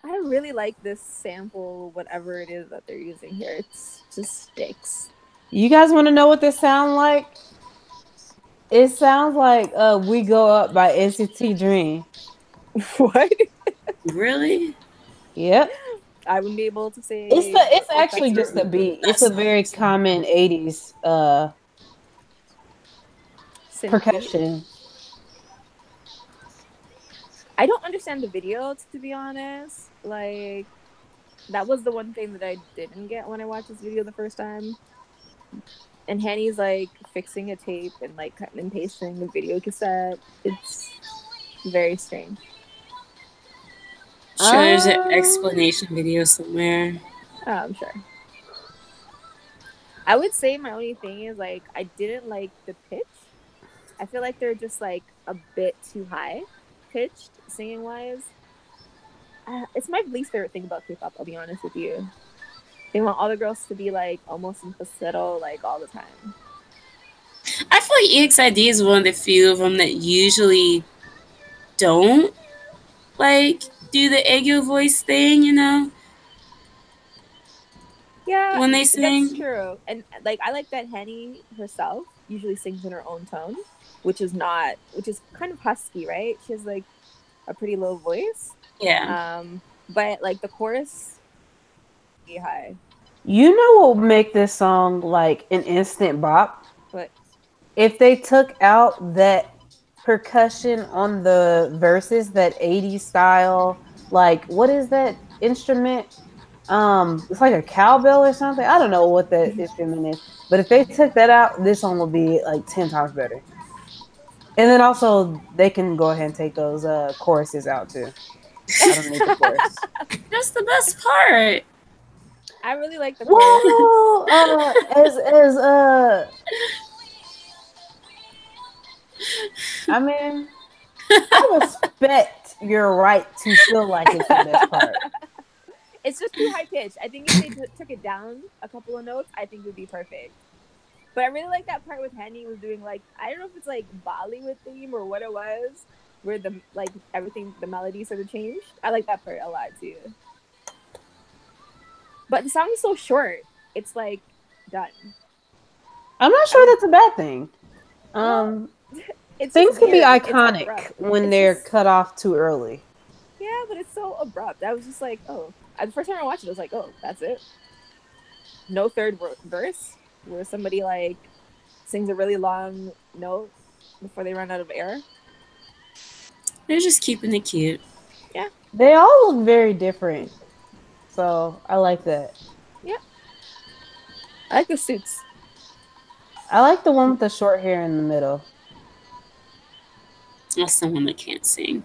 I really like this sample, whatever it is that they're using here. It's just sticks. You guys want to know what this sounds like? It sounds like "We Go Up" by NCT Dream. What? Really? Yep. I wouldn't be able to say It's if actually that's just true. a beat. It's That's a not very awesome. common 80s Synth beat. percussion. I don't understand the video, to be honest. Like, that was the one thing that I didn't get when I watched this video the first time. And Henny's like fixing a tape and like cutting and pasting the video cassette. It's very strange. Sure, there's an Um explanation video somewhere. Oh, I'm sure. I would say my only thing is like I didn't like the pitch. I feel like they're just like a bit too high pitched singing wise. It's my least favorite thing about K-pop. I'll be honest with you. They want all the girls to be like almost in falsetto like all the time. I feel like EXID is one of the few of them that usually don't like do the ego voice thing, you know, Yeah, when they that's sing. true. And like I like that Henny herself usually sings in her own tone, which is kind of husky, right? She has like a pretty low voice. Yeah. But like the chorus be high. you know what would make this song like an instant bop? But If they took out that percussion on the verses, that 80s style, like what is that instrument? It's like a cowbell or something. I don't know what that instrument is. But if they took that out, this song will be like 10 times better. And then also they can go ahead and take those choruses out too. I don't need the chorus. That's the best part. I really like the chorus. Well, I mean, I respect your right to feel like it's the best part. It's just too high pitched. I think if they took it down a couple of notes, I think it would be perfect. But I really like that part with Henny was doing like I don't know if it's like Bollywood theme or what it was, where the like everything the melody sort of changed. I like that part a lot too. But the song is so short. It's like done. I'm not I sure would that's a bad thing. well, Um, it's just Things can be weird. It's iconic abrupt. when It's they're just cut off too early. yeah, but it's so abrupt. I was just like, oh, the first time I watched it, I was like, oh, that's it. No third verse where somebody like sings a really long note before they run out of air. They're just keeping it cute. Yeah, They all look very different, so I like that. yeah. I like the suits. I like the one with the short hair in the middle. That's someone that can't sing.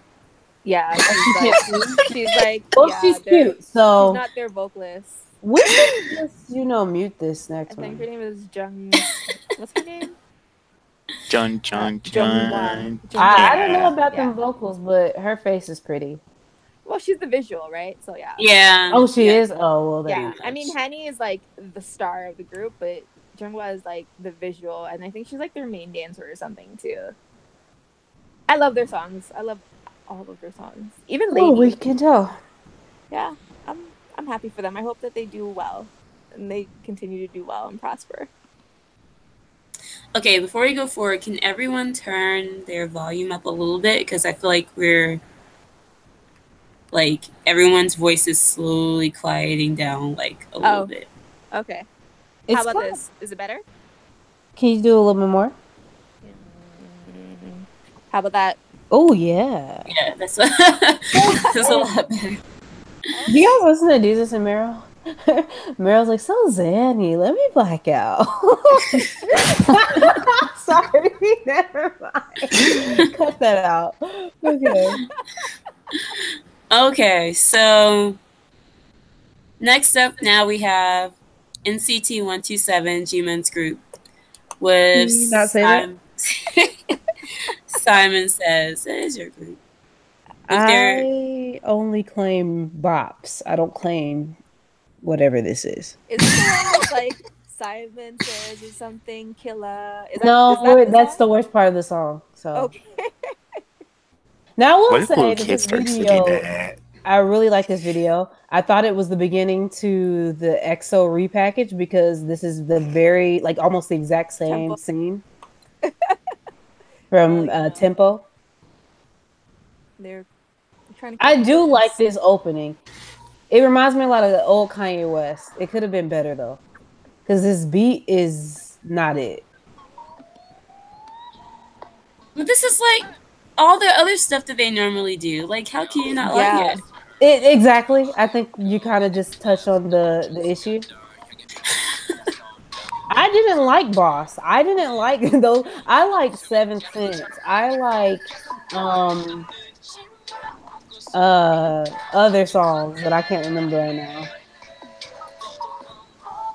Yeah, She can't see. she's like, Well, yeah, she's cute, she's so not their vocalist. we can just mute this I next think her one. name is Jung. What's her name? Jun Jun Jungwa. Jun. I Jungwa. don't know Yeah. about Yeah. them vocals, but her face is pretty. Well, she's the visual, right? So yeah, Yeah. Oh, she Yeah. is. Oh, well, yeah. then. I mean, Hani is like the star of the group, but Jungwa is like the visual, and I think she's like their main dancer or something too. I love their songs. I love all of their songs. Even Oh, we Lady. can tell. Yeah, I'm happy for them. I hope that they do well and they continue to do well and prosper. Okay, before we go forward, can everyone turn their volume up a little bit? Because I feel like we're like everyone's voice is slowly quieting down like a little Oh, bit. okay. How It's about kind of. this? Is it better? Can you do a little bit more? How about that? Oh, yeah. Yeah, that's that's a lot better. Do you guys listen to Jesus and Meryl? Meryl's like, so Zanny, let me black out. Sorry, never mind. Cut that out. Okay. Okay, so next up now we have NCT 127 G-Men's group with Can you not say that? Simon Says. That is your group. With their I only claim bops. I don't claim whatever this is. Is this the one with like Simon Says or something killer? Is No, that the that's song? the worst part of the song. So Okay. now I will What say little that this kids start singing video, that? I really like this video. I thought it was the beginning to the EXO repackage because this is the very like almost the exact same Tempo. scene Oh from yeah, Tempo. they're trying to I copy do like BTS. this opening. It reminds me a lot of the old Kanye West. It could have been better though, because this beat is not it. But this is like all the other stuff that they normally do. Like, how can you not like Yeah, it? Exactly. I think you kind of just touched on the issue. I didn't like Boss. I didn't like those. I like Seventh Sense. I like um other songs that I can't remember right now.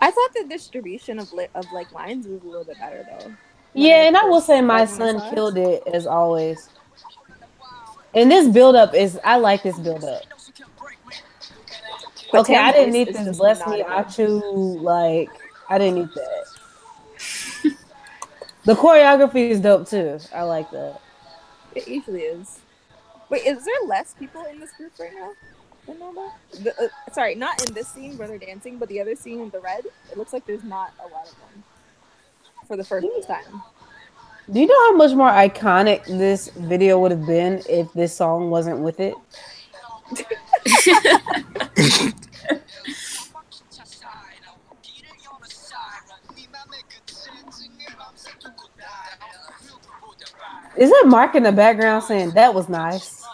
I thought the distribution of like lines was a little bit better though. When Yeah, I and I will first say my like when I son saw it, killed it as always. And this build up is I like this build up. but Okay, I Tam's didn't voice need is this just bless not me good. Achu like I didn't need that. The choreography is dope too. I like that. It usually is. Wait, is there less people in this group right now than normal? Sorry, not in this scene where they're dancing, but the other scene in the red. It looks like there's not a lot of them for the first time. Do you know how much more iconic this video would have been if this song wasn't with it? Is that Mark in the background saying that was nice?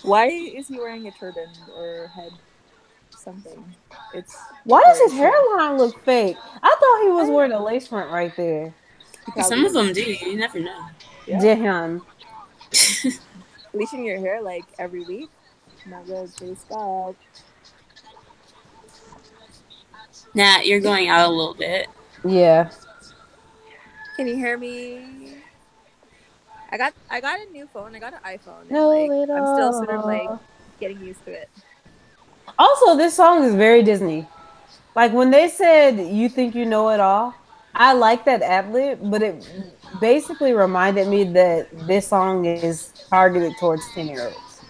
Why is he wearing a turban or head something? It's Why does very his strange. hairline look fake? I thought he I was don't wearing know. a lace front right there. He Some probably of them is. do. You never know. Yeah. Jahan. Bleaching your hair like every week, not good for the scalp. Nah, you're going out a little bit. Yeah. Can you hear me? I got a new phone. I got an iPhone, and Know like it I'm still sort of like all. getting used to it. Also, this song is very Disney. Like when they said "You think you know it all," I like that ad lib, but it basically reminded me that this song is targeted towards 10-year-olds.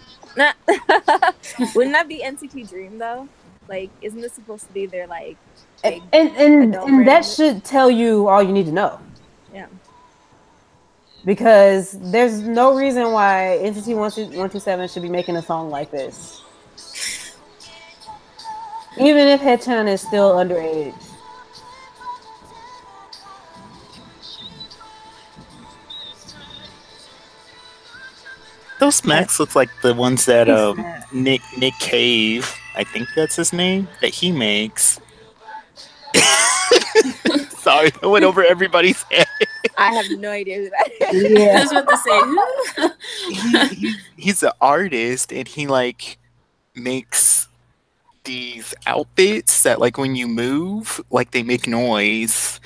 Wouldn't that be NCT Dream though? Like, isn't this supposed to be their like And, big and and adult and that brand? should tell you all you need to know. Yeah. Because there's no reason why Entity 127 should be making a song like this. Even if Haechan is still underage. Those Macs look like the ones that He snapped. Nick Cave, I think that's his name, that he makes. Sorry, that went over everybody's head. I have no idea who that I Yeah. was about to say, who? He's an artist and he like makes these outfits that like when you move, like they make noise.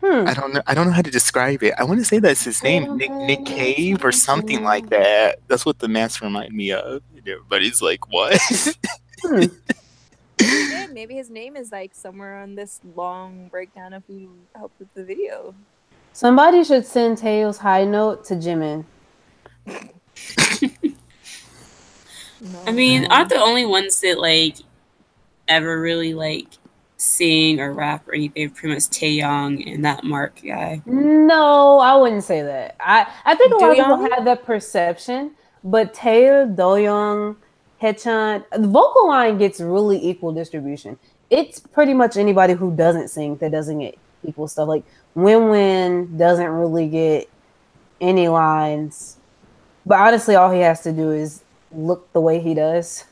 Hmm. I don't know how to describe it. I want to say that's his They name, don't pay Nick no Cave or something like attention. that. That's what the mask remind me of. And everybody's like, what? Hmm. Maybe good. Maybe his name is like somewhere on this long breakdown of who helped with the video. Somebody should send Tails High Note to Jimin. No. I mean, aren't the only ones that like ever really like sing or rap or anything pretty much Taeyong and that Mark guy? No, I wouldn't say that. I think a lot of people Young? have that perception, but Tae, Doyoung, Haechan, the vocal line gets really equal distribution. It's pretty much anybody who doesn't sing that doesn't get equal stuff. Like Win doesn't really get any lines, but honestly, all he has to do is look the way he does.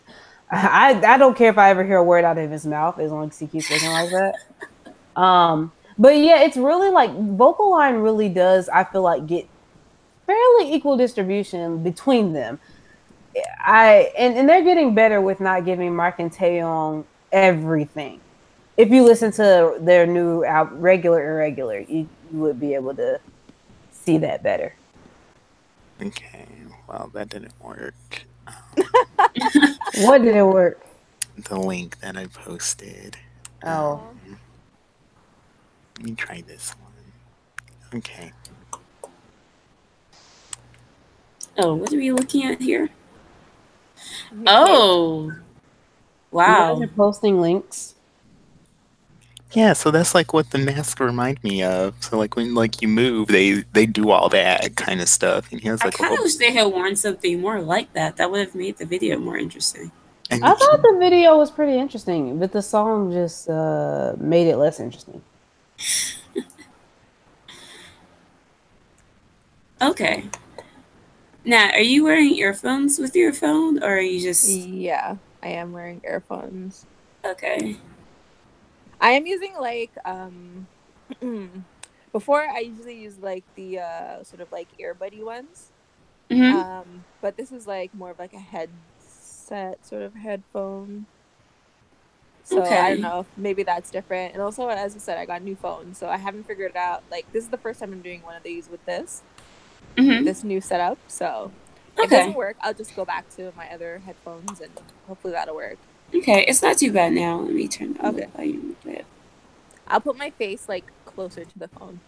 I don't care if I ever hear a word out of his mouth as long as he keeps looking like that. But yeah, it's really like vocal line really does, I feel like, get fairly equal distribution between them. And they're getting better with not giving Mark and Taeyong everything. If you listen to their new album, Regular Irregular, you would be able to see that better. Okay, well, that didn't work. What did it work? The link that I posted. Oh. Let me try this one. Okay. Oh, what are we looking at here? UK. Oh, You guys wow. are posting links. Yeah, so that's like what the masks remind me of. So like when like you move, they do all that kind of stuff, and he has I like a kind of little. wish they had worn something more like that. That would have made the video more interesting. And I thought the video was pretty interesting, but the song just made it less interesting. Okay. Now, are you wearing earphones with your phone, or are you just Yeah, I am wearing earphones. okay? I am using like before I usually use like the sort of like earbuddy ones. Mm-hmm. But this is like more of like a headset sort of headphone. So I don't Okay. know if maybe that's different. And also, as I said, I got a new phone, so I haven't figured out like this is the first time I'm doing one of these with Mm-hmm. this new setup. So if it Okay. doesn't work, I'll just go back to my other headphones and hopefully that'll work. Okay. It's not too bad now. Let me turn down the Okay. volume a bit. I'll put my face like closer to the phone.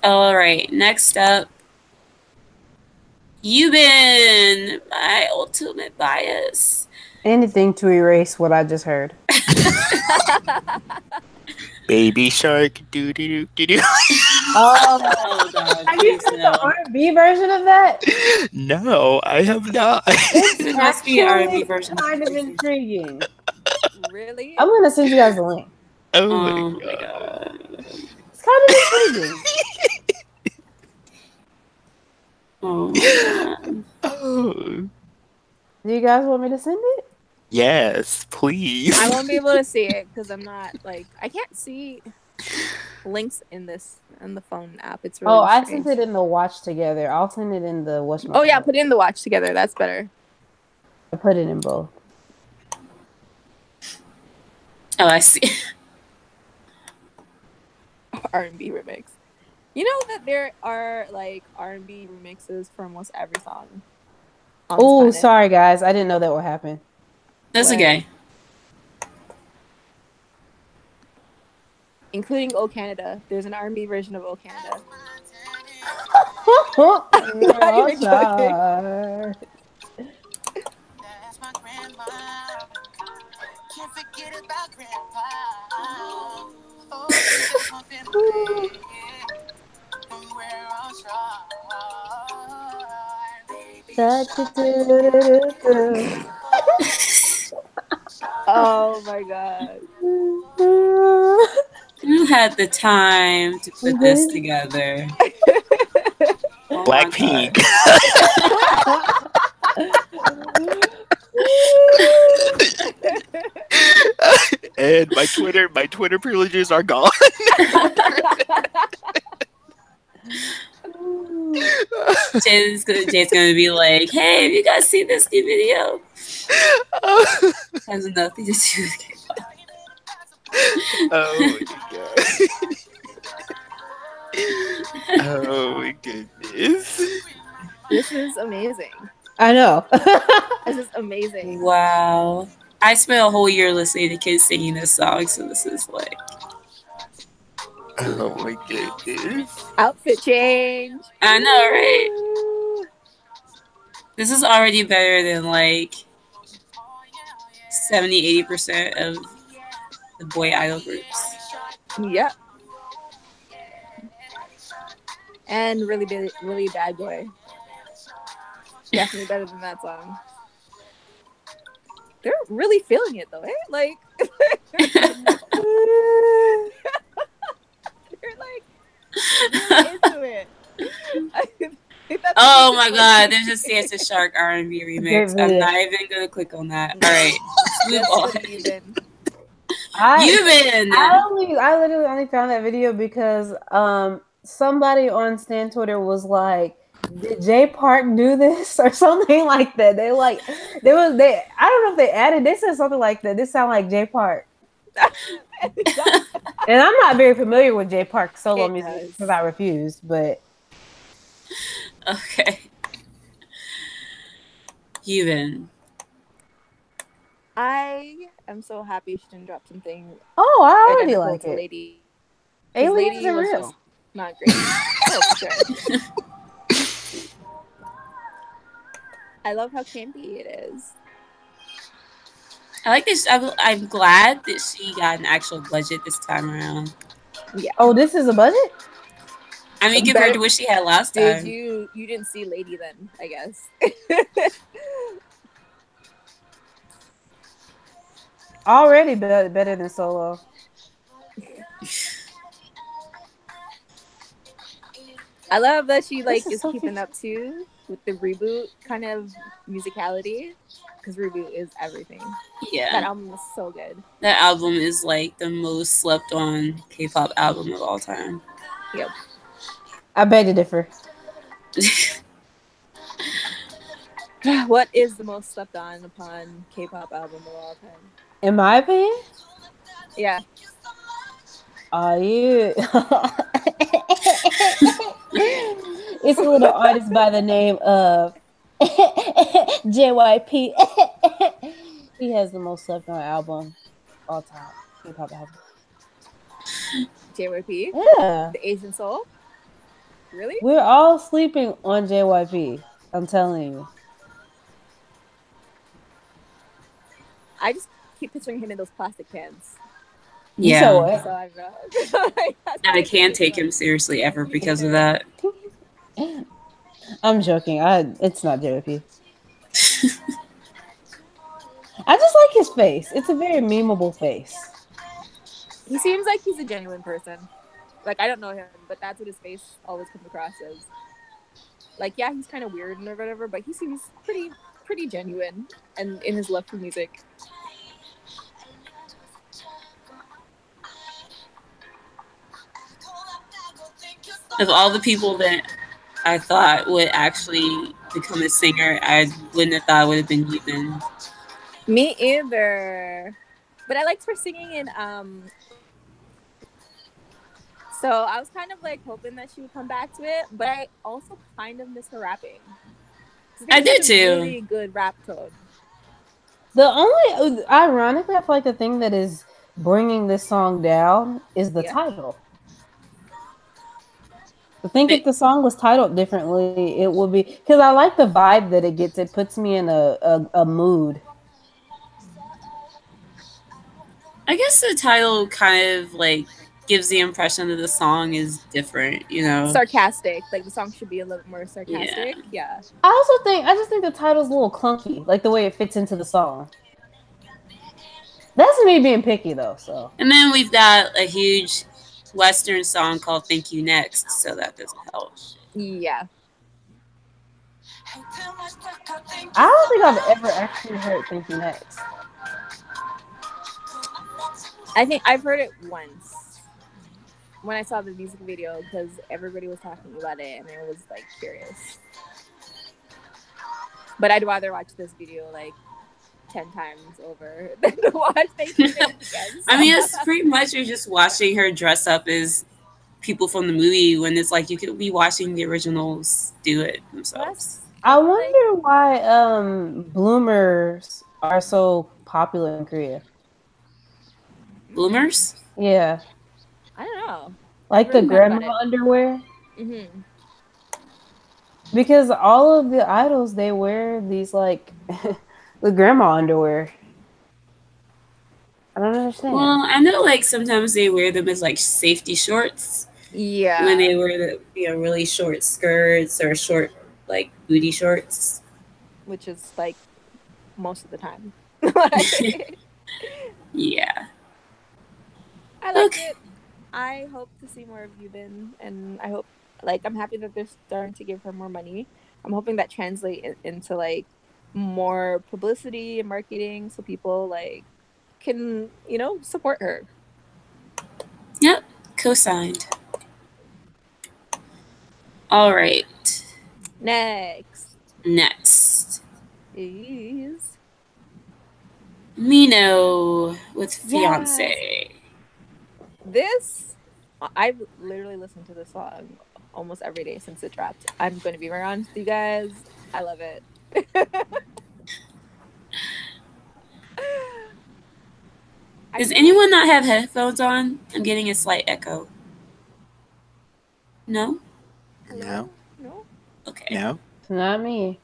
All right. Next up, you've been my ultimate bias. Anything to erase what I just heard. Baby shark, doo doo doo doo. Oh God! Have you Please seen no. the R&B version of that? No, I have not. It's There must be an R&B actually version. kind of intriguing. Really? I'm gonna send you guys the link. Oh my Oh my god. God! It's kind of intriguing. Oh my God! Oh. Do you guys want me to send it? Yes, please. I won't be able to see it because I'm not like I can't see links in the phone app. It's really I strange. sent it in the watch together. I'll send it in the what's my Oh yeah, put it in the watch together. That's better. I put it in both. Oh, I see. R&B remix. You know that there are like R&B remixes for almost every song on this Oh, planet. sorry guys. I didn't know that would happen. That's What? okay. Including "Oh Canada." There's an R&B version of "Oh Canada." We're I'm not all even joking. stars. That's my grandma. Can't forget about grandpa. Oh, that's my family. And we're all strong. Oh my god. Who had the time to put this together? Oh my Blackpink. God! And my Twitter privileges are gone. Jay's gonna be like, "Hey, have you guys seen this new video?" Has nothing to do with K-pop. Oh my god. Oh my goodness. This is amazing. I know. This is amazing. Wow. I spent a whole year listening to kids singing this song, so this is like, Oh my goodness. Outfit change. I know, right? This is already better than like 70-80% of the boy idol groups. Yep. And really bad boy. Definitely better than that song. They're really feeling it though, eh? Like they're like really into it. Oh my God! There's a Santa Shark R&B remix. I'm not even gonna click on that. All right, move on. I literally only found that video because somebody on Stan Twitter was like, "Did Jay Park do this?" or something like that. They I don't know if they added. They said something like that. This sound like Jay Park. And I'm not very familiar with Jay Park solo music because I refused. But okay, Yuvan. I am so happy she didn't drop something. I already like it. Lady. Aliens Lady are was real. just not great. Oh, for sure. I love how campy it is. I like this. I'm glad that she got an actual budget this time around. Yeah. Oh, this is a budget? I mean, compared to what she had last Did time. you didn't see Lady then, I guess. Already better than Solo. I love that she like This is is so keeping up too with the reboot kind of musicality, because reboot is everything. That Yeah, album is so good. that album is like the most slept on K-pop album of all time. Yep. I beg to differ. What is the most slept on upon K-pop album of all time? In my opinion, Yeah. you. It's a little artist by the name of JYP. He has the most slept on album all time. K-pop album. JYP? Yeah. The Asian Soul? Really? We're all sleeping on JYP. I'm telling you. I just keep picturing him in those plastic pants. You said Yeah, what? So I don't know. and I can't take him seriously ever because of that. I'm joking. It's not JYP. I just like his face. It's a very memeable face. He seems like he's a genuine person. Like, I don't know him, but that's what his face always comes across as. Like, yeah, he's kind of weird and whatever, but he seems pretty genuine and in his love for music. Of all the people that I thought would actually become a singer, I wouldn't have thought it would have been Yubin. Me either. But I liked her singing in so I was kind of like hoping that she would come back to it, but I also kind of miss her rapping. I do too. Really good rap tone. The only, ironically, I feel like the thing that is bringing this song down is the title. I think if the song was titled differently, it would be, because I like the vibe that it gets. It puts me in a mood. I guess the title kind of like gives the impression that the song is different, you know? Sarcastic. Like the song should be a little more sarcastic. Yeah. I just think the title's a little clunky, like the way it fits into the song. That's me being picky though, so. And then we've got a huge Western song called Thank You Next, so that doesn't help. Yeah. I don't think I've ever actually heard Thank You Next. I think I've heard it once when I saw the music video because everybody was talking about it and I was like curious. But I'd rather watch this video like 10 times over than to watch Thank You Next again. I mean, it's pretty much you're just watching her dress up as people from the movie when it's like you could be watching the originals do it themselves. I wonder why bloomers are so popular in Korea. Bloomers? Yeah. I don't know. Like the grandma underwear? Mm-hmm. Because all of the idols, they wear these like the grandma underwear. I don't understand. Well, I know like sometimes they wear them as like safety shorts. Yeah. When they wear the really short skirts or short like booty shorts. Which is like most of the time. Yeah. I like it. I hope to see more of Yubin, and I hope, like, I'm happy that they're starting to give her more money. I'm hoping that translate into like more publicity and marketing, so people like can support her. Yep, co-signed. All right. Next is Mino with Fiance. Yes. This, I've literally listened to this song almost every day since it dropped. I'm going to be very honest with you guys. I love it. Does anyone not have headphones on? I'm getting a slight echo. No? Hello? No, No? Okay. no. It's not me.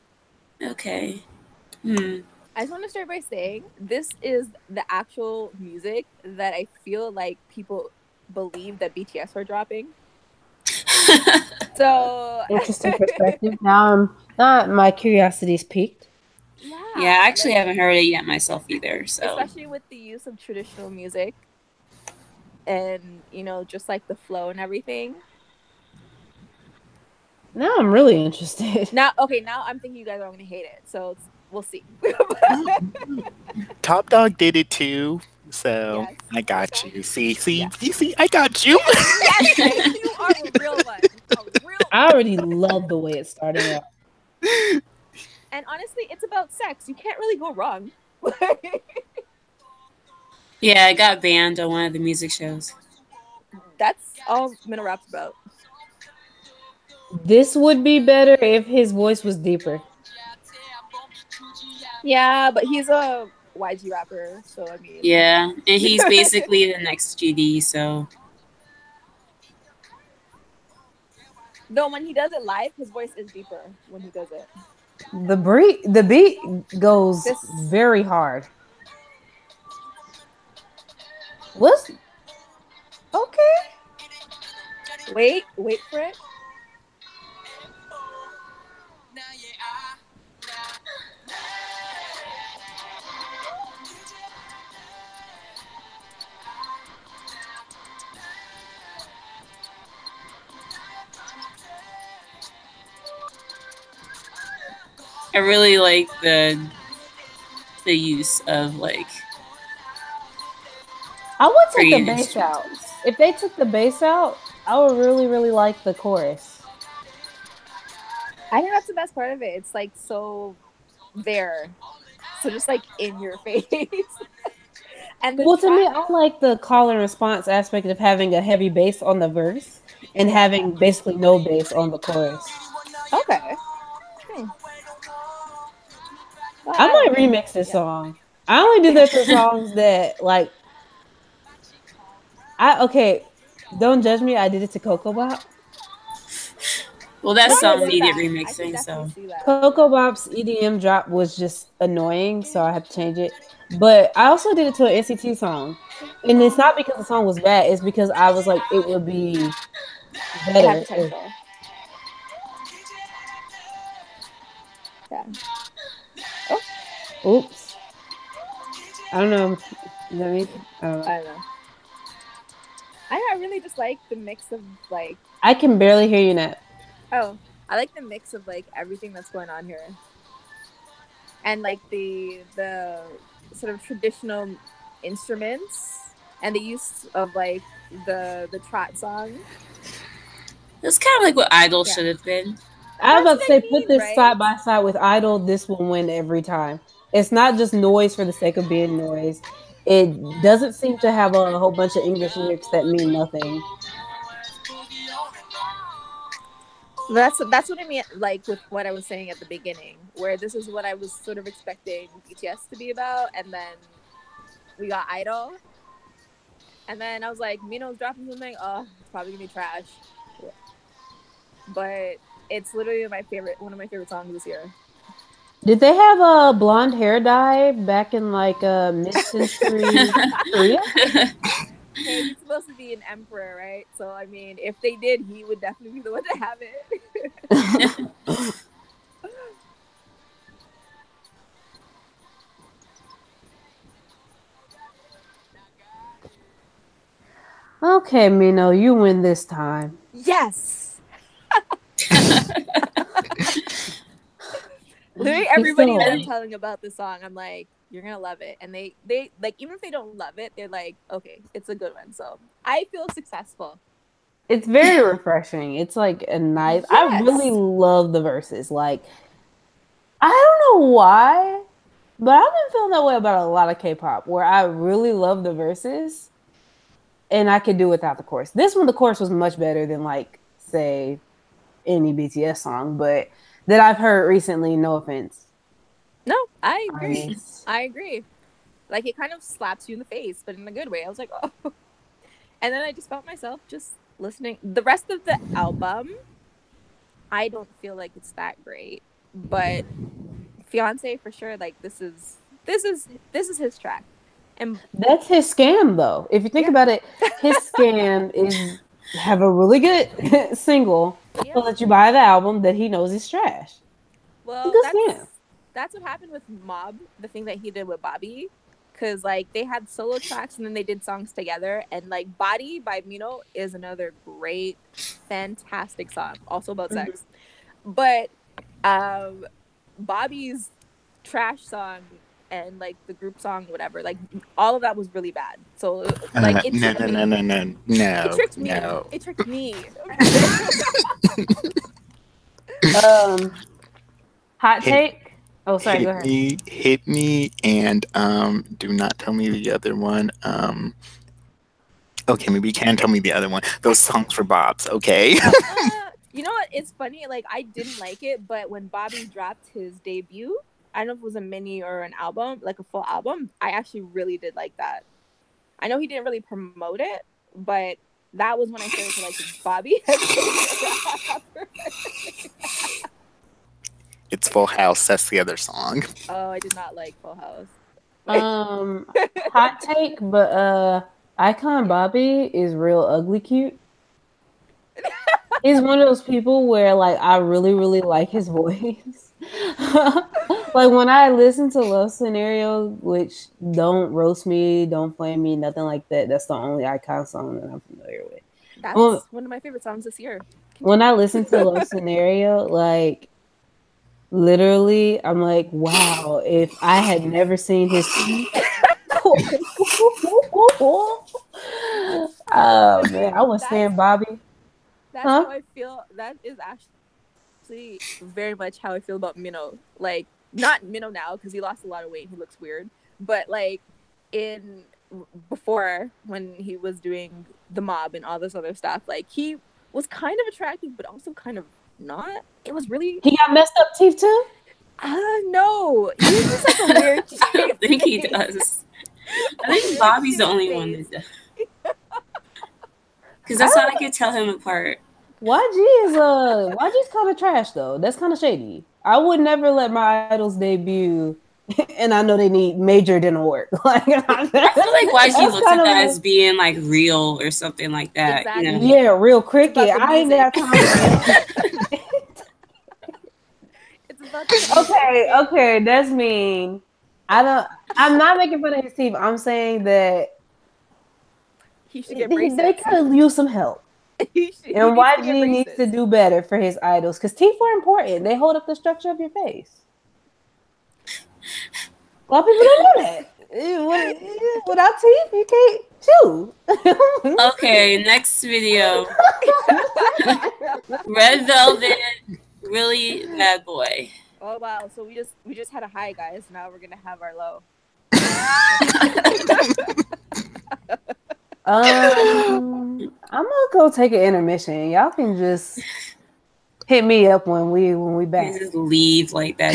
Okay. I just want to start by saying this is the actual music that I feel like people believe that BTS are dropping. So Interesting perspective. Now my curiosity's piqued. Yeah, I yeah, actually like haven't heard it yet myself either, so. especially with the use of traditional music and just like the flow and everything. Now I'm really interested. Now, okay, now I'm thinking you guys are going to hate it. So we'll see. Top Dog did it too, so Yes. I got Okay. you. See, Yeah. you see, I got you. Yes. Yes, Jay. You are a real one. A real I one. already love the way it's starting out. And honestly, it's about sex. You can't really go wrong. Yeah, I got banned on one of the music shows. That's all Minna raps about. This would be better if his voice was deeper. Yeah, but he's a YG rapper, so I mean. Yeah, and he's basically the next GD, so. Though when he does it live, his voice is deeper when he does it. The beat goes This very hard. What's okay? wait for it. I really like the use of like I would take the Korean bass out. instruments. If they took the bass out, I would really, really like the chorus. I think that's the best part of it. It's like so there. So just like in your face. And the Well, to me, track. I like the call and response aspect of having a heavy bass on the verse and Yeah. having basically no bass on the chorus. Okay. Hmm. Well, I I might like it. remix this Yeah. song. I only do that to songs that like I okay. Don't judge me. I did it to Coco Bop. Well, that No, I can song Coco see needed that. I can remixing, definitely so. see that. Coco Yeah. Bop's EDM drop was just annoying, so I had to change it. But I also did it to an NCT song, and it's not because the song was bad. It's because I was like, it would be It had better. potential. Yeah. Oh, Oops. I don't know. Is that me? I don't know. I don't know. I really just like the mix of like I can barely hear you, Nat. oh, I like the mix of like everything that's going on here. And like the sort of traditional instruments and the use of like the trot song. It's kind of like what Idol Yeah. should have been. I was That's about what to I say, put mean, this right? side by side with Idol. This will win every time. It's not just noise for the sake of being noise. It doesn't seem to have a whole bunch of English lyrics that mean nothing. That's what I mean, like with what I was saying at the beginning, where this is what I was sort of expecting BTS to be about, and then we got Idol, and then I was like, Mino's dropping something. Oh, it's probably gonna be trash, but it's literally one of my favorite songs this year. Did they have a blonde hair dye back in like mid-century Korea? Hey, he's supposed to be an emperor, right? So I mean, if they did, he would definitely be the one to have it. Okay, Mino, you win this time. Yes. Literally He still everybody that I'm won. telling about this song, I'm like, you're gonna love it. And they like even if they don't love it, they're like, okay, it's a good one. So I feel successful. It's very refreshing. It's like a nice. I really Yes. love the verses. Like I don't know why, but I've been feeling that way about a lot of K-pop, where I really love the verses, and I could do without the chorus. This one, the chorus was much better than like say any BTS song, but that I've heard recently. No offense, No, I agree. artists. I agree. Like it kind of slaps you in the face, but in a good way. I was like, oh. And then I just felt myself just listening the rest of the album, I don't feel like it's that great. But Fiance for sure, like this is his track. And That's his scam, though. If you think yeah. about it, his scam is have a really good single Yeah. so that you buy the album that he knows is trash. Well, Good scam. that's what happened with Mob, the thing that he did with Bobby. Cause like they had solo tracks and then they did songs together. And like Body by Mino is another great, fantastic song, also about sex. But Bobby's trash song and like the group song, whatever, like all of that was really bad. So like it No, tricked no, me. no, no, no, no. It tricked me. No. It tricked me. Hot Hit, take. Oh, sorry. Go ahead. hit me, and do not tell me the other one. Okay, maybe you can tell me the other one. Those songs for Bob's, okay? You know what? It's funny. Like I didn't like it, but when Bobby dropped his debut, I don't know if it was a mini or an album, like a full album. I actually really did like that. I know he didn't really promote it, but that was when I started to like Bobby. It's Full House. That's the other song. Oh, I did not like Full House. Hot take, but Icon Bobby is real ugly cute. He's one of those people where like I really, really like his voice. Like when I listen to Love Scenario, which don't roast me, don't flame me, nothing like that. That's the only Icon song that I'm familiar with. That's one of my favorite songs this year. When I listen to Love Scenario, like literally, I'm like, wow, if I had never seen his oh man, I was saying Bobby. That's how I feel. That is actually very much how I feel about Minnow. Like, not Minnow now because he lost a lot of weight and he looks weird. But like before when he was doing the Mob and all this other stuff, like he was kind of attractive, but also kind of not. It was really. He got messed up teeth too. No, he's just like a weird. I don't think he does. I think Bobby's the only one that does. Because that's how I could tell him apart. YG's kind of trash though. That's kind of shady. I would never let my idols debut, and I know they need major dental work. Like I feel like YG looks at that as being like real or something like that. Exactly. You know? Yeah, real cricket. I ain't got time. It's about okay, that's mean. I'm not making fun of his teeth. I'm saying that he should get braces. They could use some help. And YG needs to do better for his idols because teeth are important. They hold up the structure of your face. A lot of people don't know that. Without teeth, you can't chew. Okay, next video. Red Velvet, really bad boy. Oh wow! So we just had a high, guys. Now we're gonna have our low. I'm gonna go take an intermission. Y'all can just hit me up when we back. You just leave like that,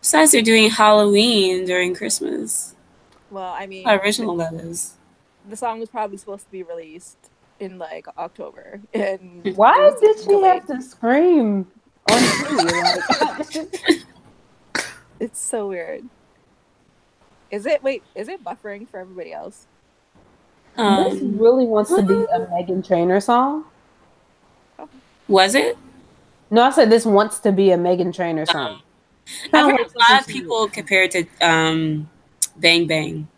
Besides, they're doing Halloween during Christmas. Well, I mean, how original that is. The song was probably supposed to be released in like October, and why did she have to scream on TV? Like, it's so weird. Is it buffering for everybody else? This really wants to be a Meghan Trainor song. Was it? No, I said this wants to be a Meghan Trainor song. I've heard a lot of people compare it to Bang Bang.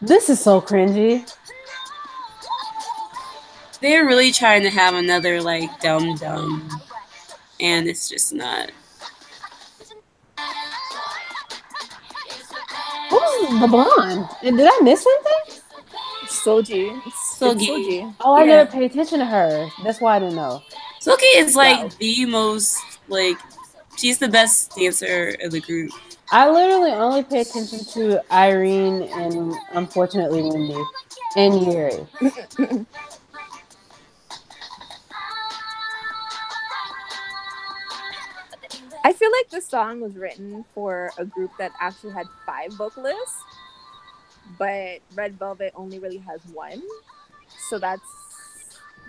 This is so cringy. They're really trying to have another like dumb, and it's just not. Who's the blonde? Did I miss something? Soji. Soji. Oh, I never paid attention to her. That's why I didn't know. Soji is like the most like she's the best dancer in the group. I literally only pay attention to Irene and unfortunately Wendy and Yuri. I feel like this song was written for a group that actually had 5 vocalists, but Red Velvet only really has one. So that's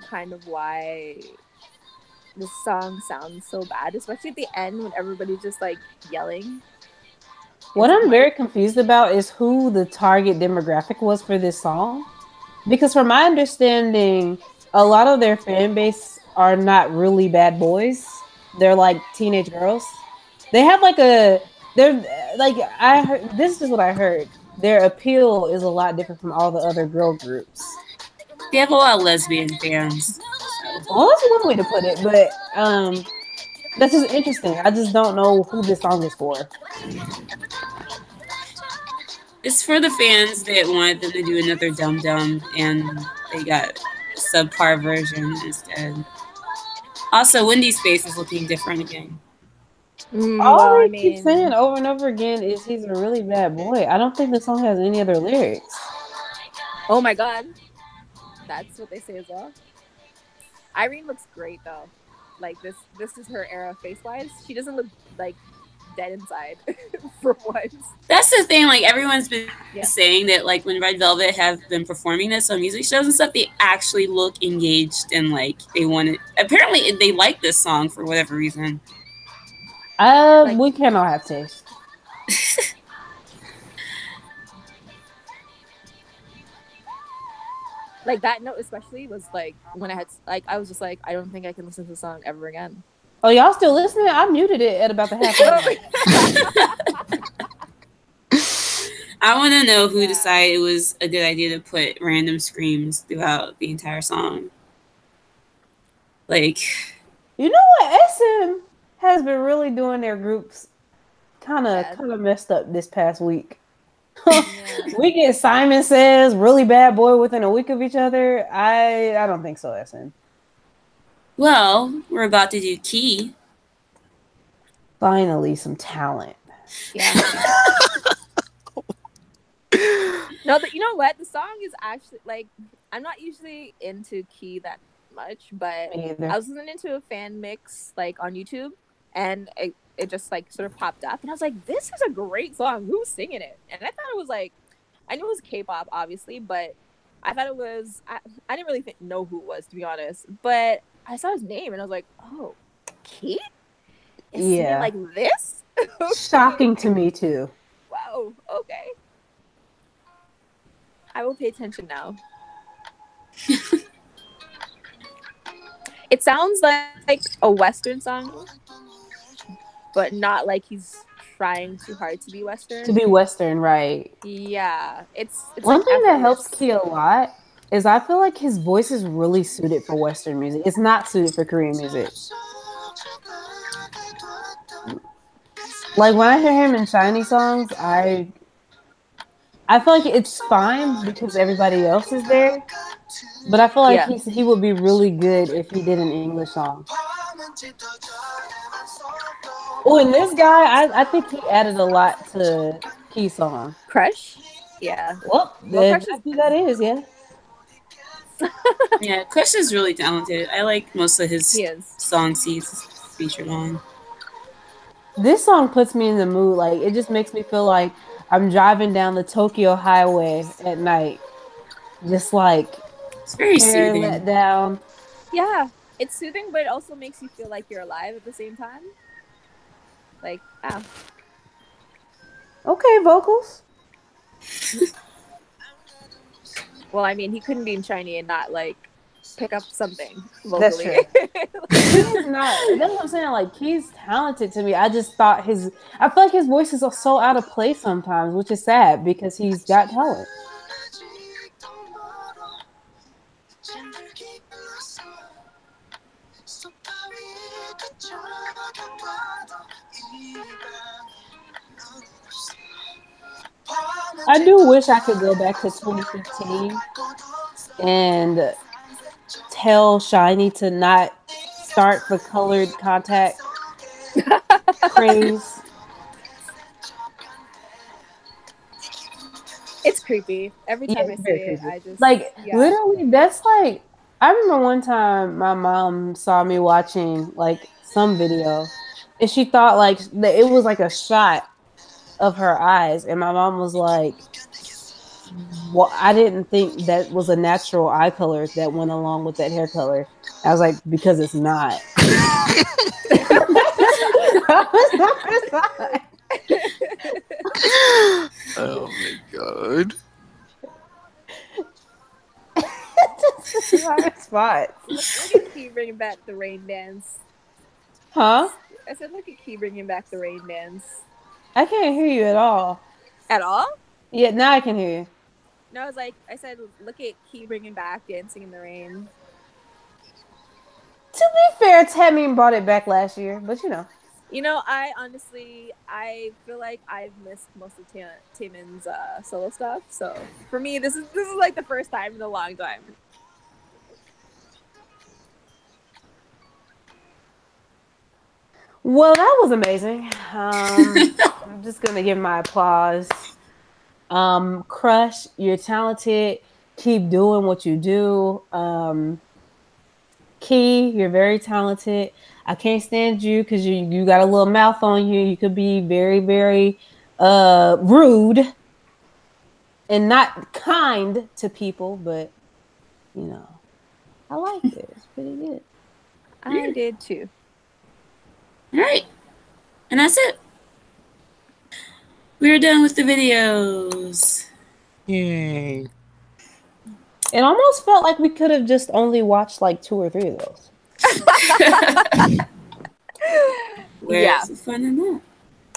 kind of why the song sounds so bad, especially at the end when everybody's just like yelling. What It's I'm annoying. very confused about is who the target demographic was for this song. Because from my understanding, a lot of their fan base are not really bad boys. They're like teenage girls. They have like a they're like I heard this is what I heard. Their appeal is a lot different from all the other girl groups. They have a lot of lesbian fans. So Well, that's one way to put it, but that's just interesting. I just don't know who this song is for. it's for the fans that wanted them to do another Dum Dum, and they got a subpar version instead. Also, Wendy's face is looking different again. All Well, I they keep saying mean, over and over again is he's a really bad boy. I don't think the song has any other lyrics. oh my god, that's what they say as well. Irene looks great though. Like this is her era face wise. She doesn't look like dead inside for once. That's the thing. Like everyone's been Yeah. saying that, like when Red Velvet have been performing this on music shows and stuff, they actually look engaged and like they want it. Apparently, they like this song for whatever reason. Like- We cannot have taste. Like that note especially was like when I had like I was just like I don't think I can listen to the song ever again. Oh, y'all still listening? I muted it at about the halfway mark. I want to know who Yeah. decided it was a good idea to put random screams throughout the entire song. Like, You know what? SM has been really doing their groups kind Bad. of messed up this past week. Yeah. We get Simon Says, really bad boy within a week of each other. I don't think so, SM. well, we're about to do Key. Finally, some talent. Yeah. No, but you know what? The song is actually like I'm not usually into Key that much, but Me either. I was listening to a fan mix like on YouTube, and it just like sort of popped up, and I was like, "This is a great song. Who's singing it?" And I thought it was like, I knew it was K-pop, obviously, but I thought it was I didn't really know who it was, to be honest. But I saw his name, and I was like, "Oh, Key is singing Yeah. like this." Shocking to me too. Wow. Okay. I will pay attention now. It sounds like a Western song, but not like he's trying too hard to be Western. To be Western, right? Yeah, it's One like thing that helps effortless. Key a lot is I feel like his voice is really suited for Western music. It's not suited for Korean music. Like when I hear him in Shiny songs, I feel like it's fine because everybody else is there. But I feel like Yeah. he would be really good if he did an English song. Oh, and this guy, I think he added a lot to Key's song. Crush. Yeah. Well, Crush that's who that is, yeah. Yeah, Kush is really talented. I like most of his He is. songs he's featured on. This song puts me in the mood. Like it just makes me feel like I'm driving down the Tokyo highway at night, just like It's very hair soothing. let down. Yeah, it's soothing, but it also makes you feel like you're alive at the same time. Like, wow. Okay, vocals. Well, I mean, he couldn't be in Shiny and not like pick up something vocally. That's true. He's not. That's what I'm saying. Like he's talented to me. I just thought I feel like his voice is so out of place sometimes, which is sad because he's got talent. I do wish I could go back to 2015 and tell Shiny to not start the colored contact craze. creepy. Every Yeah, time I it's see very it, creepy. I just Like yeah. literally, that's like I remember one time my mom saw me watching like some video, and she thought like that it was like a shot of her eyes, and my mom was like, "Well, I didn't think that was a natural eye color that went along with that hair color." I was like, "Because it's not." Oh my god. Hot spots. Look at Key bringing back the rain dance. Huh? I said, look at Key bringing back the rain dance. I can't hear you at all. At all? Yeah, now I can hear you. No, I was like, I said, look at Key bringing back dancing in the rain. To be fair, Tammy brought it back last year, but you know. You know, I honestly, I feel like I've missed most of Taemin's solo stuff. So for me, this is like the first time in a long time. Well, that was amazing. I'm just gonna give my applause. Crush, you're talented. Keep doing what you do. Key, you're very talented. I can't stand you because you got a little mouth on you. You could be very, very rude and not kind to people, but you know, I liked it. It's pretty good. I did too. All right. And that's it. We're done with the videos. Yay. It almost felt like we could have just only watched like 2 or 3 of those. Where's the fun in that?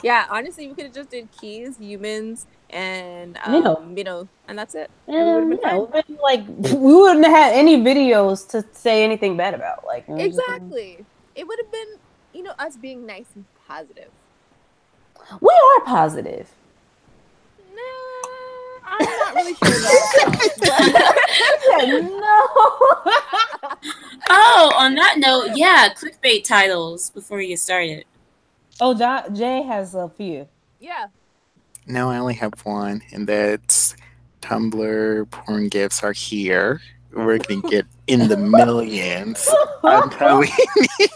Yeah, honestly, we could have just did Keys, Humans, and Minho. and that's it. And we would have been fine. Like we wouldn't have had any videos to say anything bad about. Like Exactly. It would have been, us being nice and positive. We are positive. No, I'm not really sure about that. No. Oh, on that note, yeah, clickbait titles before you get started. Oh, Jay has a few. Yeah. No, I only have one, and that's Tumblr porn gifs are here. We're gonna get in the millions. I'm telling you.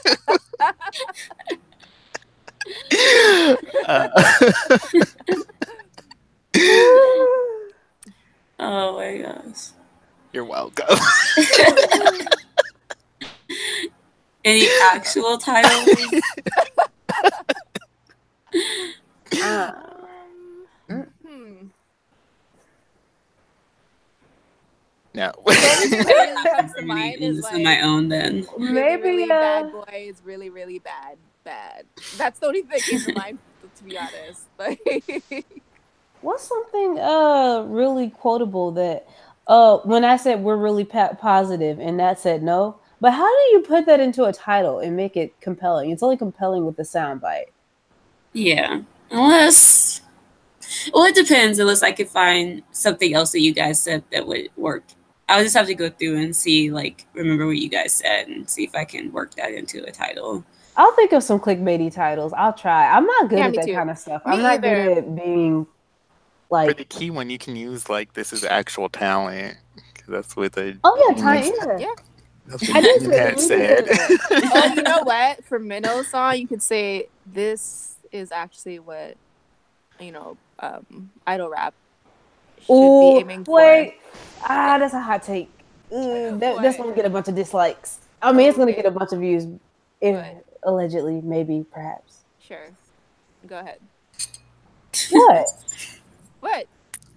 Oh my gosh. You're welcome. Any actual titles? No. The only thing that comes to mind This is on like my own then. Maybe really bad boys, really, really bad. That's the only thing that came to mind, to be honest. Like, what's something really quotable that when I said we're really positive and Nat said no, but how do you put that into a title and make it compelling? It's only compelling with the soundbite. Yeah, unless it depends. Unless I could find something else that you guys said that would work. I'll just have to go through and see, remember what you guys said and see if I can work that into a title. I'll think of some clickbaity titles. I'll try. I'm not good at that too. kind of stuff. Me I'm not either. good at being For like. the key one, you can use this is actual talent. That's what the Yeah. That's what the had said. Oh, you know what? For Minno's song, you could say this is actually what idol rap should be aiming for. That's a hot take. That's gonna get a bunch of dislikes. I mean, it's gonna get a bunch of views. Allegedly, maybe, perhaps. Sure. Go ahead. What? What?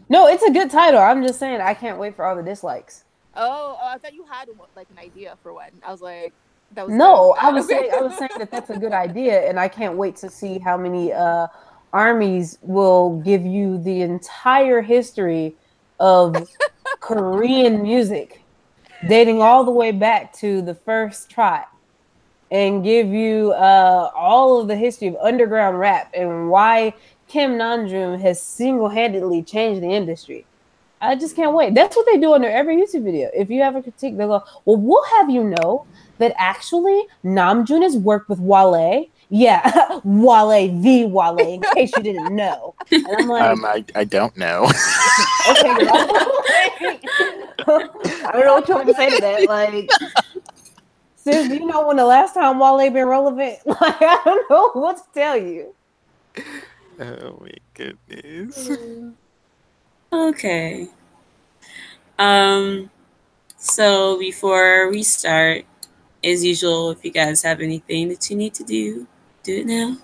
No, it's a good title. I'm just saying I can't wait for all the dislikes. Oh, I thought you had like an idea for one. I was like, that was no. I was saying that that's a good idea, and I can't wait to see how many armies will give you the entire history of Korean music, dating all the way back to the first trot, and give you all of the history of underground rap and why Kim Namjoon has single-handedly changed the industry. I just can't wait. That's what they do under every YouTube video. If you have a critique, they'll go, well, we'll have you know that actually Namjoon has worked with Wale Yeah, Wale, the Wale, in case you didn't know. And I'm like, I don't know. okay, girl. I don't know what you want me to say to that. Like, sis, do you know when the last time Wale been relevant? Like, I don't know what to tell you. Oh my goodness. Okay. So before we start, as usual, if you guys have anything that you need to do it now.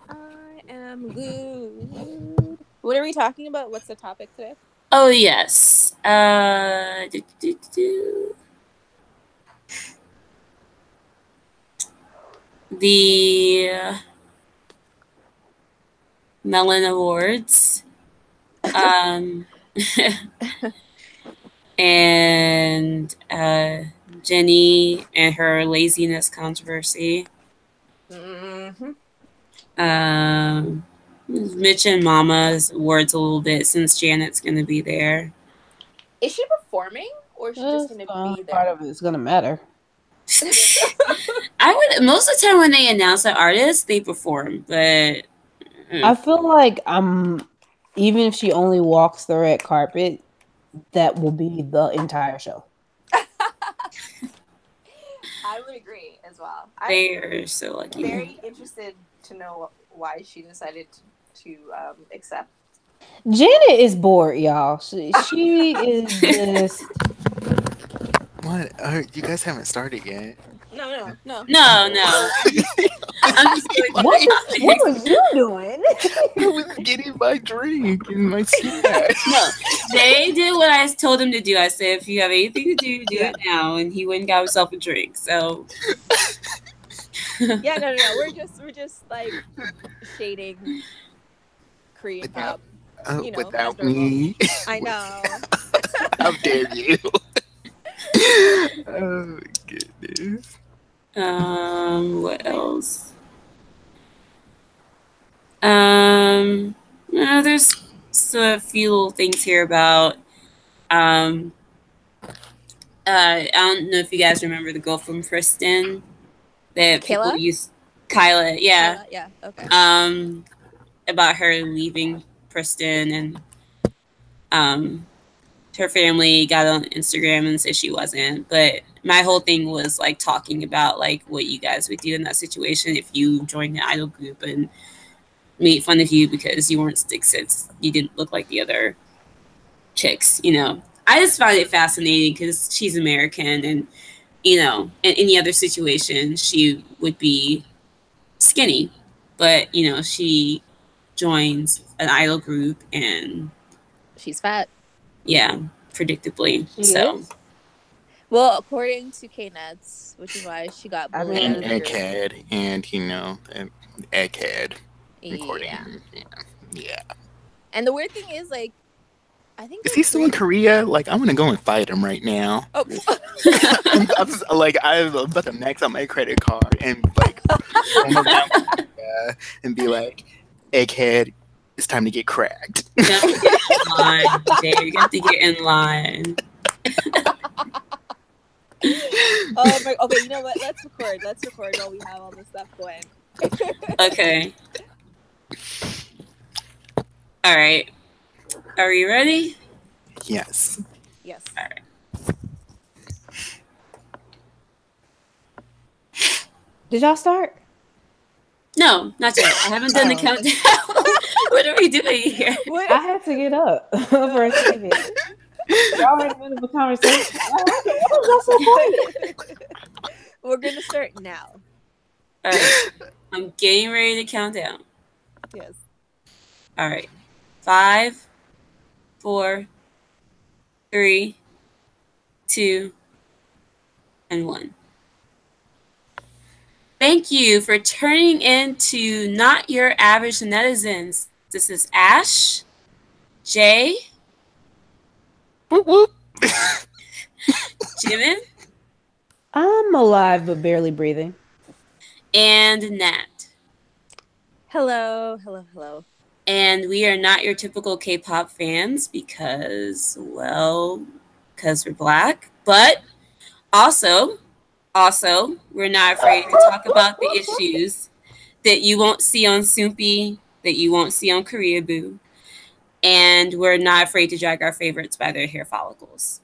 I am good. What are we talking about? What's the topic today? Oh yes. The Mellon Awards. Um, and Jenny and her laziness controversy. Mm-hmm. Mitch and Mama's awards a little bit since Janet's going to be there. Is she performing or is she just going to be there? Part of it is gonna matter. I would most of the time when they announce an artist, they perform, but I feel like even if she only walks the red carpet, that will be the entire show. I would agree as well. I'm they're so lucky. very interested to know why she decided to accept. Janet is bored, y'all. She is just. What? You guys haven't started yet. No. No. I'm just really What was you doing? I was getting my drink and my snack. No, they did what I told them to do. I said, if you have anything to do, do Yeah. it now. And he went and got himself a drink. So Yeah, no. We're just like shading Korean pop. You know, without as normal. me. I know. How dare you? Oh goodness. What else? There's a few little things here about I don't know if you guys remember the girl from Kristen that people Kayla? use Kyla, yeah. Kyla? Yeah. Okay. About her leaving Kristen and her family got on Instagram and said she wasn't. But my whole thing was like talking about like what you guys would do in that situation if you joined an idol group and made fun of you because you weren't Stick Six. You didn't look like the other chicks, you know. I just find it fascinating because she's American and, you know, in any other situation, she would be skinny. But, you know, she joins an idol group and, She's fat. yeah, predictably. She so, is? Well, according to K-Nets, which is why she got I bullied mean- out And of the group. egghead, and you know, egghead recording. Yeah. Yeah. And the weird thing is, like, I think Is he still in Korea? Like, I'm gonna go and fight him right now. Oh, I'm about to max out my credit card and like roam around Korea and be like, egghead, it's time to get cracked. you have to get in line, Dave. You have to get in line. oh my. Okay, you know what? Let's record while we have all this stuff going. Okay. All right. Are you ready? Yes. Yes. All right. Did y'all start? No, not yet. I haven't done the countdown. What are we doing here? What? I had to get up for a second. Y'all in the middle of a conversation. What was y'all so quiet? We're gonna start now. All right. I'm getting ready to count down. Yes. All right. 5, 4, 3, 2, and 1. Thank you for turning into Not Your Average Netizens. This is Ash, Jay, Whoop whoop. Jimin, I'm alive but barely breathing. and Nat. Hello. And we are not your typical K-pop fans because we're black, but also Also, we're not afraid to talk about the issues that you won't see on Soompi, that you won't see on Korea Boo. And we're not afraid to drag our favorites by their hair follicles.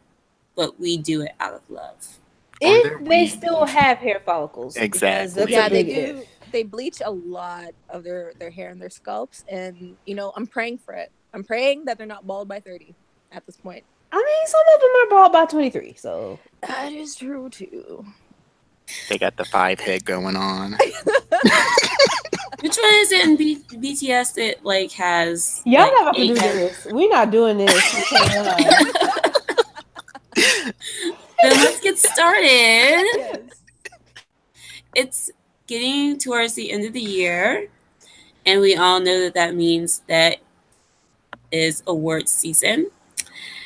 But we do it out of love. Or If their they weave. still have hair follicles, because that's Exactly. a Yeah, they big do. if. They bleach a lot of their hair and their scalps, and I'm praying for it. I'm praying that they're not bald by 30 at this point. I mean, some of them are bald by 23, so That is true too. They got the 5 head going on. Which one is it in BTS that like has y'all like not about to 8 do heads? this. We're not doing this. Then let's get started. Yes. It's getting towards the end of the year, and we all know that means that is award season.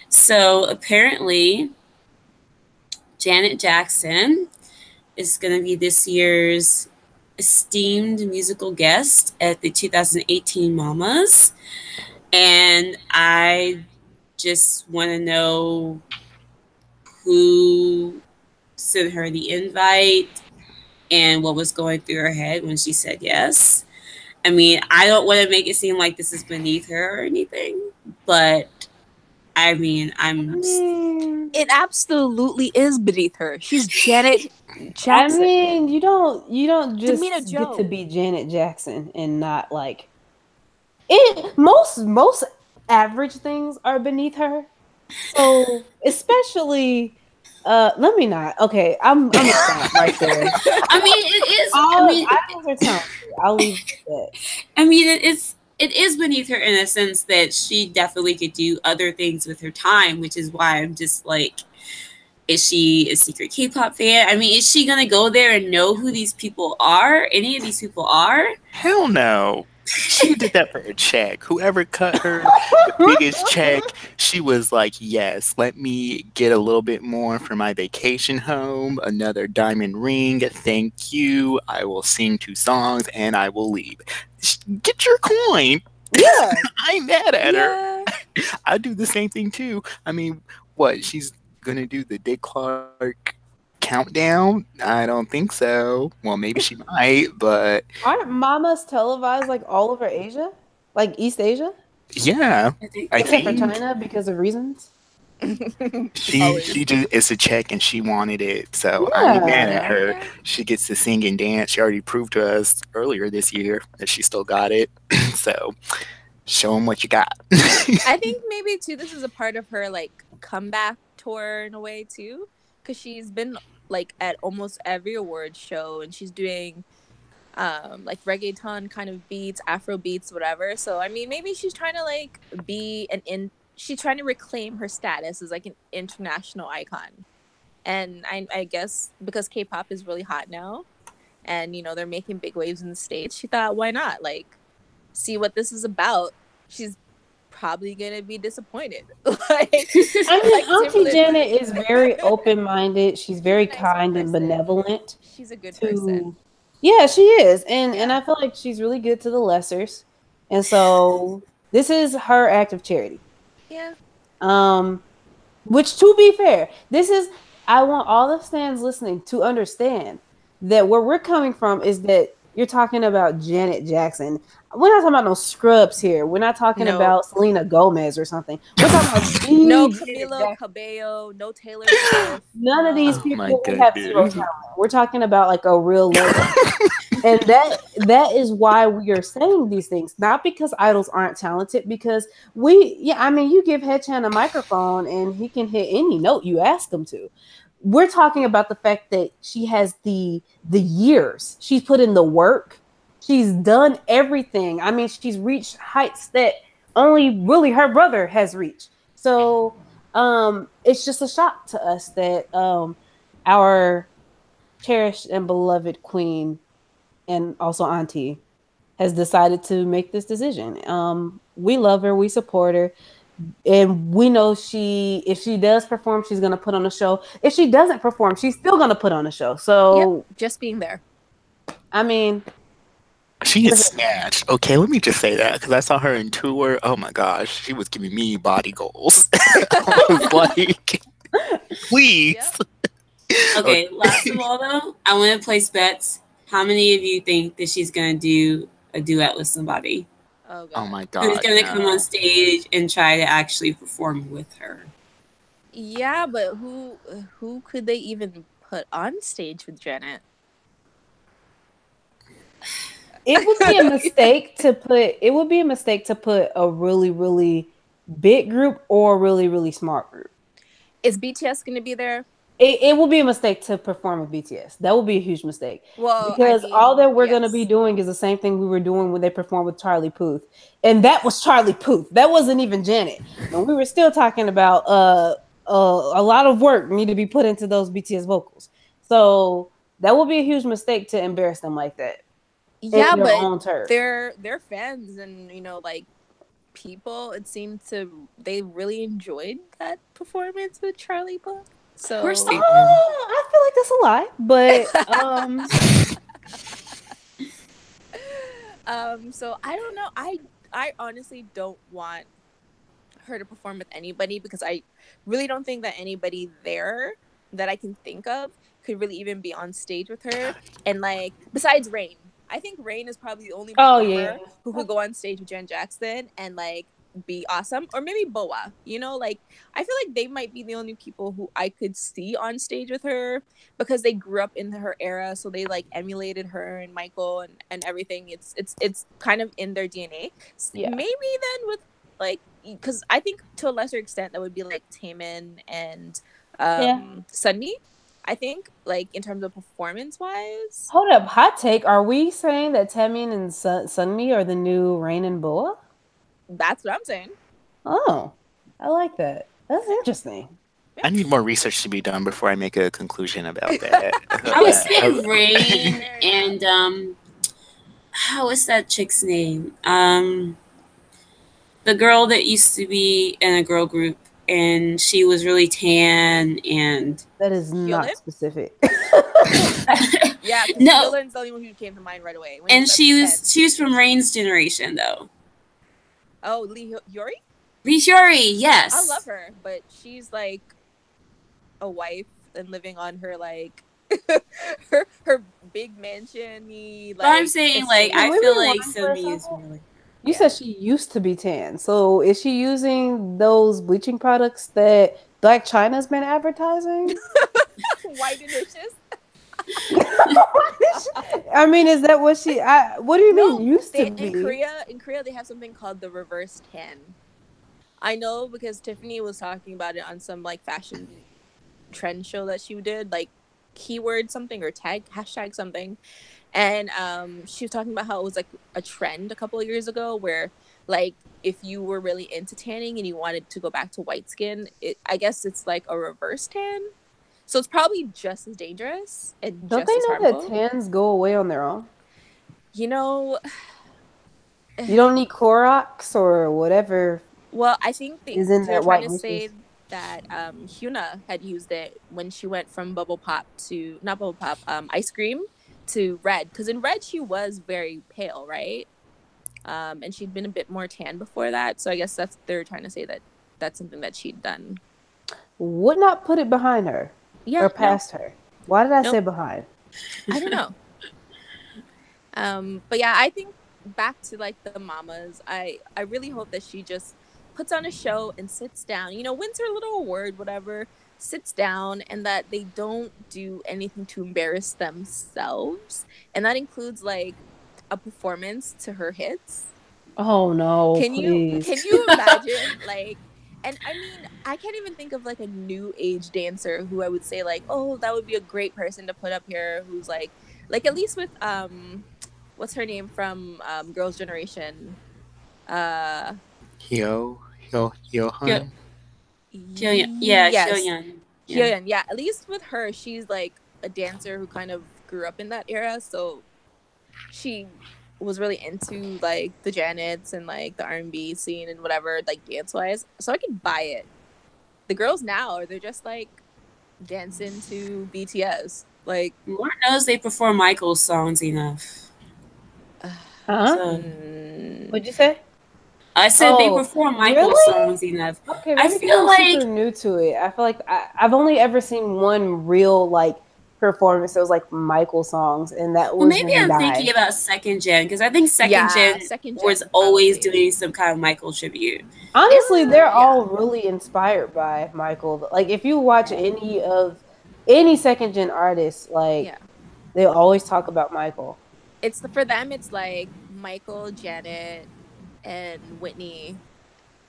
So apparently, Janet Jackson is going to be this year's esteemed musical guest at the 2018 Mamas. And I just want to know who sent her the invite and what was going through her head when she said yes. I mean, I don't want to make it seem like this is beneath her or anything, but I mean, It absolutely is beneath her. She's Janet Jackson. I mean, you don't just Demina get Joe. to be Janet Jackson and not like it. Most average things are beneath her. So especially, let me not. Okay, I'm gonna stop right there. I mean, it is. Idols are talented. I'll leave it at that. I mean, it is beneath her in a sense that she definitely could do other things with her time, which is why I'm just like, is she a secret K-pop fan? I mean, is she gonna go there and know who these people are? Any of these people are? Hell no. She did that for a check. Whoever cut her the biggest check, she was like, yes, let me get a little bit more for my vacation home, another diamond ring, thank you. I will sing 2 songs and I will leave. Get your coin. Yeah. I ain't mad at her. Yeah. I do the same thing too. I mean, what? She's going to do the Dick Clark countdown? I don't think so. Well, maybe she might, but Aren't mamas televised like all over Asia, like East Asia, yeah, I except for think China because of reasons? she just it's a check and she wanted it, so I ain't mad at her. She gets to sing and dance. She already proved to us earlier this year that she still got it. So show them what you got. I think maybe too this is a part of her like comeback tour in a way too, because she's been like at almost every award show and she's doing like reggaeton kind of beats, Afro beats, whatever. So I mean maybe she's trying to like be she's trying to reclaim her status as like an international icon. And I guess because K-pop is really hot now and they're making big waves in the States, she thought why not like see what this is about. She's probably gonna be disappointed. I mean, Auntie Janet is very open-minded. She's very kind and benevolent. She's a good person. Yeah, she is, and I feel like she's really good to the lessers, and so this is her act of charity. Yeah. Which, to be fair, I want all the fans listening to understand that where we're coming from is that you're talking about Janet Jackson. We're not talking about no scrubs here. We're not talking about Selena Gomez or something. We're talking about no Camila Cabello, no Taylor Swift. None of these people have zero talent. We're talking about like a real legend. And that is why we are saying these things. Not because idols aren't talented, because you give Headchan a microphone and he can hit any note you ask him to. We're talking about the fact that she has the years. She's put in the work. She's done everything. I mean, she's reached heights that only really her brother has reached. So it's just a shock to us that our cherished and beloved queen and also auntie has decided to make this decision. We love her. We support her. And we know if she does perform, she's going to put on a show. If she doesn't perform, she's still going to put on a show. So just being there. I mean, she is snatched. Okay, let me just say that because I saw her in tour. Oh my gosh, she was giving me body goals. I was like, please. Okay, last of all though, I want to place bets. How many of you think that she's gonna do a duet with somebody Oh Oh god. my who's God, gonna come on no. stage and try to actually perform with her? Yeah, but who could they even put on stage with Janet? It would be a mistake to put. It would be a mistake to put a really, really big group or a really, really smart group. Is BTS going to be there? It will be a mistake to perform with BTS. That would be a huge mistake Well, I because all that mean, we're going to be yes. doing is the same thing we were doing when they performed with Charlie Puth, and that was Charlie Puth. That wasn't even Janet, and we were still talking about a lot of work need to be put into those BTS vocals. So that would be a huge mistake to embarrass them like that in Yeah, their but own turf. they're fans and like people, it seemed they really enjoyed that performance with Charlie Puth. Of course So they did. I feel like that's a lie, but so I don't know. I honestly don't want her to perform with anybody because I really don't think that anybody there that I can think of could really even be on stage with her. And like besides Rain, I think Rain is probably the only oh yeah, performer who could go on stage with Jan Jackson and like be awesome. Or maybe Boa. Like I feel like they might be the only people who I could see on stage with her because they grew up in her era, so they like emulated her and Michael and everything. It's kind of in their DNA. yeah, Maybe then with like because I think to a lesser extent that would be like Taemin and yeah. Sunmi. I think like in terms of performance wise, Hold up, hot take. Are we saying that Taemin and Sunmi are the new Rain and Boa? that's what I'm saying. Oh, I like that. That's interesting. I need more research to be done before I make a conclusion about that. I would say Rain and how is that chick's name? The girl that used to be in a girl group and she was really tan and That is Hyolyn? not specific. Yeah, because no, Hyolyn's the only one who came to mind right away. When and you said she was from Rain's generation though. oh, Lee Hyori? Lee Hyori, yes. I love her, but she's like a wife and living on her like her big mansion. Like, But I'm saying like estate. I Can we feel like rewind for a Somi is second? really You Yeah. said she used to be tan. So is she using those bleaching products that Black China's been advertising? White and delicious. I mean, is that what what do you No, mean used to in be? Korea they have something called the reverse tan. I know because Tiffany was talking about it on some like fashion trend show that she did, like keyword something or tag hashtag something, and she was talking about how it was like a trend a couple of years ago where like if you were really into tanning and you wanted to go back to white skin, I guess it's like a reverse tan. So it's probably just as dangerous and Don't just they as know that harmful. tans go away on their own? You know, You don't need Clorox or whatever well, I think is in they're that trying white to say dishes. that Hyuna had used it when she went from bubble pop to not bubble pop, ice cream to red. Because in red she was very pale, right? And she'd been a bit more tan before that. So I guess they're trying to say that that's something that she'd done. Would not put it behind her Yeah, or past her. Why did I say Nope. behind? I don't know. But yeah, I think back to like the mamas, I really hope that she just puts on a show and sits down, wins her little award, whatever, sits down, and that they don't do anything to embarrass themselves. And that includes like a performance to her hits. Oh no, Can please. you imagine like, and I mean, I can't even think of like a new age dancer who I would say like, oh, that would be a great person to put up here who's like at least with what's her name from Girls' Generation? Hyo Hyo Hyo- Hyohan. Hyoyeon. Yeah, Yes. Hyoyeon. Hyoyeon. Yeah, at least with her, she's like a dancer who kind of grew up in that era, so she was really into like the Janets and like the R&B scene and whatever, like dance wise. So I could buy it. The girls now, they're just like dancing to BTS. Like, Lord knows they perform Michael's songs enough. Huh? So, What'd you say? I said they Oh, perform Michael's really? songs enough. Okay, I maybe 'cause feel I'm like super new to it. I feel like I've only ever seen one real like performance. It was like Michael songs, and that Well, was maybe when he I'm thinking died. about second gen because I think second Yeah, gen second was gen always probably. doing some kind of Michael tribute. Honestly, they're Yeah. all really inspired by Michael. Like if you watch any second gen artists, like Yeah. they always talk about Michael. For them it's like Michael, Janet, and Whitney And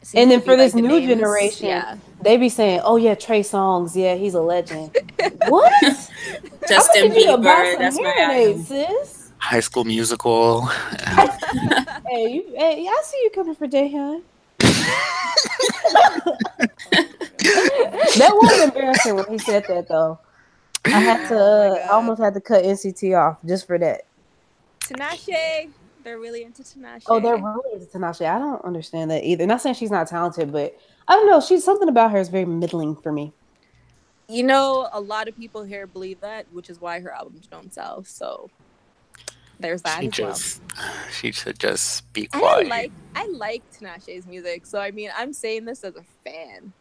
seems to then be for this like the new names. generation, Yeah. they be saying, "Oh yeah, Trey Songz, yeah, he's a legend." What? I'm gonna Justin need you to buy Bieber, some that's my hearing idol. aids, sis. High School Musical. Hey, I see you coming for Jaehyun. That was embarrassing when he said that, though. I had to, Oh my I god. almost had to cut NCT off just for that. Tinashe. They're really into Oh, they're Tinashe. really into Tinashe. I don't understand that either. Not saying she's not talented, but I don't know. She's something about her is very middling for me. You know, a lot of people here believe that, which is why her albums don't sell. So there's that She as well. just, she should just be And quiet. I like Tinashe's music. So I mean, I'm saying this as a fan.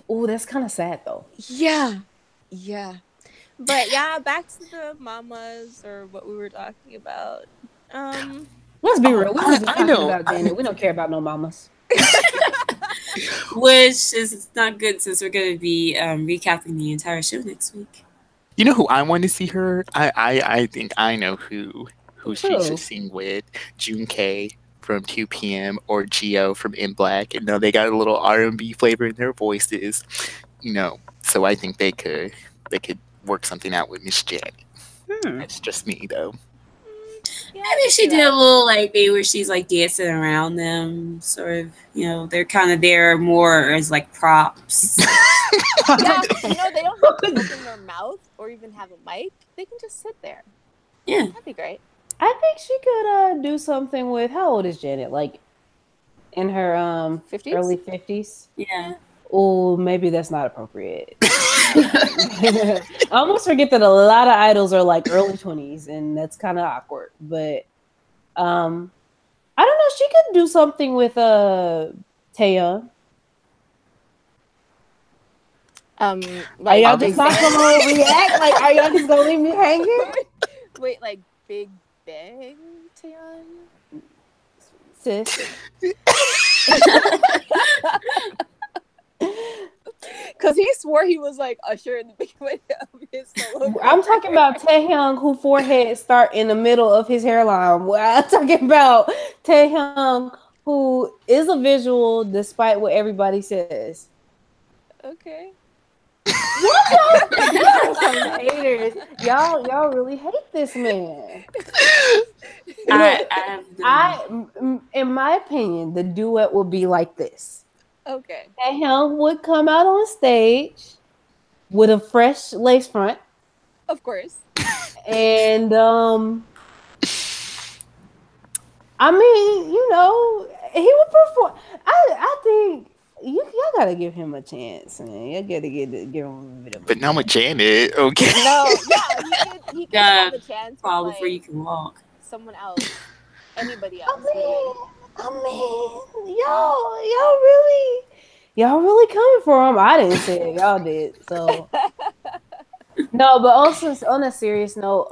Oh, that's kind of sad though. Yeah. Yeah. But yeah, back to the mamas or what we were talking about. Let's be real. We were just I talking know. about Janet. We don't care about no mamas. Which is not good since we're going to be recapping the entire show next week. You know who I want to see her? I think I know who she should Who? sing with. June K from 2 p.m. or Geo from In Black. You know, they got a little R&B flavor in their voices. You know, so I think they could work something out with Miss Janet. That's just me though. Yeah, Maybe she did a little like maybe where she's like dancing around them, sort of. You know, they're kind of there more as like props. Yeah, you know, they don't have to open their mouth or even have a mic. They can just sit there. Yeah, That'd be great. I think she could do something with how old is Janet? Like in her 50s? early 50s. yeah. Oh, maybe that's not appropriate. I almost forget that a lot of idols are like early 20s, and that's kind of awkward. But I don't know. She could do something with Taeyeon. Are Like y'all Big just not Bang? gonna react? Like, are y'all just gonna leave me hanging? Wait, like Big Bang Taeyeon? Sis. Because he swore he was like Usher in the beginning of his solo. I'm talking about Taehyung, whose forehead start in the middle of his hairline. I'm talking about Taehyung, who is a visual, despite what everybody says. Okay. Y'all some haters. Y'all really hate this man. In my opinion, the duet will be like this. Okay. Taehyung would come out on stage with a fresh lace front. Of course. And I mean, you know, he would perform. I think y'all gotta give him a chance, man. You gotta give him a bit of. But not with Janet. Okay. No, yeah, he could have a chance fall with before you like can walk. someone else, anybody I else. mean, y'all really coming for him. I didn't say it, y'all did. So no, but also on a serious note,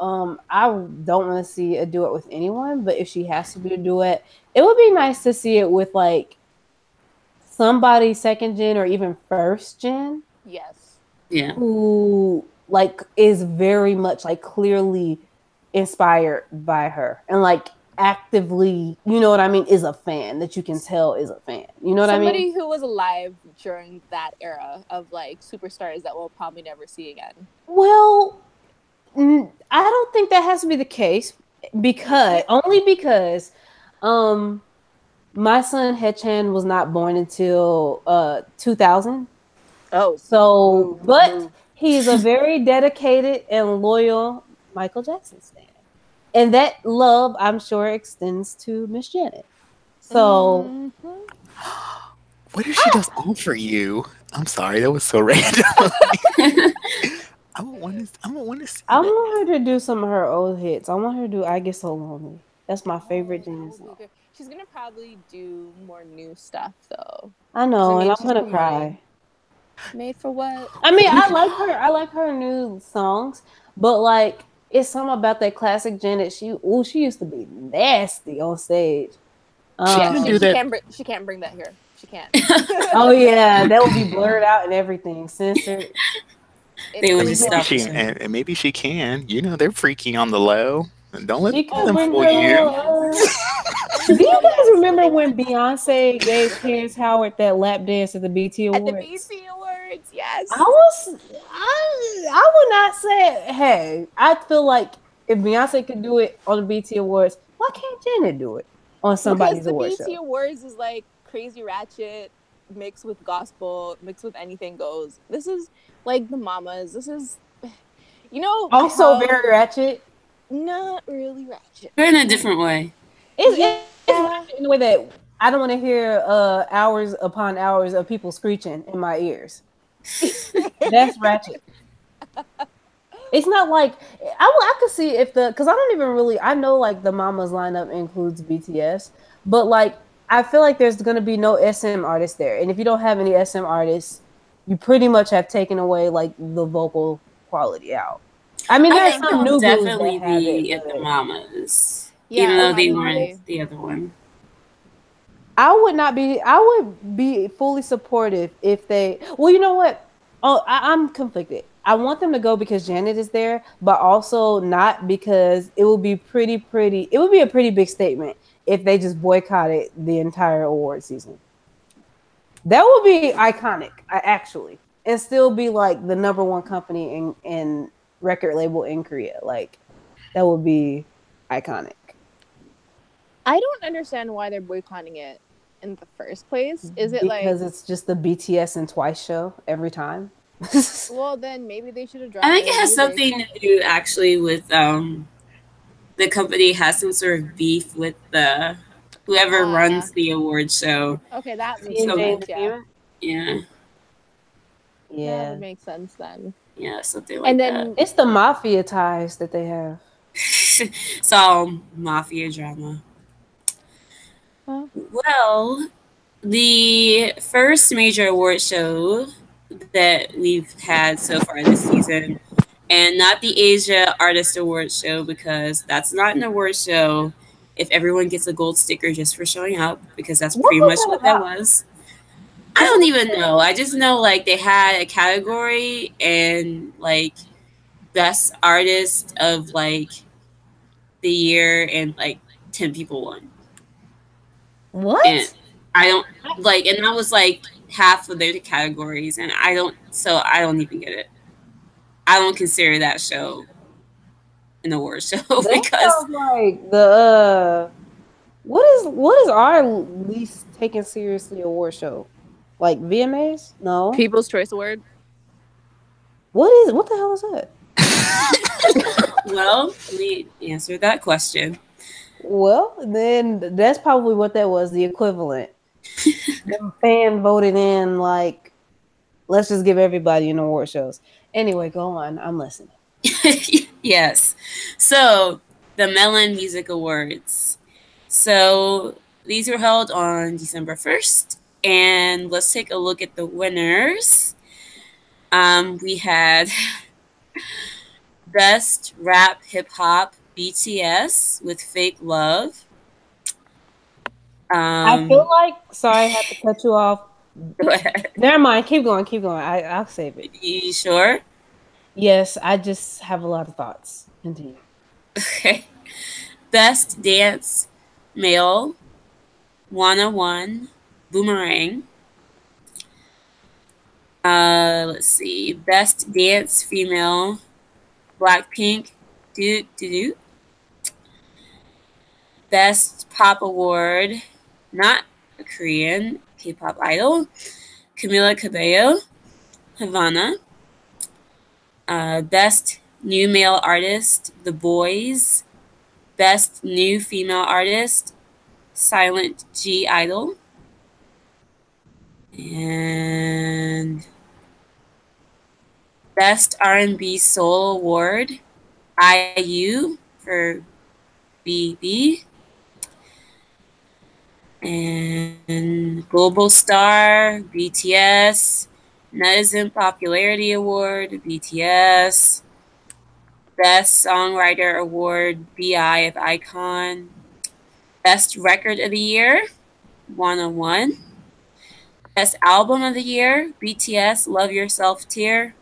I don't want to see a duet with anyone. But if she has to do a duet, it would be nice to see it with like somebody second gen or even first gen. Yes. Yeah. Who like is very much like clearly inspired by her and like actively, you know what I mean, is a fan that you can tell is a fan. You know what I mean? Somebody who was alive during that era of like superstars that we'll probably never see again. Well, I don't think that has to be the case because my son Hechan was not born until 2000. Oh. So, but he's a very dedicated and loyal Michael Jackson stan. And that love, I'm sure, extends to Miss Janet. So, What if she does all for you? I'm sorry, that was so random. I would want to see I that. want her to do some of her old hits. I want her to do I Get So Lonely. That's my favorite Janet song. She's gonna probably do more new stuff though. I know, I mean, and I'm she's gonna promoting. cry. Made for what? I mean, I like her. I like her new songs, but like it's something about that classic Janet. She used to be nasty on stage. She Yeah, can Um, do that. she can't bring that here. She can't. oh yeah, that would be blurred out and everything, censored. It They would I mean, just is. maybe stop the she show. and maybe she can. You know, they're freaky on the low. Don't let She could Oh them my bring fool her you. little. goodness. Do you Oh guys yes. remember when Beyonce gave Terrence Howard that lap dance at the BT At the Awards? BT Awards, I yes. was, I would not say. Hey, I feel like if Beyonce could do it on the BT Awards, why can't Janet do it on Because somebody's the award BT show? Awards is like crazy ratchet mixed with gospel, mixed with anything goes. This is like the mamas. This is you know Also how very ratchet. not really ratchet. But in a different way. It's Yeah. ratchet in the way that I don't want to hear hours upon hours of people screeching in my ears. That's ratchet. It's not like I could see if the because I don't even really I know like the Mamas lineup includes BTS, but like I feel like there's gonna be no SM artists there, and if you don't have any SM artists, you pretty much have taken away like the vocal quality out. I mean, I there's think some they'll new groups that definitely have it, be at the but Mamas, even Yeah, though it they has to weren't be. the other one. I would not be. I would be fully supportive if they. Well, you know what? Oh, I'm conflicted. I want them to go because Janet is there, but also not because it would be pretty. It would be a pretty big statement if they just boycotted the entire award season. That would be iconic, actually, and still be like the number one company in record label in Korea. Like that would be iconic. I don't understand why they're boycotting it in the first place. Is it like, Because it's just the BTS and Twice show every time. well, then maybe they should have I dropped think more it has music. something to do actually with the company has some sort of beef with the whoever Ah, runs the award show. okay, that T makes and J So sense. Yeah, Entertainment. yeah, that Yeah, would make sense then. yeah, something And like that. then, it's the mafia ties that they have. It's all mafia drama. well, Well, the first major award show that we've had so far this season, and not the Asia Artist Award show because that's not an award show if everyone gets a gold sticker just for showing up, because that's What pretty was much that what that about? was. I don't even know. I just know like they had a category and like best artist of like the year and like 10 people won. And What? I don't like, and that was like half of their categories, and so I don't even get it. I don't consider that show an award show That because sounds like the what is our least taken seriously award show? Like VMAs? No. People's Choice Award. What the hell is that? well, let me answer that question. Well, then that's probably what that was, the equivalent. The fan voted in like let's just give everybody an award shows. Anyway, go on. I'm listening. yes. So the Melon Music Awards. So these were held on December 1st. And let's take a look at the winners. We had Best Rap Hip Hop BTS with Fake Love. I feel like sorry, I have to cut you off. Go ahead. Never mind. Keep going. Keep going. I'll save it. You sure? Yes, I just have a lot of thoughts. Continue. Okay. Best Dance Male 101 Boomerang. Let's see. Best Dance Female Blackpink Doot Doot. Best Pop Award, not a Korean K-pop idol, Camila Cabello, Havana. Best New Male Artist, The Boys. Best New Female Artist, Silent G Idol. And Best R&B Soul Award, IU for BB. And Global Star, BTS, Netizen Popularity Award, BTS. Best Songwriter Award, BI of Icon. Best Record of the Year, 101. Best Album of the Year, BTS, Love Yourself Tear.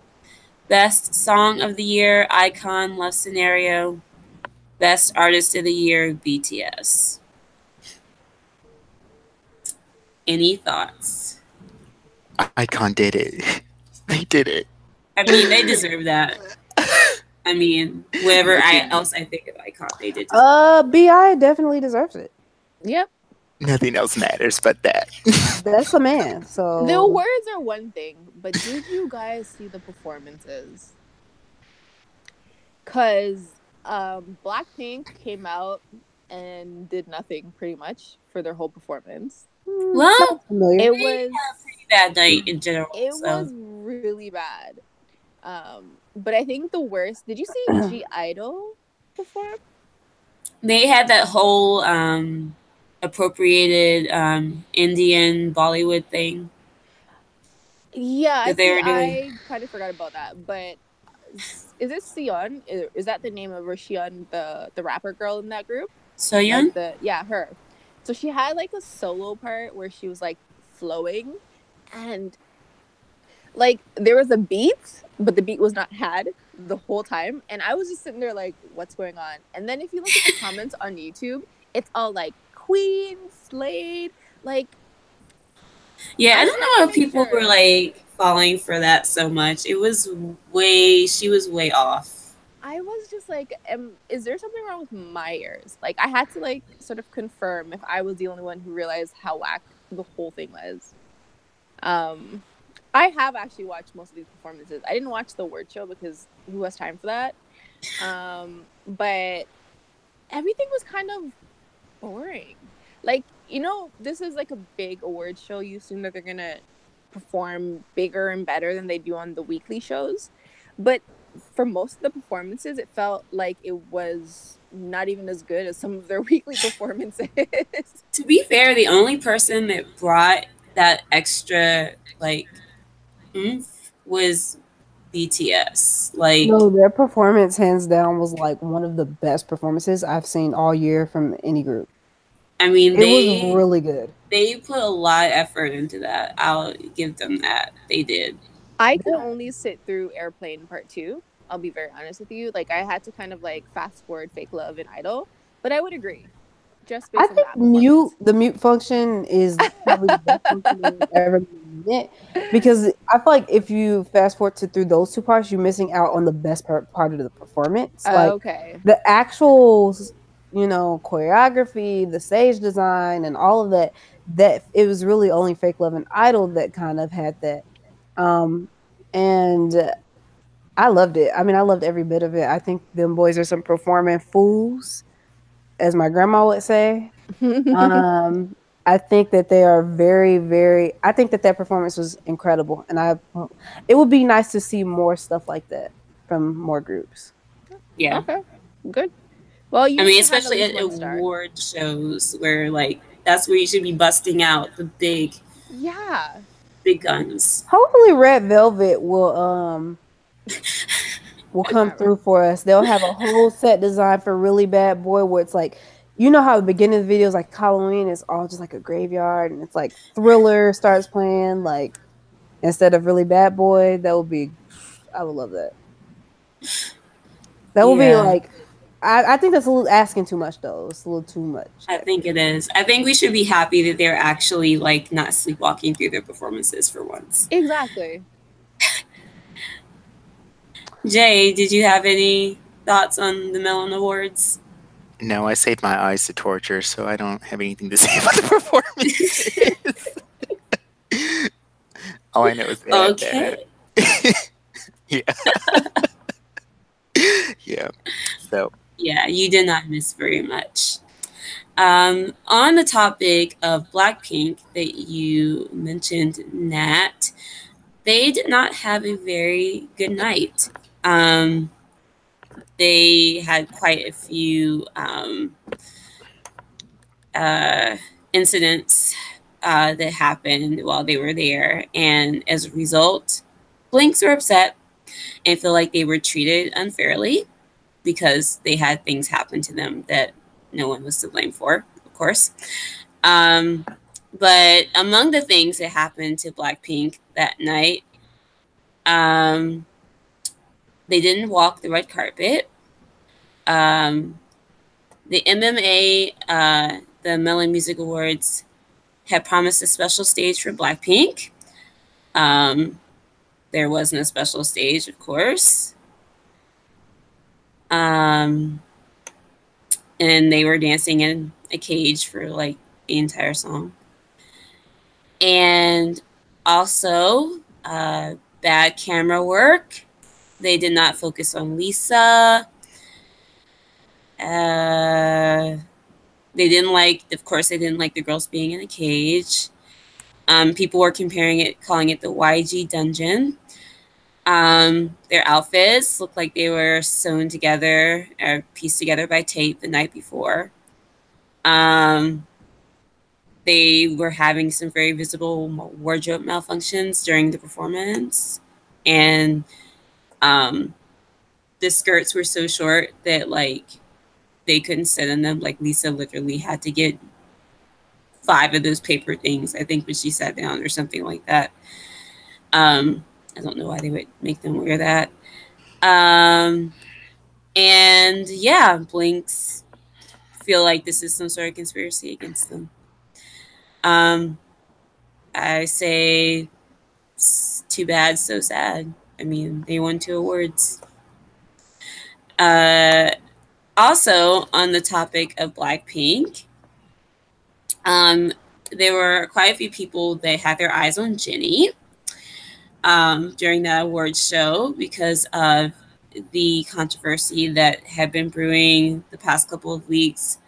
Best Song of the Year, Icon, Love Scenario. Best Artist of the Year, BTS. Any thoughts? Icon did it. They did it. I mean, they deserve that. I mean, whatever Nothing, else I think of Icon, they did deserve Bi definitely deserves it. Yep. nothing else matters but that. That's the man. So The awards are one thing, but did you guys see the performances? Because Blackpink came out and did nothing pretty much for their whole performance. Well, sounds familiar. It they was had a pretty bad night in general. it so. was really bad. But I think the worst. Did you see G Idol perform? They had that whole appropriated Indian Bollywood thing. Yeah, That they were doing. I kind of forgot about that. But is it Sion? Is that the name of Sion, the rapper girl in that group? Soyeon? Like her. So she had like a solo part where she was like flowing, and like there was a beat, but the beat was not had the whole time, and I was just sitting there like, what's going on? And then if you look at the comments on YouTube, it's all like Queen, Slade, like. Yeah, I don't know why people sure. were like falling for that so much. She was way off. I was just like, is there something wrong with my ears? Like, I had to like sort of confirm if I was the only one who realized how whack the whole thing was. I have actually watched most of these performances. I didn't watch the award show because who has time for that? But everything was kind of boring. Like, you know, this is like a big award show. You assume that they're gonna perform bigger and better than they do on the weekly shows. But for most of the performances, it felt like it was not even as good as some of their weekly performances. To be fair, the only person that brought that extra like oomph was BTS. Like, no, their performance hands down was like one of the best performances I've seen all year from any group. I mean, it was really good. They put a lot of effort into that. I'll give them that. They did. I could only sit through Airplane Part 2. I'll be very honest with you. Like, I had to kind of like fast forward Fake Love and Idol, but I would agree. Just based on that. The mute function is probably the best function I've ever it, because I feel like if you fast forward through those two parts, you're missing out on the best part of the performance. Like okay. The actual, you know, choreography, the stage design, and all of that. That it was really only Fake Love and Idol that kind of had that, and I loved it. I mean, I loved every bit of it. I think them boys are some performing fools, as my grandma would say. I think that they are very, very. I think that performance was incredible, and it would be nice to see more stuff like that from more groups. Yeah. Okay. Good. Well, I mean, especially at award shows where like that's where you should be busting out the big guns. Hopefully, Red Velvet will come through for us. They'll have a whole set design for Really Bad Boy where it's like, you know how the beginning of the video is like Halloween, it's all just like a graveyard, and it's like Thriller starts playing like instead of Really Bad Boy. That would be, I would love that. That would be like, I think that's a little asking too much though. It's a little too much. I think it is. I think we should be happy that they're actually like not sleepwalking through their performances for once. Exactly. Jay, did you have any thoughts on the Melon Awards? No, I saved my eyes to torture, so I don't have anything to say about the performances. All I know is that. Okay. Yeah. Yeah. So. Yeah, you did not miss very much. On the topic of Blackpink that you mentioned, Nat, they did not have a very good night. They had quite a few incidents that happened while they were there, and as a result, Blinks were upset and feel like they were treated unfairly because they had things happen to them that no one was to blame for, of course. But among the things that happened to Blackpink that night, um, they didn't walk the red carpet. Um, the MMA, the Melon Music Awards, had promised a special stage for Blackpink. There wasn't a special stage, of course. And they were dancing in a cage for like the entire song. And also, bad camera work. They did not focus on Lisa. They didn't like, of course, they didn't like the girls being in a cage. People were comparing it, calling it the YG dungeon. Their outfits looked like they were sewn together or pieced together by tape the night before. They were having some very visible wardrobe malfunctions during the performance. And the skirts were so short that, like, they couldn't sit in them. Like, Lisa literally had to get 5 of those paper things, I think, when she sat down or something like that. I don't know why they would make them wear that. And yeah, Blinks feel like this is some sort of conspiracy against them. I say it's too bad, so sad. I mean, they won 2 awards. Also, on the topic of Blackpink, there were quite a few people that had their eyes on Jennie during that awards show because of the controversy that had been brewing the past couple of weeks,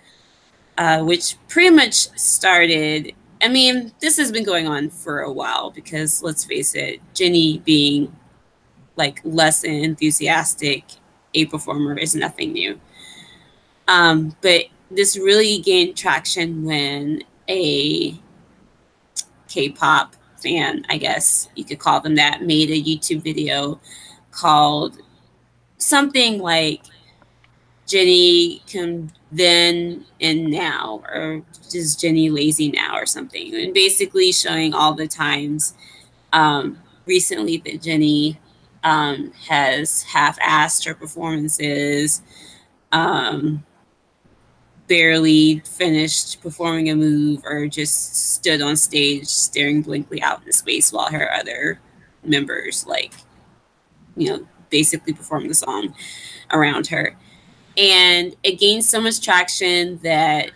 which pretty much started. I mean, this has been going on for a while because, let's face it, Jennie being like less than enthusiastic a performer is nothing new. But this really gained traction when a K-pop fan, I guess you could call them that, made a YouTube video called something like Jennie can then and now, or just Jennie lazy now or something, and basically showing all the times recently that Jennie has half-assed her performances, barely finished performing a move, or just stood on stage staring blankly out into space while her other members, like, basically perform the song around her. And it gained so much traction that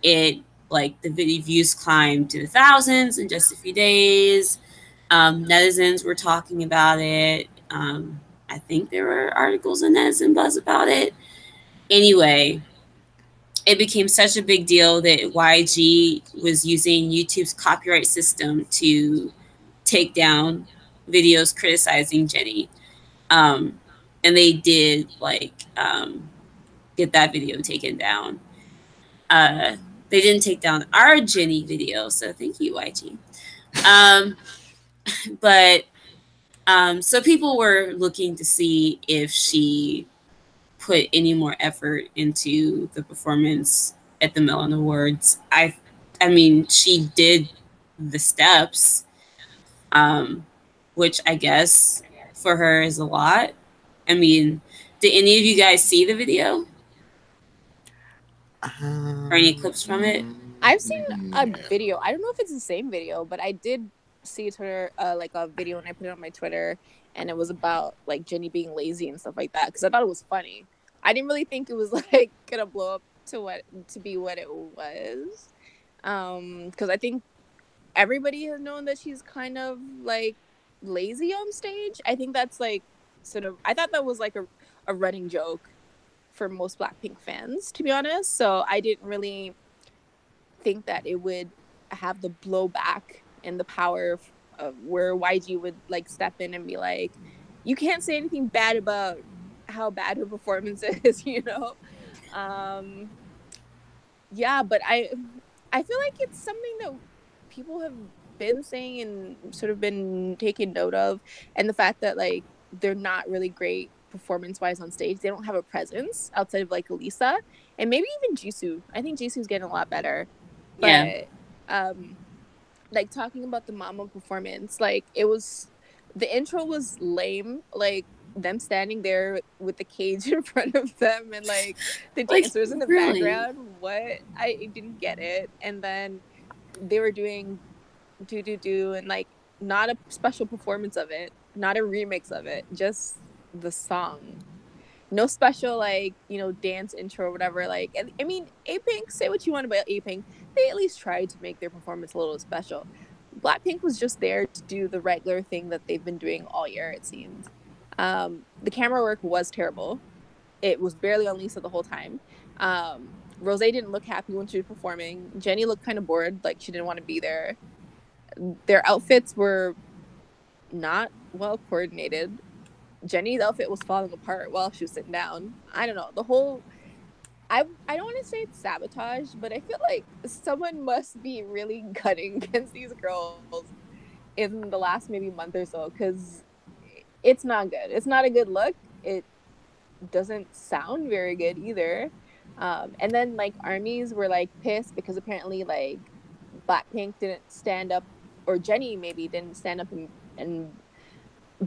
it, like, the video views climbed to the thousands in just a few days. Netizens were talking about it. I think there were articles in Netizen Buzz about it. Anyway, it became such a big deal that YG was using YouTube's copyright system to take down videos criticizing Jennie. And they did, like, get that video taken down. They didn't take down our Jennie video, so thank you, YG. But so people were looking to see if she put any more effort into the performance at the Melon Awards. I mean, she did the steps, which I guess for her is a lot. I mean, did any of you guys see the video? Or any clips from it? I've seen a video. I don't know if it's the same video, but I did see Twitter, like a video, and I put it on my Twitter, and it was about like Jennie being lazy and stuff like that because I thought it was funny. I didn't really think it was like gonna blow up to be what it was, because I think everybody has known that she's kind of like lazy on stage. I think that's like sort of. I thought that was like a running joke for most Blackpink fans, to be honest. So I didn't really think that it would have the blowback and the power of where YG would like step in and be like, you can't say anything bad about how bad her performance is, yeah, but I feel like it's something that people have been saying and sort of been taking note of, and the fact that like they're not really great performance wise on stage. They don't have a presence outside of like Lisa and maybe even Jisoo. I think Jisoo's getting a lot better, Yeah. but like talking about the Mama performance, like it was the intro was lame, like them standing there with the cage in front of them and like the Like, dancers in the really? background. What? I didn't get it. And then they were doing do do do and like not a special performance of it, not a remix of it, just the song. No special like, you know, dance intro or whatever. Like I mean, A Pink, say what you want about A Pink, they at least tried to make their performance a little special. Blackpink was just there to do the regular thing that they've been doing all year, it seemed. The camera work was terrible. It was barely on Lisa the whole time. Rose didn't look happy when she was performing. Jenny looked kind of bored, like she didn't want to be there. Their outfits were not well coordinated. Jenny's outfit was falling apart while she was sitting down. I don't know. The whole I don't want to say it's sabotage, but I feel like someone must be really gutting against these girls in the last maybe month or so because it's not good. It's not a good look. It doesn't sound very good either. And then like armies were like pissed because apparently like Blackpink didn't stand up, or Jenny maybe didn't stand up and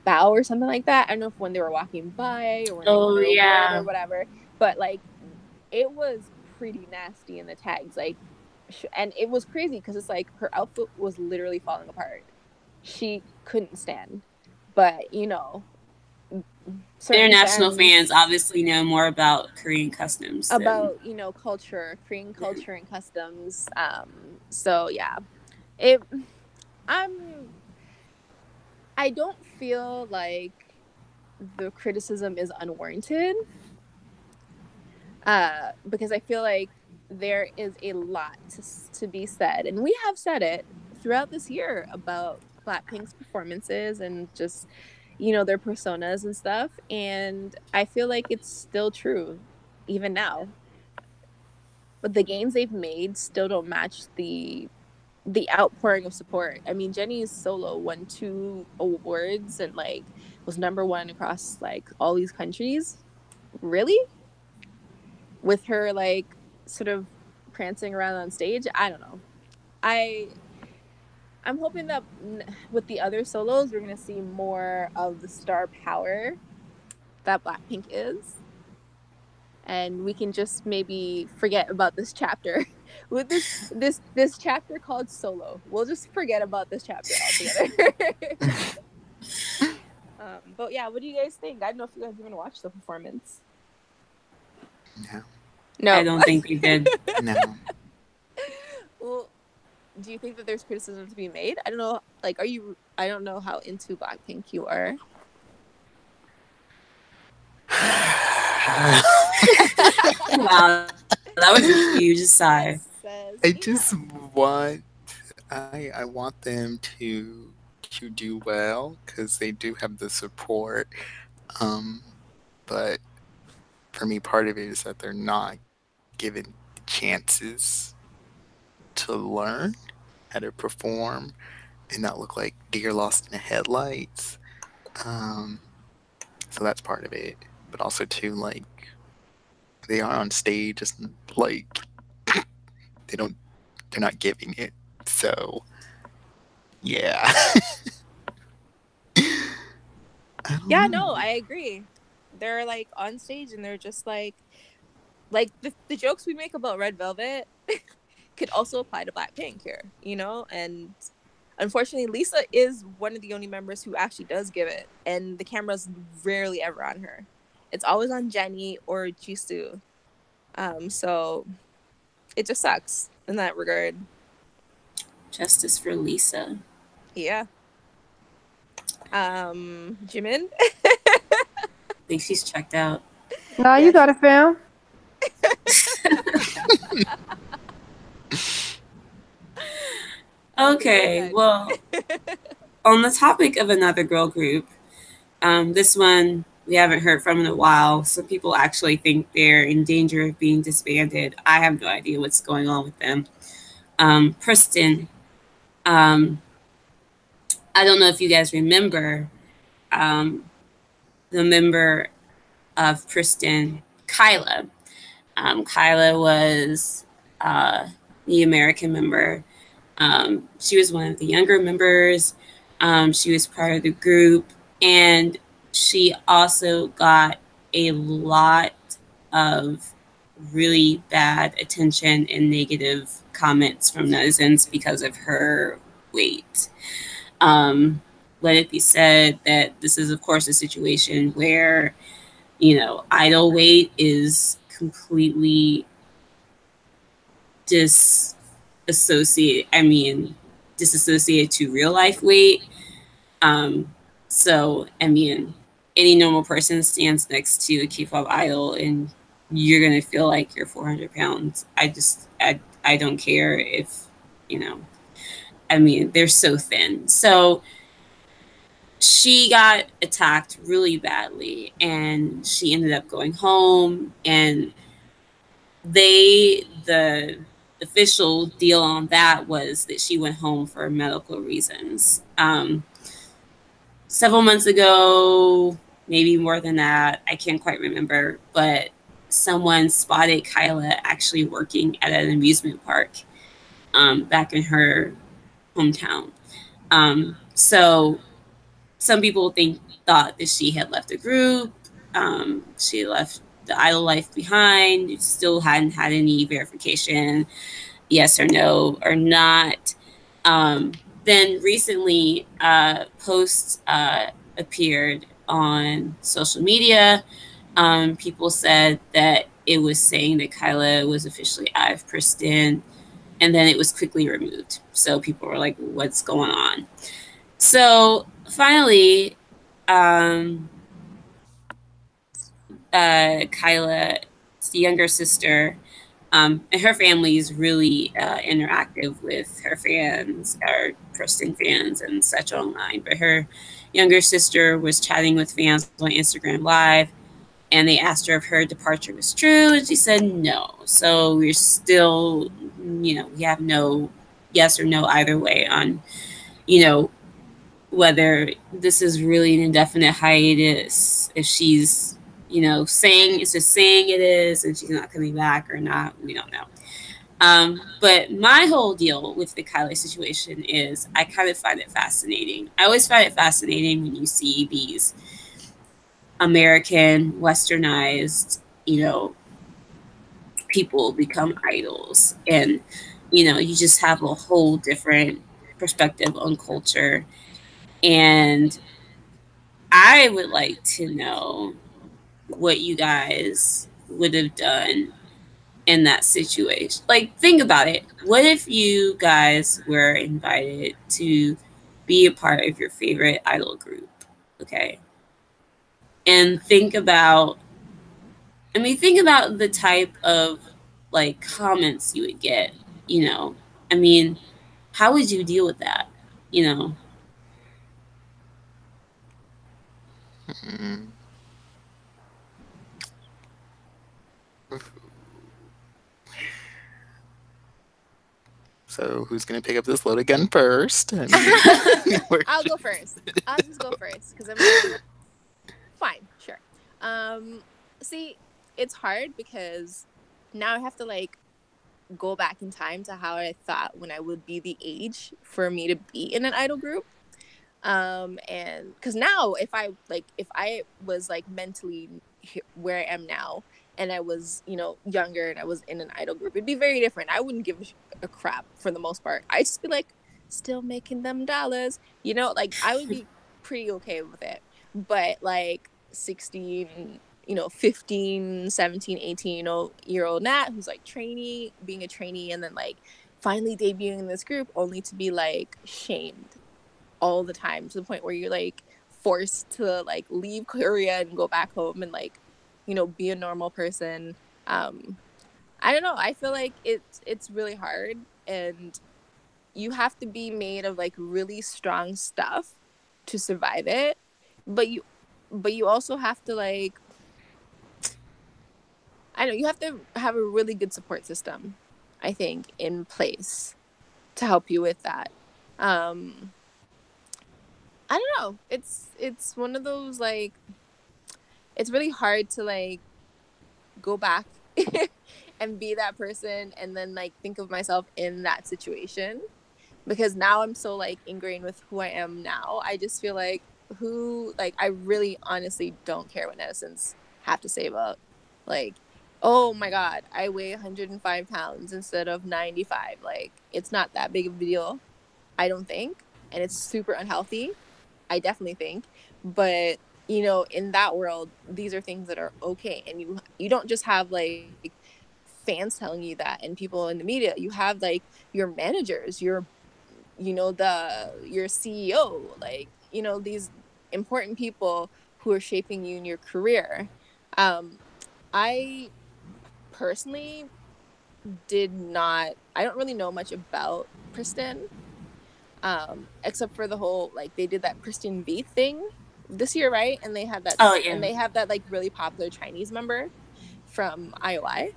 bow or something like that. I don't know if when they were walking by or when they Oh, were over it yeah. or whatever, but like it was pretty nasty in the tags. Like, and it was crazy because it's like her outfit was literally falling apart. She couldn't stand, but you know, certain International fans fans obviously know more about Korean customs than. about, you know, culture, Korean culture and customs. So yeah, it. I'm. I don't feel like the criticism is unwarranted. Because I feel like there is a lot to be said, and we have said it throughout this year about Blackpink's performances and just, you know, their personas and stuff. And I feel like it's still true even now. But the gains they've made still don't match the outpouring of support. I mean, Jenny's solo won 2 awards and like was #1 across like all these countries. Really? With her like sort of prancing around on stage. I don't know. I I'm hoping that with the other solos we're gonna see more of the star power that Blackpink is, and we can just maybe forget about this chapter with this chapter called solo. We'll just forget about this chapter altogether. But yeah, what do you guys think? I don't know if you guys even watched the performance. No. No, I don't think they did. No. Well, do you think that there's criticism to be made? I don't know. Like, are you? I don't know how into Blackpink you are. Wow, that was a huge sigh. Says, I yeah. just want I want them to do well because they do have the support. Um, but for me, part of it is that they're not given chances to learn how to perform and not look like deer lost in the headlights. Um, so that's part of it. But also too, like they are on stage, just like they don't, they're not giving it. So yeah. I don't Yeah, know. no, I agree. They're like on stage and they're just like the jokes we make about Red Velvet could also apply to Blackpink here, you know? And unfortunately, Lisa is one of the only members who actually does give it, and the camera's rarely ever on her. It's always on Jenny or Jisoo. So it just sucks in that regard. Justice for Lisa. Yeah. Jimin. I think she's checked out. No, Yeah, you got it, fam. Okay, well, on the topic of another girl group, this one we haven't heard from in a while. Some people actually think they're in danger of being disbanded. I have no idea what's going on with them. Kristen, um, I don't know if you guys remember um, the member of Kristen, Kyla. Kyla was the American member. She was one of the younger members. She was part of the group, and she also got a lot of really bad attention and negative comments from netizens because of her weight. Um, Let it be said that this is, of course, a situation where, idol weight is completely disassociate. I mean, disassociated to real life weight. Um, so, I mean, any normal person stands next to a K-pop idol, and you're gonna feel like you're 400 pounds. I don't care if you know. I mean, they're so thin. So she got attacked really badly, and she ended up going home. And the official deal on that was that she went home for medical reasons. Several months ago, maybe more than that, I can't quite remember, but someone spotted Kyla actually working at an amusement park back in her hometown. So some people thought that she had left the group. She left the idol life behind. Still hadn't had any verification, yes or no or not. Then recently, posts appeared on social media. People said that it was saying that Kyla was officially out of Kristen, and then it was quickly removed. So people were like, "What's going on?" So finally, um, Kyla's younger sister, and her family is really interactive with her fans, or Kristen fans, and such online. But her younger sister was chatting with fans on Instagram Live, and they asked her if her departure was true, and she said no. So we're still, we have no yes or no either way on, you know, whether this is really an indefinite hiatus, if she's, saying it's just saying it is and she's not coming back or not, we don't know. But my whole deal with the Kylie situation is I kind of find it fascinating. I always find it fascinating when you see these American, westernized, people become idols. And, you just have a whole different perspective on culture. And I would like to know what you guys would have done in that situation. Like, think about it. What if you guys were invited to be a part of your favorite idol group? Okay. And think about the type of like comments you would get, you know. I mean, how would you deal with that? You know? Mm. So who's gonna pick up this loaded gun first? I'll go first. I'll just go first because I'm like, fine, sure. See, it's hard because now I have to like go back in time to how I thought when I would be the age for me to be in an idol group. And because now if I was like mentally where I am now, and I was younger and I was in an idol group, it'd be very different. I wouldn't give a crap for the most part. I'd just be like, still making them dollars, like I would be pretty okay with it. But like 16, 15, 17, 18 year old Nat who's like being a trainee, and then like finally debuting in this group only to be like shamed all the time to the point where you're like forced to like leave Korea and go back home and like be a normal person. I don't know, I feel like it's really hard, and you have to be made of like really strong stuff to survive it, but you also have to like, I know, you have to have a really good support system, I think, in place to help you with that. um I don't know. It's one of those like it's really hard to like go back and be that person and then like think of myself in that situation because now I'm so like ingrained with who I am now. I just feel like who like I really honestly don't care what netizens have to say about like oh my god, I weigh 105 pounds instead of 95. Like it's not that big of a deal, I don't think, and it's super unhealthy. I definitely think, but you know, in that world, these are things that are okay, and you don't just have like fans telling you that and people in the media. You have like your managers, your you know your CEO, like you know these important people who are shaping you in your career. Um, I personally did not. I don't really know much about Kristen except for the whole like they did that Christian B thing this year, right? And they had that Oh yeah. and they have that like really popular Chinese member from IOI.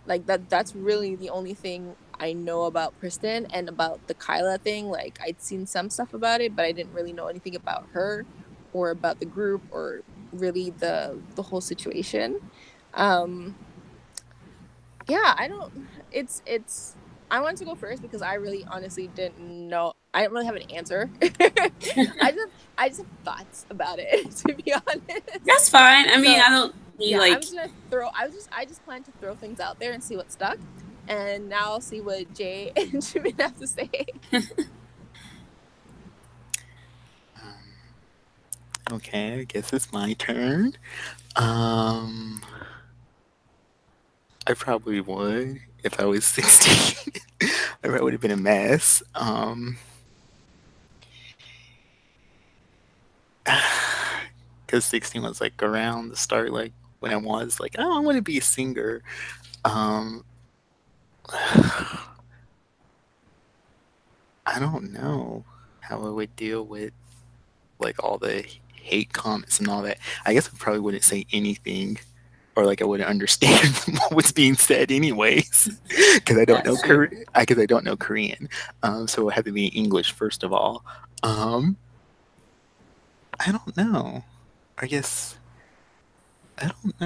Like that's really the only thing I know about Kristen. And about the Kyla thing. Like I'd seen some stuff about it, but I didn't really know anything about her or about the group or really the whole situation. Um yeah, I don't it's I wanted to go first because I really honestly didn't know. I don't really have an answer. I just have thoughts about it to be honest. That's fine. I mean, So I don't need yeah, I'm like. just gonna throw I just plan to throw things out there and see what stuck. And now I'll see what Jay and Jimin have to say. Okay, I guess it's my turn. Um, I probably would if I was 16. I probably would have been a mess. Because 16 was like around the start, like when I was like, oh, I want to be a singer. Um, I don't know how I would deal with like all the hate comments and all that. I guess I probably wouldn't say anything, or like I wouldn't understand what's being said anyways, because I don't know That's true. Korean. Because I don't know Korean, so it would have to be English first of all. Um, I don't know. I guess I don't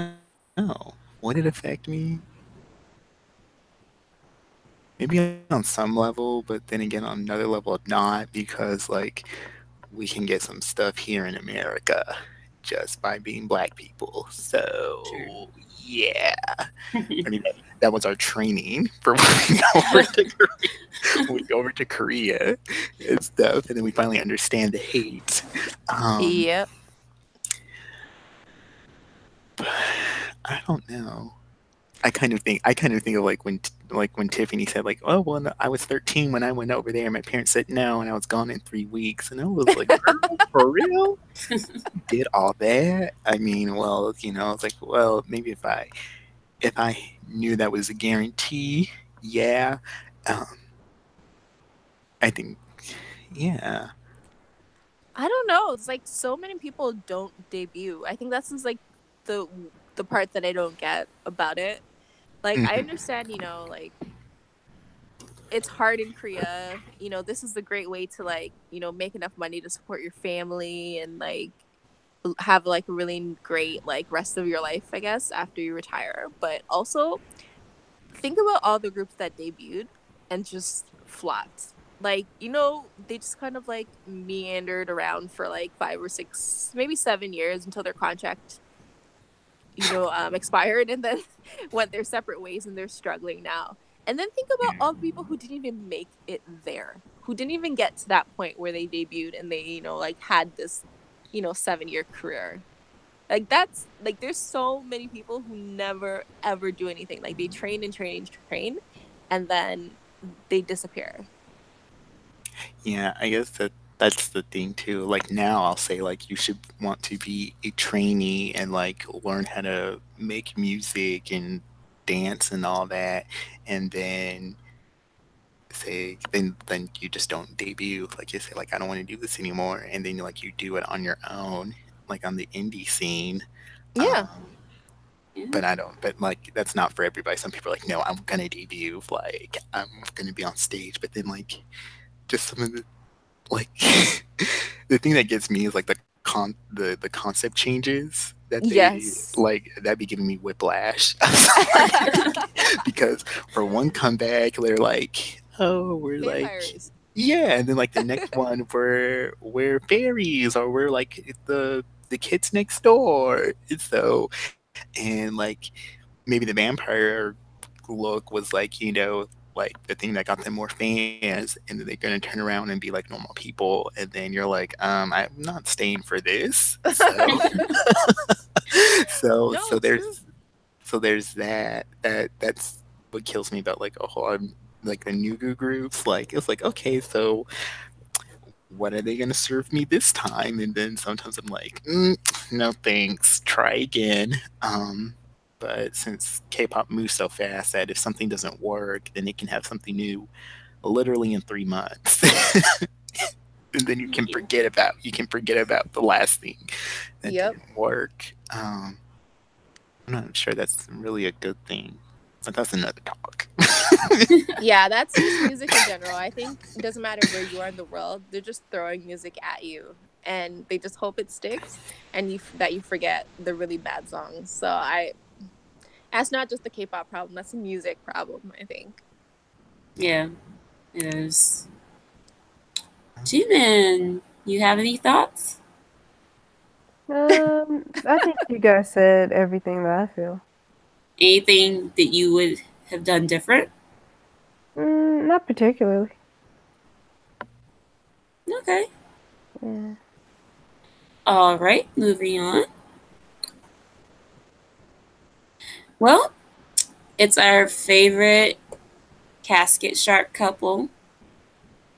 know. Would it affect me? Maybe on some level, but then again, on another level, not because like we can get some stuff here in America just by being black people. True. So yeah, I mean that was our training for when we go over to Korea and stuff, and then we finally understand the hate. Um, Yep. I don't know. I kind of think of like when Tiffany said like, oh well, no, I was 13 when I went over there. My parents said no, and I was gone in 3 weeks, and I was like, girl, for real? Did all that? I mean, well, it's like, well, maybe if I knew that was a guarantee, yeah. Um, I think, yeah. I don't know. It's like so many people don't debut. I think that's just like the the part that I don't get about it. Like I Hmm. understand, you know, like it's hard in Korea. You know, this is a great way to like, you know, make enough money to support your family and like have like a really great like rest of your life, I guess, after you retire. But also think about all the groups that debuted and just flopped. Like, you know, they just kind of like meandered around for like 5 or 6, maybe 7 years until their contract, you know, expired and then went their separate ways and they're struggling now. And then think about all the people who didn't even make it there, who didn't even get to that point where they debuted and they, you know, like had this, you know, 7 year career. Like that's like there's so many people who never ever do anything. Like they train and train and train and then they disappear. Yeah, I guess that's the thing too. Like now I'll say like you should want to be a trainee and like learn how to make music and dance and all that, and then then you just don't debut. Like you say like I don't want to do this anymore, and then like you do it on your own, like on the indie scene. Yeah. Um, Yeah. but I don't. But like that's not for everybody. Some people are like, no, I'm gonna debut. Like I'm gonna be on stage. But then like just some of the like the thing that gets me is like the concept changes that they Yes. like that be giving me whiplash. Because for one comeback they're like, oh, we're like, Vampires. yeah, and then like the next one we're fairies, or we're like the kids next door. And so, and like maybe the vampire look was like, like the thing that got them more fans, and then they're gonna turn around and be like normal people, and then you're like, I'm not staying for this. So so No, so true. there's that's what kills me about like a whole like the Nugu groups. Like it's like, okay, so what are they gonna serve me this time? And then sometimes I'm like, no thanks, try again. But since K-pop moves so fast that if something doesn't work, then it can have something new literally in 3 months. And then you can forget about the last thing that Yep. didn't work. I'm not sure that's really a good thing, but that's another talk. Yeah, that's just music in general. I think it doesn't matter where you are in the world, they're just throwing music at you and they just hope it sticks and that you forget the really bad songs. So that's not just the K-pop problem, that's a music problem, I think. Yeah, it is. Jimin, you have any thoughts? I think you guys said everything that I feel. Anything that you would have done different? Not particularly. Okay. Yeah. All right, moving on. Well, it's our favorite casket shark couple,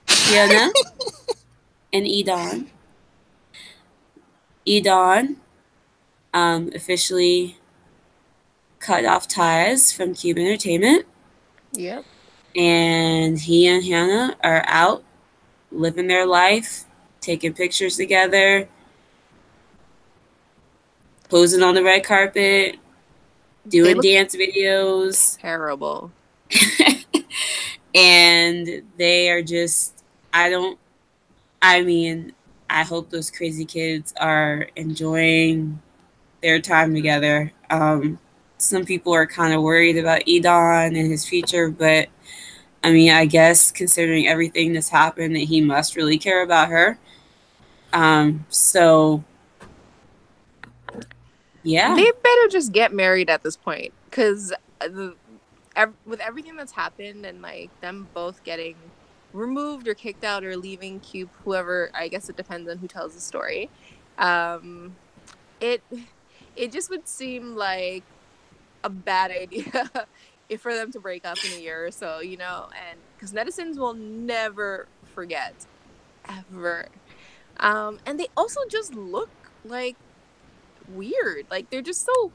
Fiona and Edon. Edon officially cut off ties from Cube Entertainment, Yep. and he and Hannah are out living their life, taking pictures together, posing on the red carpet, They doing look dance videos, terrible. and they are just, I don't, I mean, I hope those crazy kids are enjoying their time together. Some people are kind of worried about Edon and his future, but I mean, I guess considering everything that's happened, that he must really care about her. So yeah, They better just get married at this point because with everything that's happened and like them both getting removed or kicked out or leaving Cube, whoever, I guess it depends on who tells the story. Um, it it just would seem like a bad idea if for them to break up in a year or so, and because netizens will never forget ever. And they also just look like weird. Like they're just so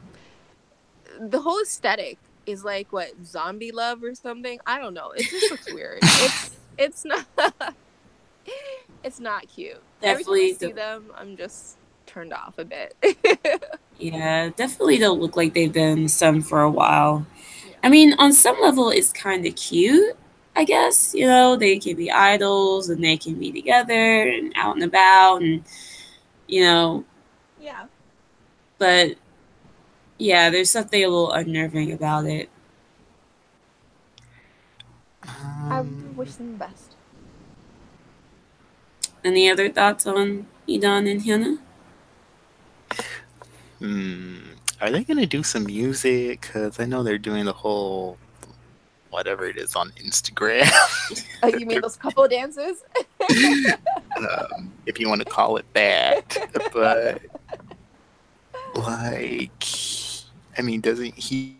the whole aesthetic is like what zombie love or something. I don't know. It just looks weird. It's not it's not cute. Every time I definitely, see them, I'm just turned off a bit. yeah, definitely don't look like they've been some for a while. Yeah. I mean, on some level, it's kind of cute. I guess they can be idols and they can be together and out and about, and you know, Yeah. but yeah, there's something a little unnerving about it. I Um, wish them the best. Any other thoughts on Idan and Hannah? hmm, are they gonna do some music? Because I know they're doing the whole whatever it is on Instagram. Oh, you mean those couple dances? If you want to call it that. But like, I mean, doesn't he's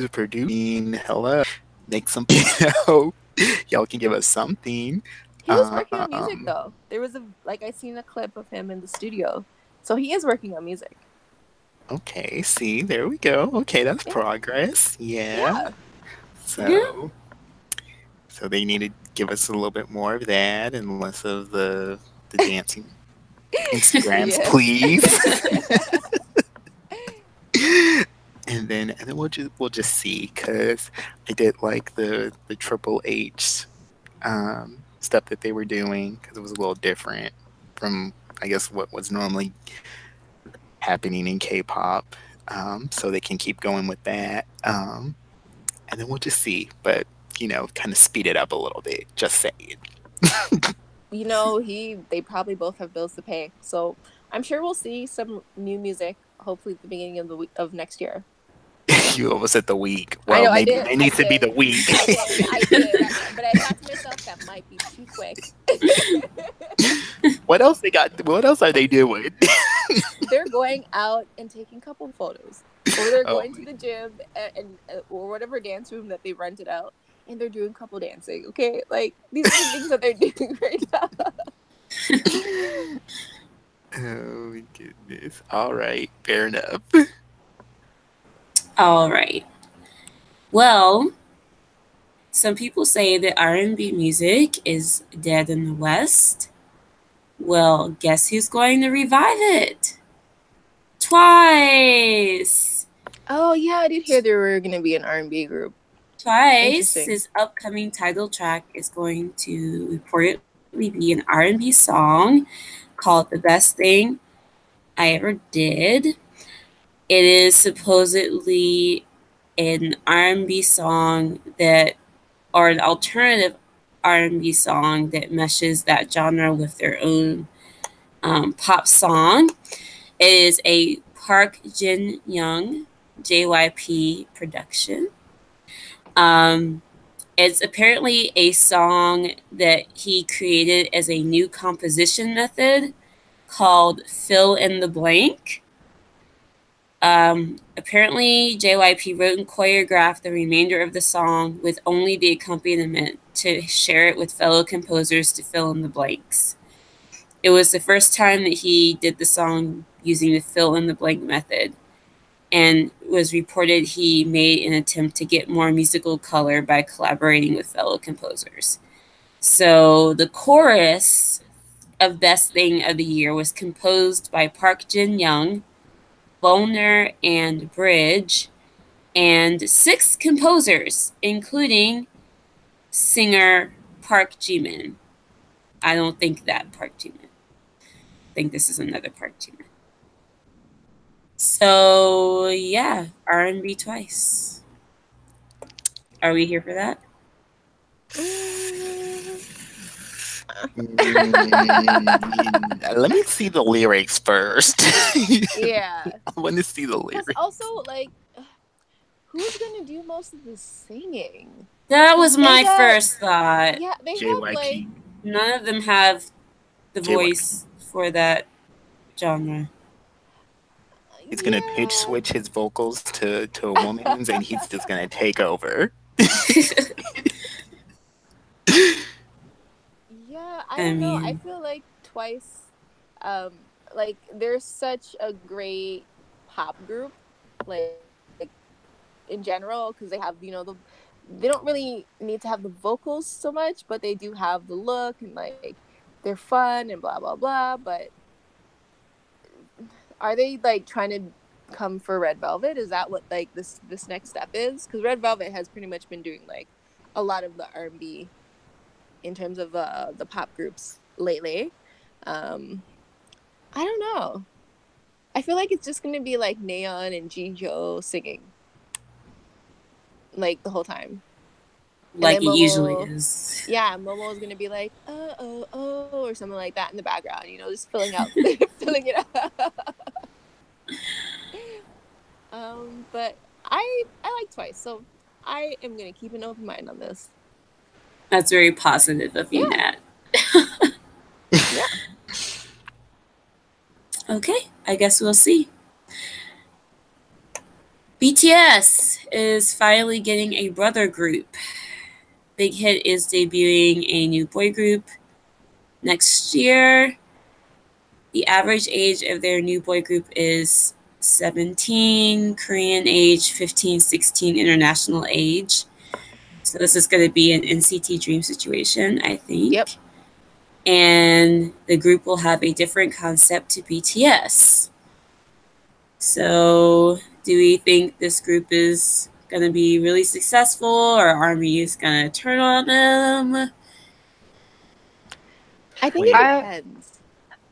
a producer? I mean, hello, make something. Y'all can give us something. He was working on music Um, though. There was I seen a clip of him in the studio. So he is working on music. okay, see, there we go. Okay, that's Yeah. progress. Yeah. Yeah. So, so they need to give us a little bit more of that and less of the dancing Instagrams, Yes. please. And then we'll just see, because I did like the Triple H stuff that they were doing because it was a little different from, I guess, what was normally happening in K-pop. So they can keep going with that. And then we'll just see. But, kind of speed it up a little bit. Just saying. They probably both have bills to pay. So I'm sure we'll see some new music, hopefully at the beginning of of next year. You almost said the week. I Well, know, I maybe did. it needs I to be the did. week. I did. But I thought to myself that might be too quick. What else they got? What else are they doing? They're going out and taking couple photos, or they're Oh, going to the gym and or whatever dance room that they rented out, and they're doing couple dancing. Okay, like these are the things that they're doing right now. oh my goodness. All right, fair enough. All right. Well, some people say that R&B music is dead in the West. Well, guess who's going to revive it? Twice. Oh yeah, I did hear there were going to be an R&B group. Twice's upcoming title track is going to reportedly be an R&B song called "The Best Thing I Ever Did." It is supposedly an R&B song or an alternative R&B song that meshes that genre with their own pop song. It is a Park Jin Young JYP production. It's apparently a song that he created as a new composition method called fill in the blank. Apparently, JYP wrote and choreographed the remainder of the song with only the accompaniment to share it with fellow composers to fill in the blanks. It was the first time that he did the song using the fill in the blank method, and was reported he made an attempt to get more musical color by collaborating with fellow composers. So the chorus of Best Thing of the Year was composed by Park Jin Young, Boner, and Bridge, and 6 composers, including singer Park Jimin. I don't think that Park Jimin. I think this is another Park Jimin. So yeah, R&B twice. Are we here for that? Let me see the lyrics first. Yeah. I want to see the lyrics. Also, like, who's gonna do most of the singing? That was my first thought. Yeah, they JYP. have like None of them have the JYP. voice for that genre. He's gonna pitch switch his vocals to a woman's, and he's just gonna take over. Yeah, I don't know. I feel like Twice, like they're such a great pop group, like in general, because they have they don't really need to have the vocals so much, but they do have the look and like they're fun and blah blah blah. But are they like trying to come for Red Velvet? Is that what like this next step is? Because Red Velvet has pretty much been doing like a lot of the R&B in terms of the pop groups lately. I don't know. I feel like it's just gonna be like Nyan and Jihyo singing like the whole time. Like it usually is. Yeah, Momo is gonna be like oh or something like that in the background, just filling it up. But I like Twice, so I am gonna keep an open mind on this. That's very positive of you, Nat. Yeah. Okay, I guess we'll see. BTS is finally getting a brother group. Big Hit is debuting a new boy group next year. The average age of their new boy group is 17, Korean age 15, 16, international age. So this is going to be an NCT Dream situation, I think. Yep. And the group will have a different concept to BTS. So do we think this group is going to be really successful, or ARMY is going to turn on them? I think Wait. it I depends.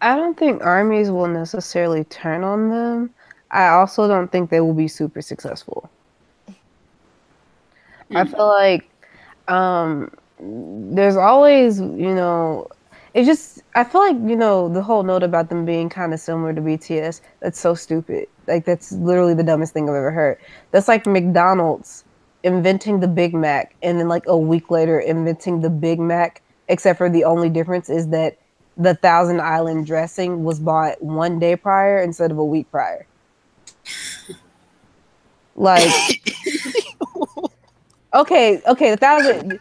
I don't think armies will necessarily turn on them. I also don't think they will be super successful. I Mm. feel like um there's always, it's just I feel like, the whole note about them being kind of similar to BTS, that's so stupid. Like that's literally the dumbest thing I've ever heard. That's like McDonald's inventing the Big Mac and then like a week later inventing the Big Mac, except for the only difference is that the Thousand Island dressing was bought one day prior instead of a week prior. Like, okay, the thousand.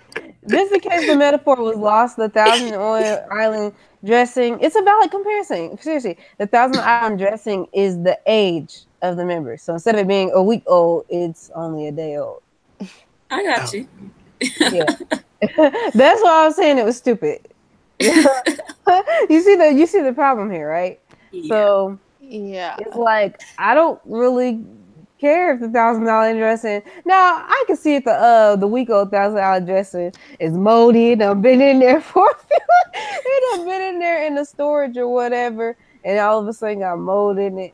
Just in case the metaphor was lost, the Thousand Island dressing. It's a valid comparison. Seriously, the Thousand Island dressing is the age of the members. So instead of it being a week old, it's only a day old. I got Oh, you. Yeah, that's why I was saying it was stupid. You see the problem here, right? Yeah. So Yeah. it's like I don't really care if the $1,000 dressing. Now I can see if the week old $1,000 dressing is moldy and I've been in there for a few. It have been in there in the storage or whatever, and all of a sudden got mold in it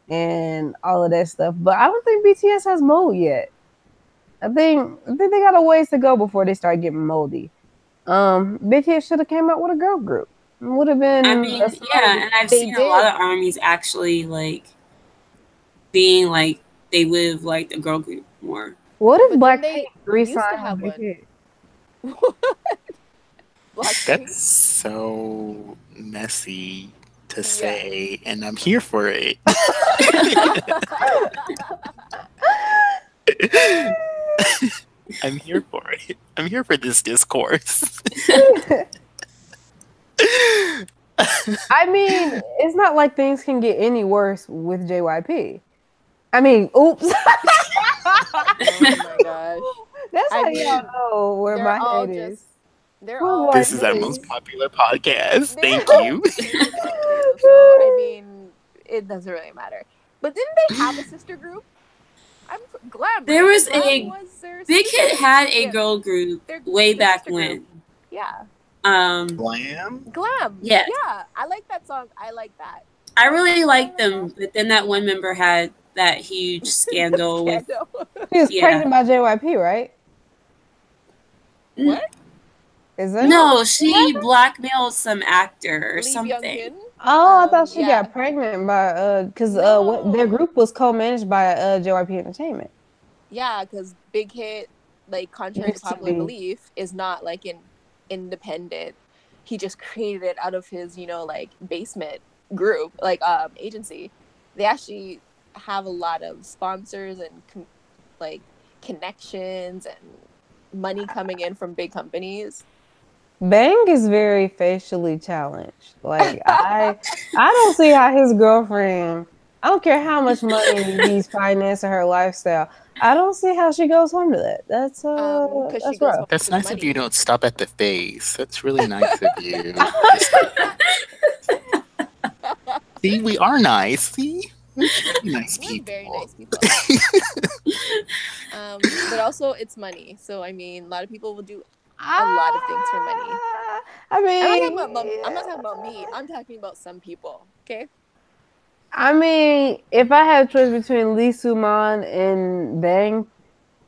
and all of that stuff. But I don't think BTS has mold yet. I think they got a ways to go before they start getting moldy. BTS should have came out with a girl group. It would have I been a mean, smarter. yeah, and I've They seen a lot did. of armies actually like being like they would have liked a girl group more. What if But then Blackpink they used to re-signed have with Big one. Hit? Blackpink. that's so messy to Yeah. say, and I'm here for it. I'm here for it. I'm here for this discourse. I mean, it's not like things can get any worse with JYP. I mean, oops. Oh my gosh. That's I how mean, y'all know where they're my all head is. just. They're Who's all This like is our really. most popular podcast. They're Thank all you. extremely popular. So I mean, it doesn't really matter. But didn't they have a sister group? Glam, There right? was Glam a was their Big sister Hit had a yeah, girl group their way their back sister group. when. Yeah. Glam? Glam. Yeah, Yeah. I like that song. I like that. I really I like liked that them, song. but then that one member had that huge The scandal with scandal. She was yeah. pregnant by JYP, right? What? Is that No, what she happened? blackmailed some actor or Lee Byung something. Hin. Oh, I thought she Yeah. got pregnant by because what their No. group was co-managed by JYP Entertainment. Yeah, because Big Hit, like contrary to Used to popular be. belief, is not like an independent. He just created it out of his, like basement group, like agency. They actually have a lot of sponsors and like connections and money coming in from big companies. Bang is very facially challenged. Like I don't see how his girlfriend. I don't care how much money he's financing her lifestyle. I don't see how she goes home to that. Because she That's goes rough. home That's to the nice of you. money. Don't stop at the face. That's really nice of you. See, we are nice. See, we're very nice We're people. very nice people. But also it's money. So I mean, a lot of people will do a lot of things for money. I mean, I'm not talking about me. I'm talking about some people. Okay. if I had a choice between Lee Suman and Bang,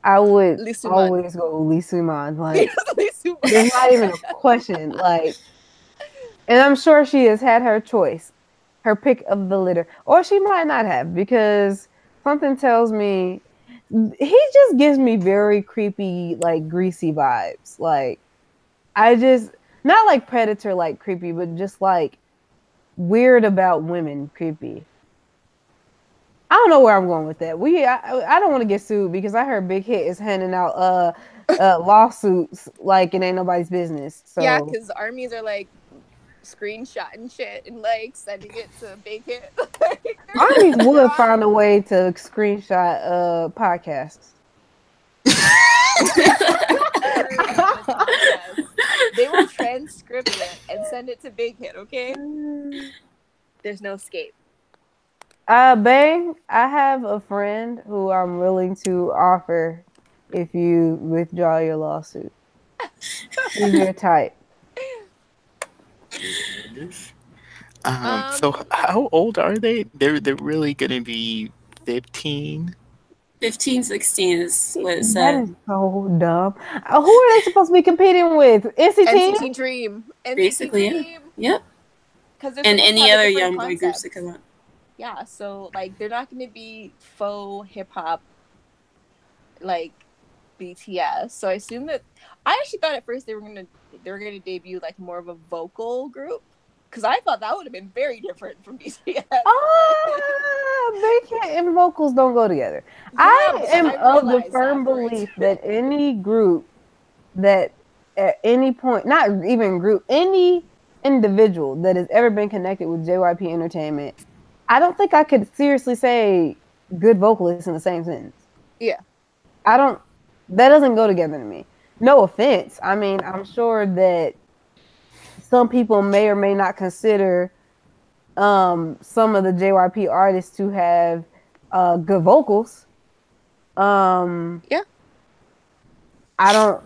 I would Lee Suman. always go Lee Suman. Like, Lee Suman. there's not even a question. Like, and I'm sure she has had her choice, her pick of the litter, or she might not have because something tells me he just gives me very creepy, like greasy vibes. Like, I just not like predator, like creepy, but just like weird about women, creepy. I don't know where I'm going with that. I don't want to get sued because I heard Big Hit is handing out lawsuits like it ain't nobody's business. Yeah, So because armies are like screenshotting shit and like sending it to Big Hit. armies would find a way to screenshot podcasts. They will transcript it and send it to Big Hit, okay? There's no escape. Bang, I have a friend who I'm willing to offer if you withdraw your lawsuit. Who's your type? Yes. So Um, how old are they? They're really gonna be 15. 15, 16 is what it That said. is so dumb. Who are they supposed to be competing with? NCT? NCT Dream, NCT Basically, yeah. Dream, Yep. because they're And supposed to any have a other different young boy groups that concept. come up. Yeah, so like they're not going to be faux hip hop like BTS. So I assume that I actually thought at first they were gonna debut like more of a vocal group because I thought that would have been very different from BTS. But Big hit and vocals don't go together. yeah, I but am I of the realized firm afterwards. belief that any group that at any point, not even group, any individual that has ever been connected with JYP Entertainment, I don't think I could seriously say good vocalist in the same sentence. Yeah, I don't, that doesn't go together to me. No offense. I mean, I'm sure that some people may or may not consider some of the JYP artists to have good vocals. Um, yeah. I don't,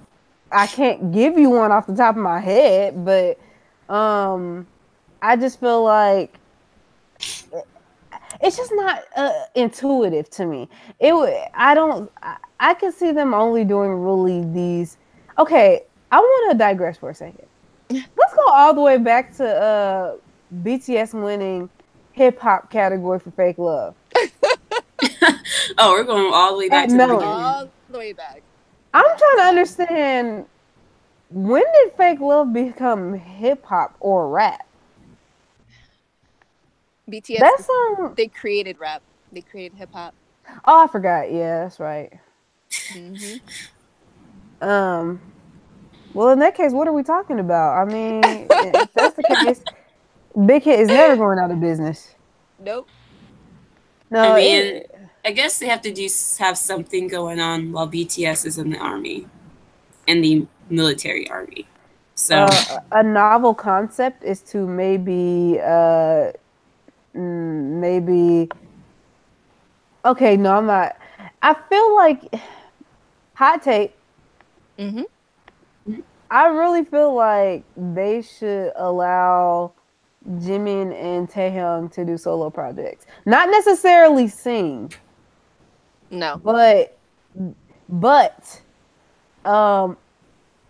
I can't give you one off the top of my head, but um, I just feel like it's just not intuitive to me. I don't. I can see them only doing really these. Okay, I want to digress for a second. Let's go all the way back to BTS winning hip hop category for Fake Love Oh, we're going all the way back at to the Melon. beginning. All the way back. I'm Yes. trying to understand, when did Fake Love become hip hop or rap? BTS, That's they created rap. They created hip hop. Oh, I forgot. Yeah, that's right. Mm-hmm. Um, well, in that case, what are we talking about? I mean, if that's the case, Big Hit is never going out of business. Nope. No, I mean, I guess they have to have something going on while BTS is in the army, in the military army. So a novel concept is to maybe. Okay, no, I'm not. I feel like hot take. Mm-hmm. I really feel like they should allow Jimin and Taehyung to do solo projects. Not necessarily sing, No. but um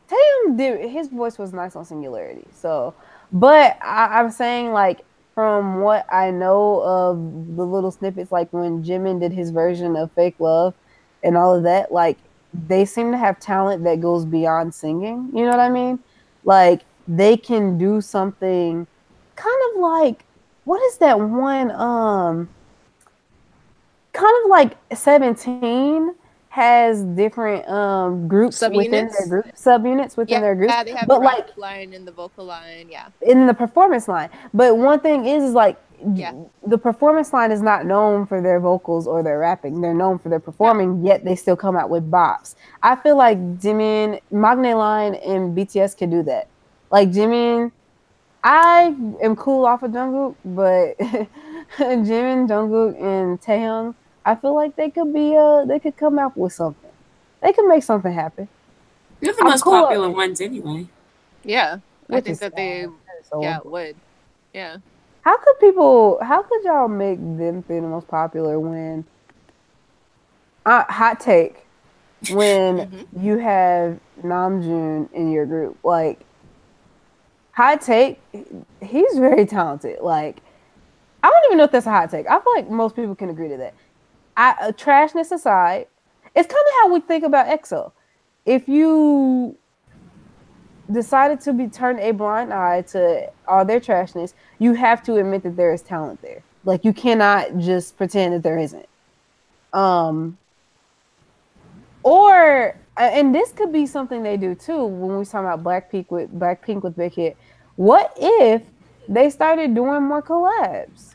Taehyung did, his voice was nice on Singularity. So, but I'm saying, like, from what I know of the little snippets, like when Jimin did his version of Fake Love and all of that, like they seem to have talent that goes beyond singing. You know what I mean? Like they can do something kind of like, what is that one? Kind of like 17 has different groups within their Subunits? group, subunits within Yeah, their groups, they have a but rap like line and the vocal line. Yeah. in the performance line. But one thing is like Yeah. the performance line is not known for their vocals or their rapping. They're known for their performing, yet they still come out with bops. I feel like Jimin, Magne Line, and BTS can do that. Like Jimin, I am cool off of Jungkook, but Jimin, Jungkook, and Taehyung, I feel like they could come out with something. They could make something happen. they're the I'm most cool popular ones anyway. Yeah. I which think is that they, sad. So, yeah, would. Yeah. how could y'all make them three the most popular when hot take, when Mm-hmm. you have Namjoon in your group? Like, hot take, he's very talented. Like, I don't even know if that's a hot take. I feel like most people can agree to that. Trashness aside, it's kind of how we think about EXO. If you decided to be turned a blind eye to all their trashness, you have to admit that there is talent there. Like you cannot just pretend that there isn't. Um, or and this could be something they do too when we talk about Blackpink with Big Hit. What if they started doing more collabs?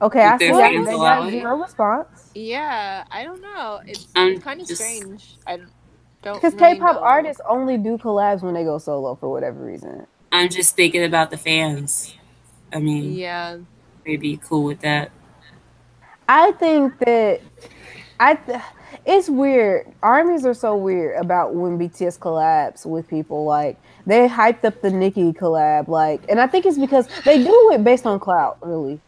Okay, I If their see fans they allow got it. zero response. Yeah. I don't know. It's I'm kind of just strange. I don't Because really K-pop know. artists only do collabs when they go solo for whatever reason. I'm just thinking about the fans. I mean, Yeah. they'd be cool with that. I think that I It's weird. Armies are so weird about when BTS collabs with people. Like they hyped up the Nicki collab, like, and I think it's because they do it based on clout. Really,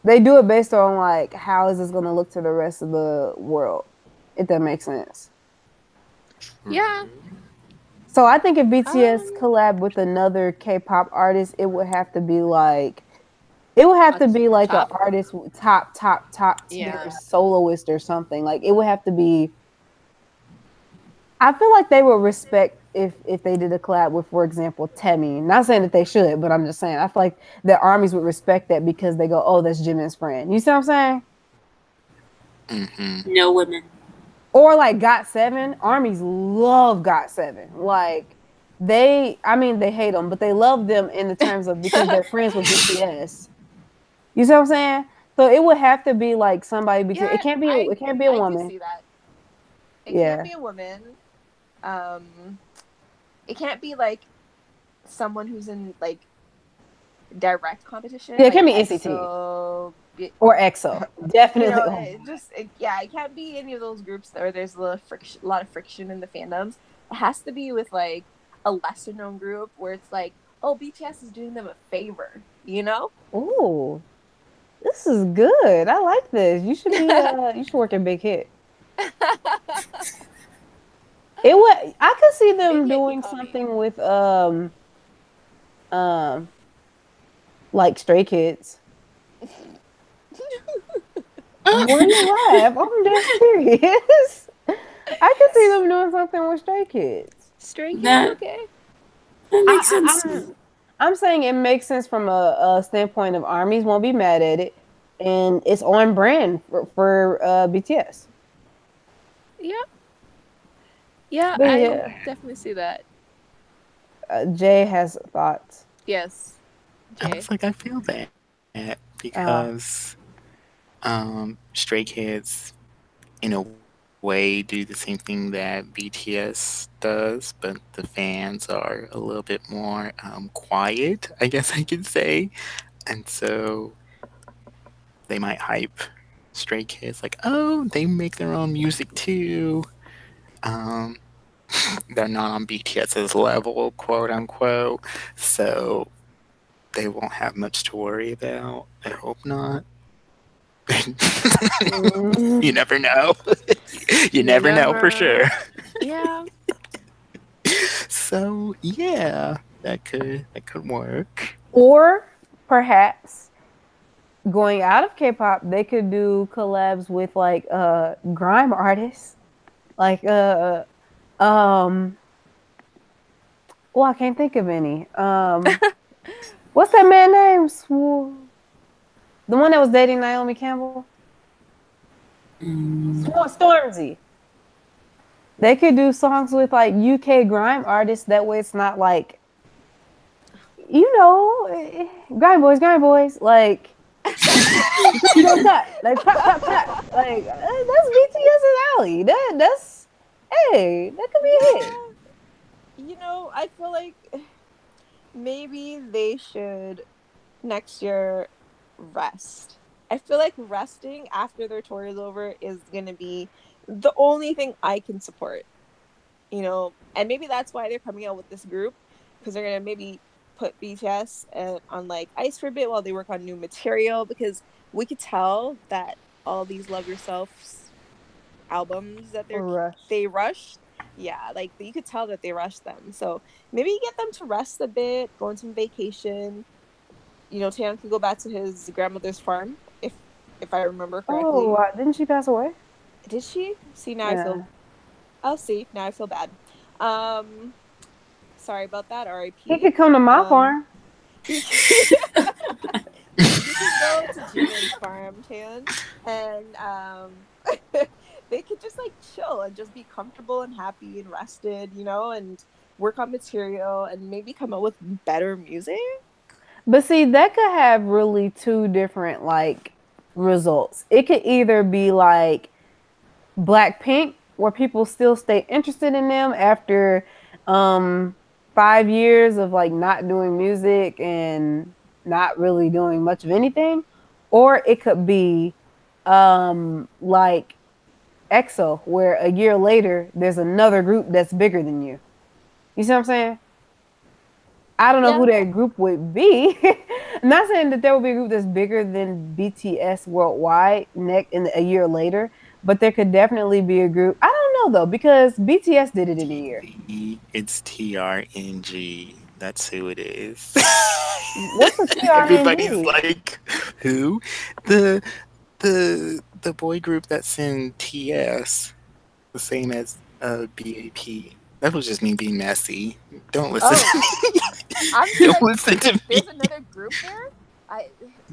they do it based on like how is this going to look to the rest of the world, if that makes sense. Yeah. So I think if BTS Um. collab with another K-pop artist, it would have to be like it would have A to be like an top. artist top tier Yeah. soloist or something. Like it would have to be. I feel like they would respect if they did a collab with, for example, Temmie. Not saying that they should, but I'm just saying I feel like the armies would respect that because they go, "Oh, that's Jimin's friend." You see what I'm saying? Mm-hmm. No women. Or like Got7. Armies love Got7. Like I mean, they hate them, but they love them in the terms of because they're friends with BTS. You see what I'm saying? So it would have to be like somebody between. Yeah. It can't be a I do woman. see that. It can't Yeah. be a woman. It can't be like someone who's in like direct competition, Yeah, it like can't be NCT EXO. or EXO. You Definitely. know, Oh it just yeah, it can't be any of those groups where there's a lot of friction in the fandoms. It has to be with like a lesser known group where it's like, oh, BTS is doing them a favor, you know? Ooh, this is good. I like this. You should be you should work at Big Hit. It would I could see them Maybe I can doing call me. something with um like Stray Kids. Why you laugh? I'm dead serious. I could see them doing something with Stray Kids. Stray Kids, That okay. that makes I, sense. I'm saying it makes sense from a standpoint of armies won't be mad at it, and it's on brand for BTS. Yeah. Yeah, But I yeah, definitely see that. Jay has thoughts. Yes. I Jay. was like, I feel that Uh, because Stray Kids, in a way, do the same thing that BTS does, but the fans are a little bit more quiet, I guess I could say. And so they might hype Stray Kids like, oh, they make their own music too. Um, they're not on BTS's level, quote unquote. So they won't have much to worry about. I hope not. You mm, never know. You You never know for never. sure. Yeah. So yeah, that could work. or perhaps going out of K-pop, they could do collabs with like grime artists, like um. Well, I can't think of any. What's that man name? The one that was dating Naomi Campbell? Mm. Stormzy. They could do songs with like UK grime artists. That way it's not like, grime boys. Like, you don't cut. Like, pop, pop, pop. Like, that's BTS's alley. Hey, that could be a hit. Yeah. I feel like maybe they should next year rest. I feel like resting after their tour is over is going to be the only thing I can support, and maybe that's why they're coming out with this group because they're going to maybe put BTS on like ice for a bit while they work on new material because we could tell that all these Love Yourself albums that Rush. they rushed. Yeah, like you could tell that they rushed them. So maybe get them to rest a bit, go on some vacation. Taeyang could go back to his grandmother's farm if I remember Oh, correctly. didn't she pass away? Did she? See, now I feel. Yeah. I'll see. Now I feel bad. Um, sorry about that. He R.I.P. could come to my Um, farm. he you can go to Jimin's farm, Chan, and they could just like chill and just be comfortable and happy and rested, and work on material and maybe come up with better music. But see, that could have really two different like results. It could either be like Blackpink, where people still stay interested in them after 5 years of like not doing music and not really doing much of anything, or it could be like EXO, where a year later there's another group that's bigger than you. You see what I'm saying? I don't know Yeah. who that group would be. I'm not saying that there will be a group that's bigger than BTS worldwide in a year later, but there could definitely be a group. I don't know though because BTS did it in a year. It's TRNG. That's who it is. What's the Everybody's TRNG? like, who? The the boy group that's in TS, the same as BAP. That was just me being messy. Don't listen Oh, to me. I'm just Don't like, listen to me. there's another group there. I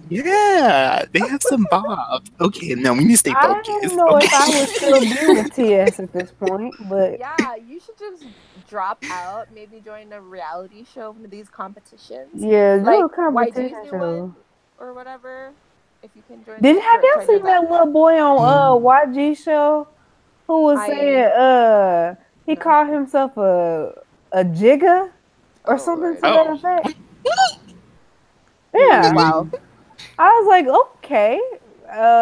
Yeah, they have some bob. Okay, no, we need to stay I don't focused. know if I would Okay. still be with TS at this point, but yeah, you should just drop out. Maybe join a reality show, one of these competitions, yeah, do like a YG's competition new one one. or whatever. If you can join Did it, have y'all try doing seen that. that little boy on Mm. YG show who was saying I he no. called himself a jigger or Oh something Lord. to that Oh, effect? Mm, Yeah. wow. I was like, okay.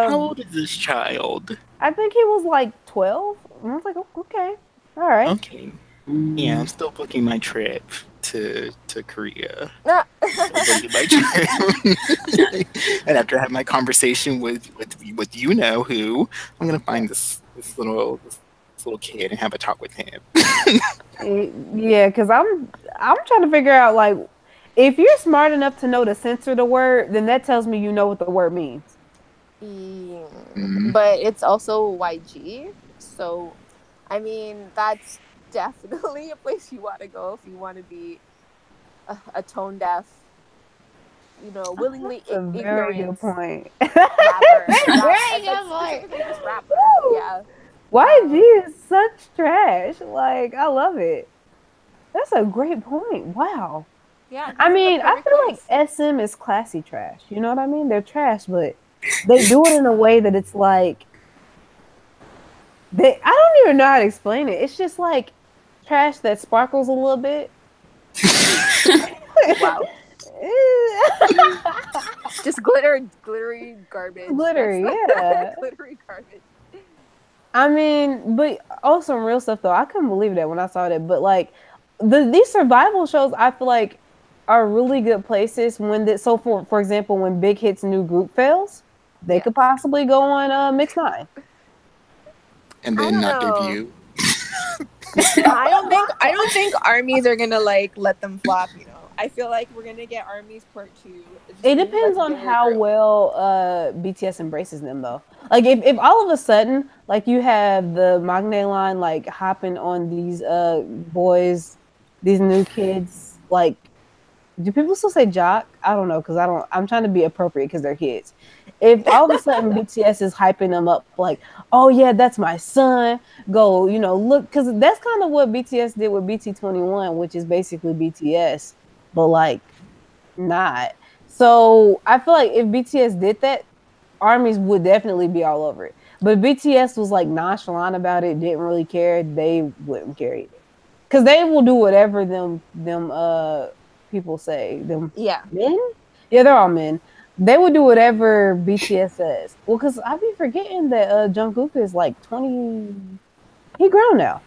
how Um old is this child? I think he was like 12. And I was like, okay. All right. Okay. Yeah, I'm still booking my trip to Korea. Nah. Still booking my trip. And after I have my conversation with you know who, I'm gonna Yeah. find this little kid and have a talk with him. Yeah, cuz I'm trying to figure out like if you're smart enough to know to censor the word, then that tells me you know what the word means. Mm. But it's also YG, so I mean that's definitely a place you want to go if you want to be a tone deaf, willingly That's a very ignorant good point. and Very like good point. specifically just rapper. Woo! Yeah. YG Um. is such trash. Like, I love it. That's a great point. Wow. Yeah, I he's in the mean, I perfect feel like place. SM is classy trash. You know what I mean? They're trash, but they do it in a way that it's like I don't even know how to explain it. It's just like trash that sparkles a little bit. Wow. Just glittery garbage. That's Glittery, like yeah. glittery garbage. I mean, but also some real stuff though. I couldn't believe that when I saw that. But like these survival shows, I feel like are really good places when so for example, when Big Hit's new group fails, they Yes. could possibly go on Mix Nine. And I then don't not know. debut. I don't think armies are gonna like let them flop, I feel like we're gonna get armies part 2. It's just It gonna be depends like a on bigger how group. well BTS embraces them though. Like if all of a sudden like you have the Magne line like hopping on these boys, these new kids, like do people still say jock? I don't know because I'm trying to be appropriate because they're kids. If all of a sudden BTS is hyping them up like, oh yeah, that's my son, go, look, because that's kind of what BTS did with BT21, which is basically BTS, but like not. So I feel like if BTS did that, armies would definitely be all over it. But if BTS was like nonchalant about it, didn't really care, they wouldn't care either. Because they will do whatever them people say. Them Yeah. men? Yeah, they're all men. They would do whatever BTS says. Well, because I be forgetting that Jungkook is like 20. He grown now.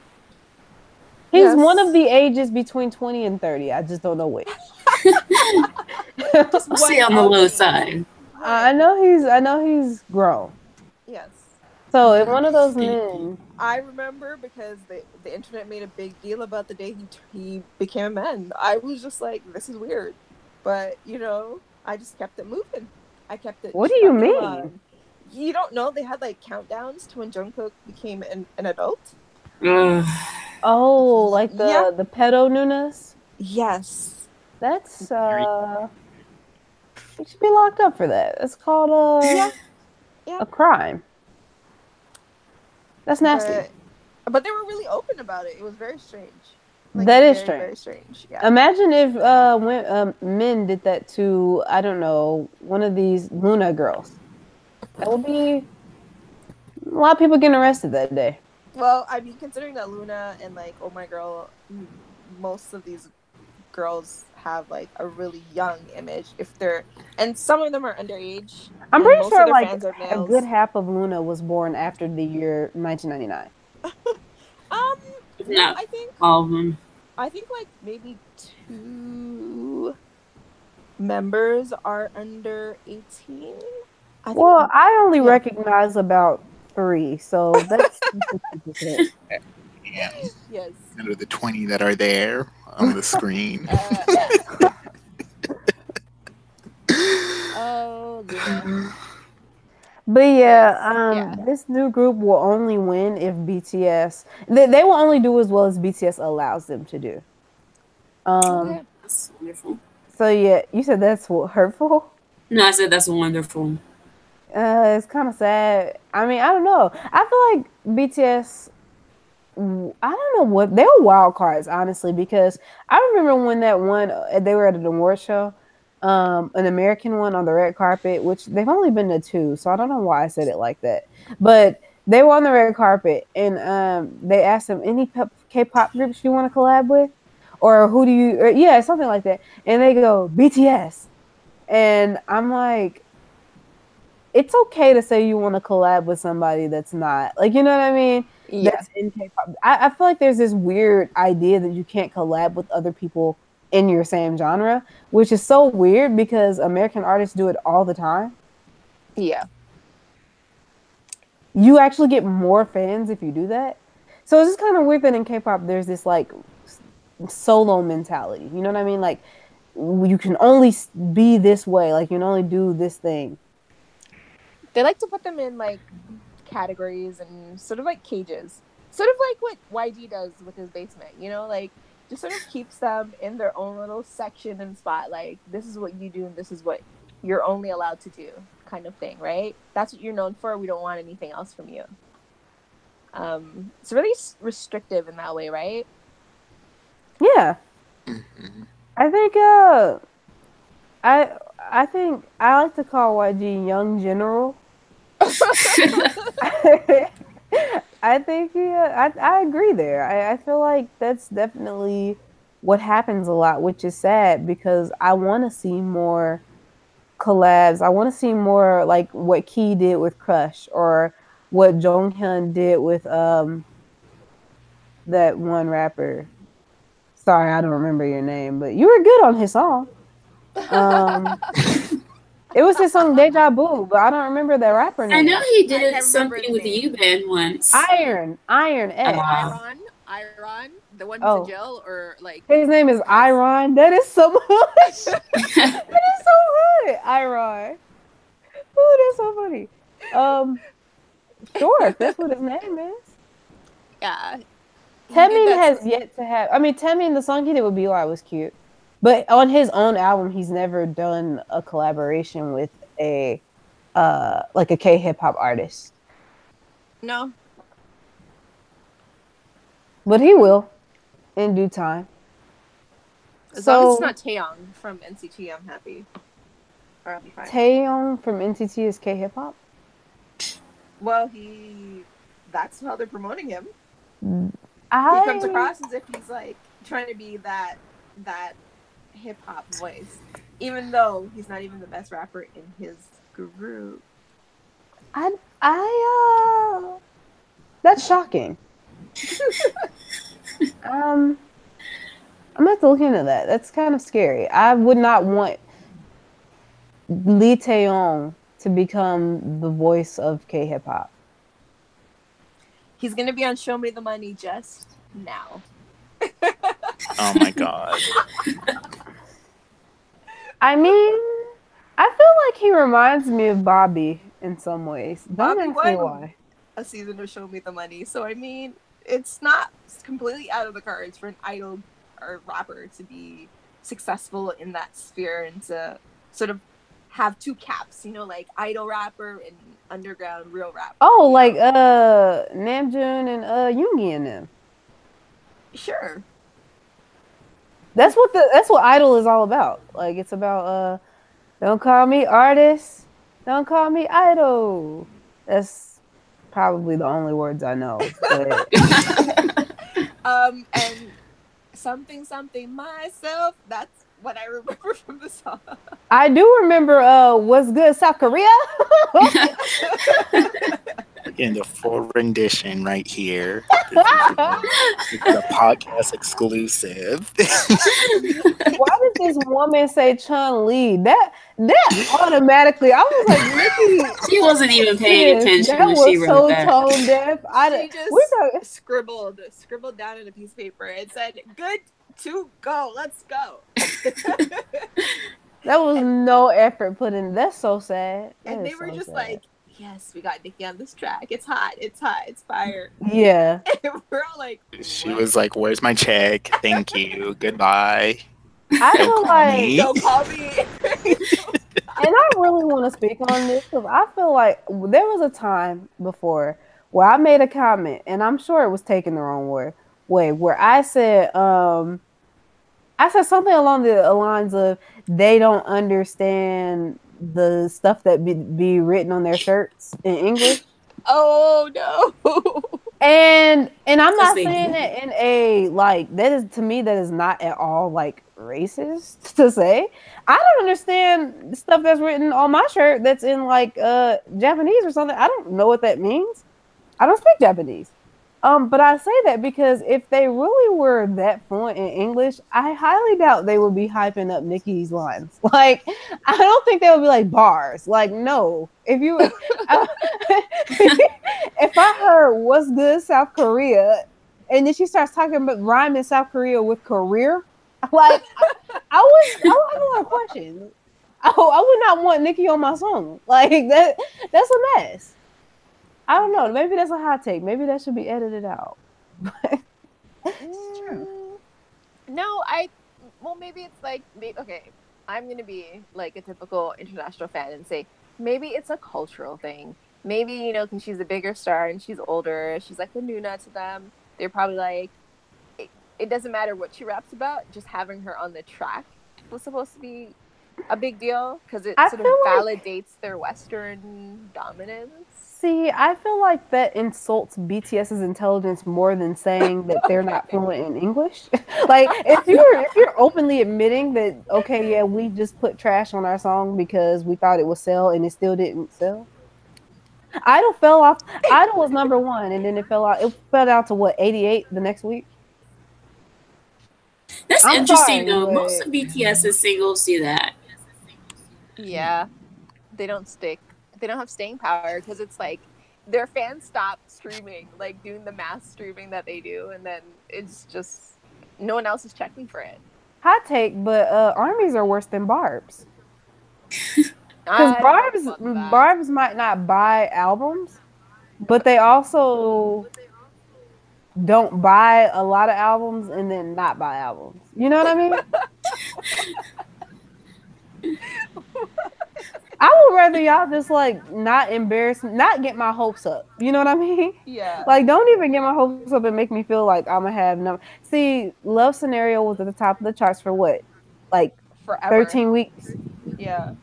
He's one of Yes. the ages between 20 and 30. I just don't know which. Just I'll say one on the of low these. side. One. I know he's grown. Yes. So if Mm, one of those baby. men, I remember because the internet made a big deal about the day he became a man. I was just like, this is weird, but I just kept it moving. I kept it what do you trucking mean? along. You don't know they had like countdowns to when Jungkook became an adult. Ugh. Oh, like Yeah. the pedo newness? Yes. That's you should be locked up for that. It's called Yeah. Yeah. a crime. That's nasty. But they were really open about it. It was very strange. Like That is very, strange. very strange. Yeah. Imagine if when men did that to I don't know one of these Luna girls. That would be a lot of people getting arrested that day. Well, I mean, considering that Luna and like Oh My Girl, most of these girls have like a really young image if they're, and some of them are underage, I'm and pretty most of sure their like fans are a good males. half of Luna was born after the year 1999. No, Not I think all of them. like maybe two members are under 18. I think. Well, I only Yeah. recognize about 3, so that's 60%. Yeah. Yes. Out of the 20 that are there on the screen. Uh, oh, Luna. But Yes. yeah, Yeah. this new group will only win if BTS. They will only do as well as BTS allows them to do. Okay. That's wonderful. So yeah, you said that's what hurtful. No, I said that's wonderful. It's kind of sad. I mean, I don't know. I feel like BTS. I don't know what they were wild cards, honestly, because I remember when that one they were at an award show, an American one on the red carpet, which they've only been to 2, so I don't know why I said it like that. But they were on the red carpet, and they asked them any K-pop groups you want to collab with, or who do you, or, yeah, something like that, and they go BTS, and I'm like, it's okay to say you want to collab with somebody that's not like, you know what I mean, Yeah. that's in K-pop. I feel like there's this weird idea that you can't collab with other people in your same genre, which is so weird because American artists do it all the time. Yeah. You actually get more fans if you do that. So it's just kind of weird that in K-pop there's this like solo mentality, you know what I mean, like you can only be this way, like you can only do this thing. They like to put them in like categories and sort of like cages. Sort of like what YG does with his basement, you know, like just sort of keeps them in their own little section and spot. Like, this is what you do and this is what you're only allowed to do, kind of thing, right? That's what you're known for. We don't want anything else from you. It's really restrictive in that way, right? Yeah. Mhm. I think I think I like to call YG Young General. I think yeah, I agree there. I feel like that's definitely what happens a lot, which is sad because I want to see more collabs. I want to see more like what Key did with Crush or what Jonghyun did with that one rapper. Sorry, I don't remember your name, but you were good on his song. Um, it was his song Deja Vu, but I don't remember the rapper I know name. he I did can't remember something his with name. you band once. Iron X. Iron, the one who's in Oh, jail, or like his name is X. Iron. That is so much. That is so good. Iron. Oh, that's so funny. Sure, if that's what his name is. Yeah, he did Temin that. has yet to have. I mean, Temin, the song he did with Eli was cute, but on his own album, he's never done a collaboration with a like a K hip hop artist. No, But he will in due time. as long as it's So not Taeyong from NCT, I'm happy. Or I'll be fine. Taeyong from NCT is K hip hop. Well, that's how they're promoting him. He comes across as if he's like trying to be that hip hop voice, even though he's not even the best rapper in his group. That's shocking. I'm gonna have to look into that. That's kind of scary. I would not want Lee Taeyong to become the voice of K hip hop. He's gonna be on Show Me the Money just now. Oh my god. I mean, I feel like he reminds me of Bobby in some ways. Don't Bobby ask me won why. a season of Show Me the Money, so I mean, it's not completely out of the cards for an idol or rapper to be successful in that sphere and to sort of have two caps, you know, like idol rapper and underground real rapper. Oh, like Namjoon and Yoongi and them. Sure. That's what Idol is all about. Like it's about don't call me artist, don't call me idol. That's probably the only words I know. But And something myself, that's what I remember from the song. I do remember what's good, South Korea. Again, the full rendition right here. This is a podcast exclusive. Why did this woman say Chun Li? That automatically, I was like, Nikki, She wasn't even paying attention that when she was wrote so that. tone deaf. She just scribbled down in a piece of paper and said, "Good to go. Let's go." That was no effort put in. That's so sad. And they were just like, "Yes, we got Nikki on this track. It's hot. It's fire." Yeah. And we're all like, She was like, "Where's my check? Thank you. Goodbye." I feel call like, me. "Don't call me." and I really want to speak on this because I feel like there was a time before where I made a comment, and I'm sure it was taken the wrong way, where I said something along the lines of they don't understand the stuff that be written on their shirts in English. Oh no. And I'm not Yes, they saying do. that in a like that is to me that is not at all like racist to say. I don't understand stuff that's written on my shirt that's in like Japanese or something. I don't know what that means. I don't speak Japanese. But I say that because if they really were that fluent in English, I highly doubt they would be hyping up Nikki's lines. Like, I don't think they would be like bars. Like, no. If you, if I heard "What's good, South Korea," and then she starts talking about rhyming South Korea with career, like, I would have a lot of questions. I would not want Nikki on my song. Like that. That's a mess. I don't know. Maybe that's a hot take. Maybe that should be edited out. It's true. No, well, maybe it's like, okay, I'm going to be like a typical international fan and say, maybe it's a cultural thing. Maybe, you know, because she's a bigger star and she's older, she's like the Nuna to them. They're probably like, it doesn't matter what she raps about, just having her on the track was supposed to be a big deal because it sort of validates their Western dominance. See, I feel like that insults BTS's intelligence more than saying that they're not fluent in English. Like if you're openly admitting that, okay, yeah, we just put trash on our song because we thought it would sell and it still didn't sell. Idol fell off. Idol was number 1 and then it fell out. It fell out to what, 88 the next week. That's I'm interesting sorry, though. but Most of BTS's singles do that. Yeah, they don't stick. They don't have staying power because it's like their fans stop streaming, like doing the mass streaming that they do, and then it's just no one else is checking for it. hot take, but armies are worse than barbs. Because I don't know about that. barbs might not buy albums, but they also don't buy a lot of albums and then not buy albums. You know what I mean? I would rather y'all just like not embarrass, not get my hopes up. You know what I mean? Yeah. Like, don't even get my hopes up and make me feel like I'm gonna have no. See, Love Scenario was at the top of the charts for what, like Forever. 13 weeks, Yeah.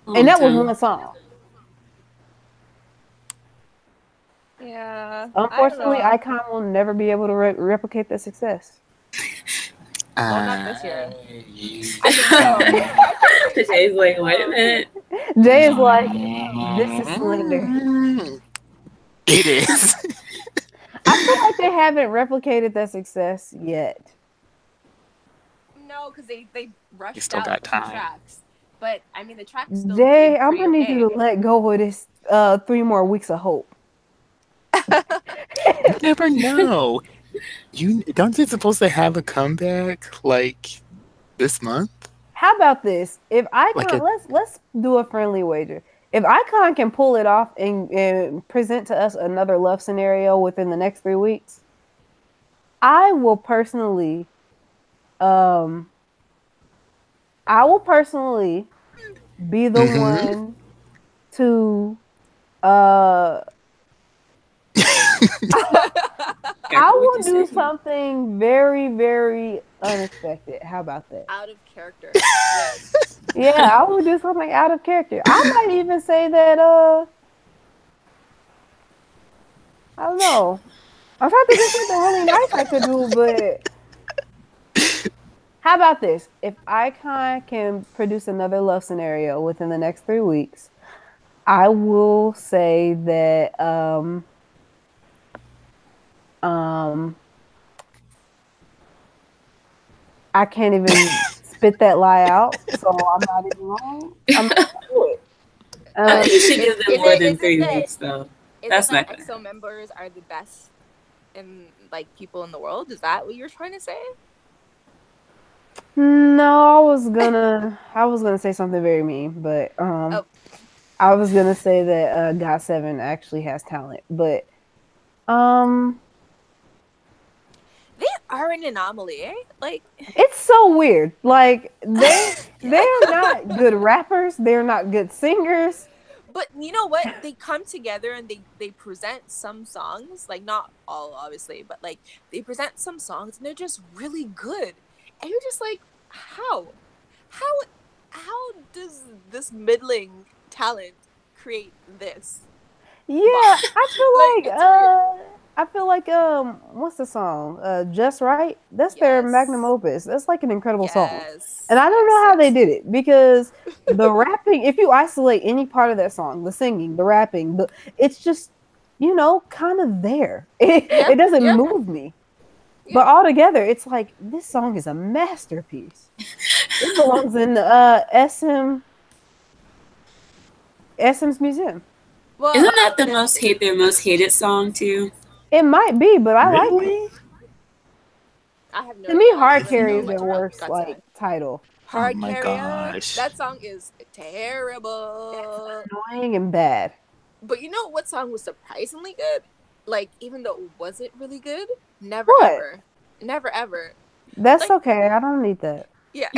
and that was one song. Yeah. Unfortunately, Icon will never be able to replicate that success. Well, not this year. Jay's like, wait a minute. Jay is like, this is slander. It is. I feel like they haven't replicated that success yet. No, because they rushed still out got 2 time. tracks. But I mean, the tracks still. Jay, did I'm pretty gonna need you okay. to let go of this 3 more weeks of hope. You never know. You don't you supposed to have a comeback like this month? How about this? If Icon, let's do a friendly wager. If Icon can pull it off and present to us another Love Scenario within the next 3 weeks, I will personally be the one to I will do something very, very unexpected. How about that? Out of character. Yes. Yeah, I will do something out of character. I might even say that I don't know. I'm trying to think of something really nice I could do, but How about this? If Icon can produce another love scenario within the next 3 weeks, I will say that um I can't even spit that lie out, so I'm not even wrong. I'm not gonna do it. I think you should Is, give them is more it than is it 3 weeks, though. is it That's that not gonna EXO happen. members are the best in like people in the world? Is that what you're trying to say? No, I was gonna say something very mean, but Oh, I was gonna say that God7 actually has talent, but um they are an anomaly, eh? Like, it's so weird. Like yeah. they're not good rappers, they're not good singers. But you know what? They come together and they present some songs, like not all obviously, but like they present some songs and they're just really good. And you're just like, how? How how does this middling talent create this Yeah, bomb? Like it's weird. I feel like what's the song? Just Right? That's their magnum Yes. opus. That's like an incredible song. And Yes. I don't Yes, know how they yes. did it because the rapping, if you isolate any part of that song, the singing, the rapping, it's just, kind of there. Yeah, It doesn't yeah, move me. yeah. But altogether, it's like this song is a masterpiece. It belongs in SM's museum. Well, Isn't that the the their most hated song too? It might be, but I like it. Really? I have no To me, idea. I Hard don't Carry know is their much about worst like God7. title. Oh Hard my Carrier. gosh. That song is terrible. Annoying and bad. But you know what song was surprisingly good? Like, even though it wasn't really good, never What? ever. Never ever. That's Like, okay. I don't need that. yeah.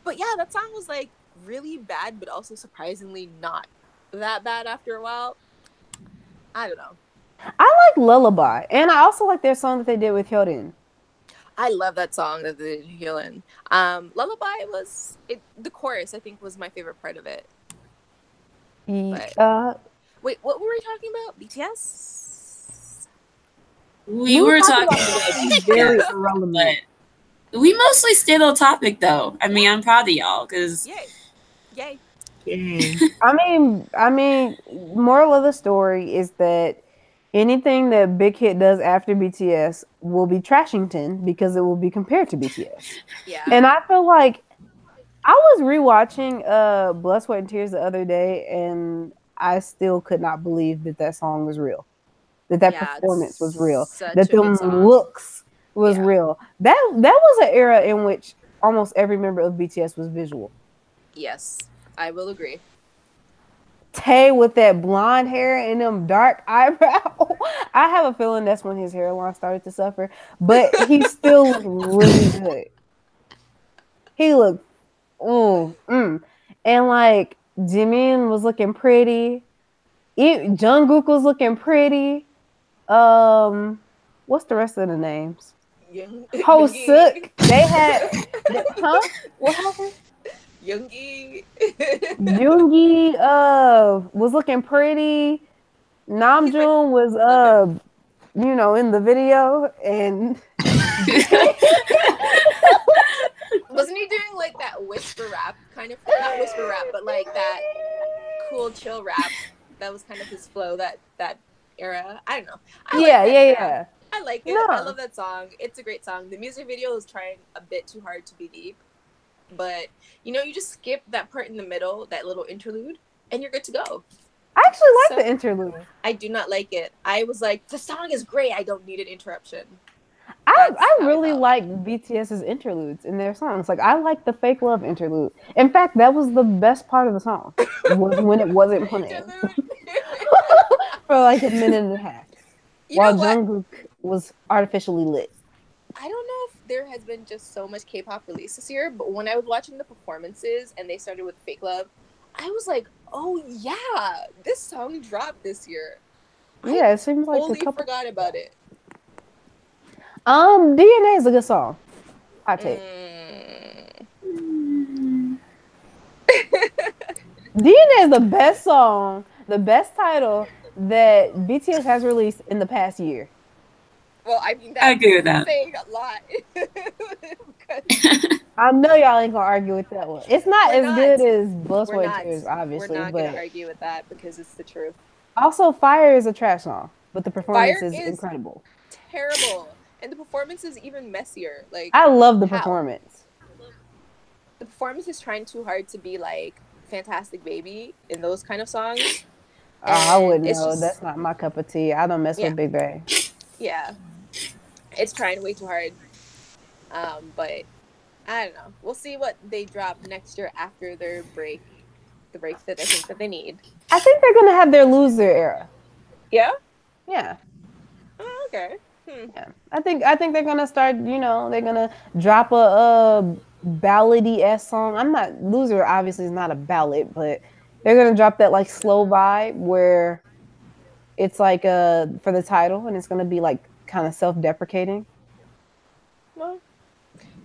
But yeah, that song was like really bad, but also surprisingly not that bad after a while. I don't know. I like Lullaby, and I also like their song that they did with Hyodin. I love that song that they did Healing. Lullaby was the chorus I think was my favorite part of it. But Uh, wait, what were we talking about? BTS? We we were were talking talking about about something BTS, very but irrelevant. we mostly stayed on topic though. I mean, I'm proud of y'all because Yay. Yay. Yay. I mean, moral of the story is that anything that Big Hit does after BTS will be Trashington because it will be compared to BTS. Yeah. And I feel like I was rewatching Blood, Sweat, and Tears the other day, and I still could not believe that that song was real, that Yeah, it's performance was real, such that a good them song. looks was Yeah. real. That was an era in which almost every member of BTS was visual. Yes. I will agree. Tay with that blonde hair and them dark eyebrows. I have a feeling that's when his hairline started to suffer, but he still looked really good. He looked, and like Jimin was looking pretty. Jungkook was looking pretty. What's the rest of the names? Yoongi. Hoseok. They had, huh? What happened? Yoongi. Yoongi was looking pretty. He's my Namjoon was okay. in the video, and Wasn't he doing like that whisper rap kind of not whisper rap, but like that cool chill rap that was kind of his flow that era. I don't know. I like yeah, that yeah, era. yeah. I like it. I No, love that song. It's a great song. The music video is trying a bit too hard to be deep, but you just skip that part in the middle, that little interlude, and you're good to go. I actually like So the interlude. I do not like it. I was like, the song is great. I don't need an interruption. I That's I how I really felt. like BTS's interludes in their songs. Like I like the fake love interlude. In fact, that was the best part of the song. Was when it wasn't The playing interlude. for like a minute and a half You while know what? Jungkook was artificially lit. I don't know if there has been just so much K-pop released this year, but when I was watching the performances and they started with Fake Love, I was like, oh yeah, this song dropped this year. Yeah, it seems like a Totally couple. forgot about it. DNA is a good song. I take. DNA is the best song, the best title that BTS has released in the past year. Well, I mean, I that's agree with that. saying a lot. Because I know y'all ain't gonna argue with that one. It's not we're as not. good as Blood, We're Sweat, and not. Tears, We're obviously, not gonna but argue with that because it's the truth. also Fire is a trash song, but the performance Fire is is incredible. terrible, and the performance is even messier. Like, I love the how performance. the performance is trying too hard to be like Fantastic Baby in those kind of songs, I and wouldn't it's know. just That's not my cup of tea. I don't mess yeah, with Big Bang. yeah, it's trying way too hard. But I don't know. We'll see what they drop next year after their break, the break that I think that they need. I think they're gonna have their loser era. Yeah. Yeah. Oh, okay. Hmm. Yeah. I think they're gonna start, they're gonna drop a ballady s song. I'm not loser obviously is not a ballad, but they're gonna drop that like slow vibe where it's like for the title and it's gonna be like kind of self-deprecating. Well,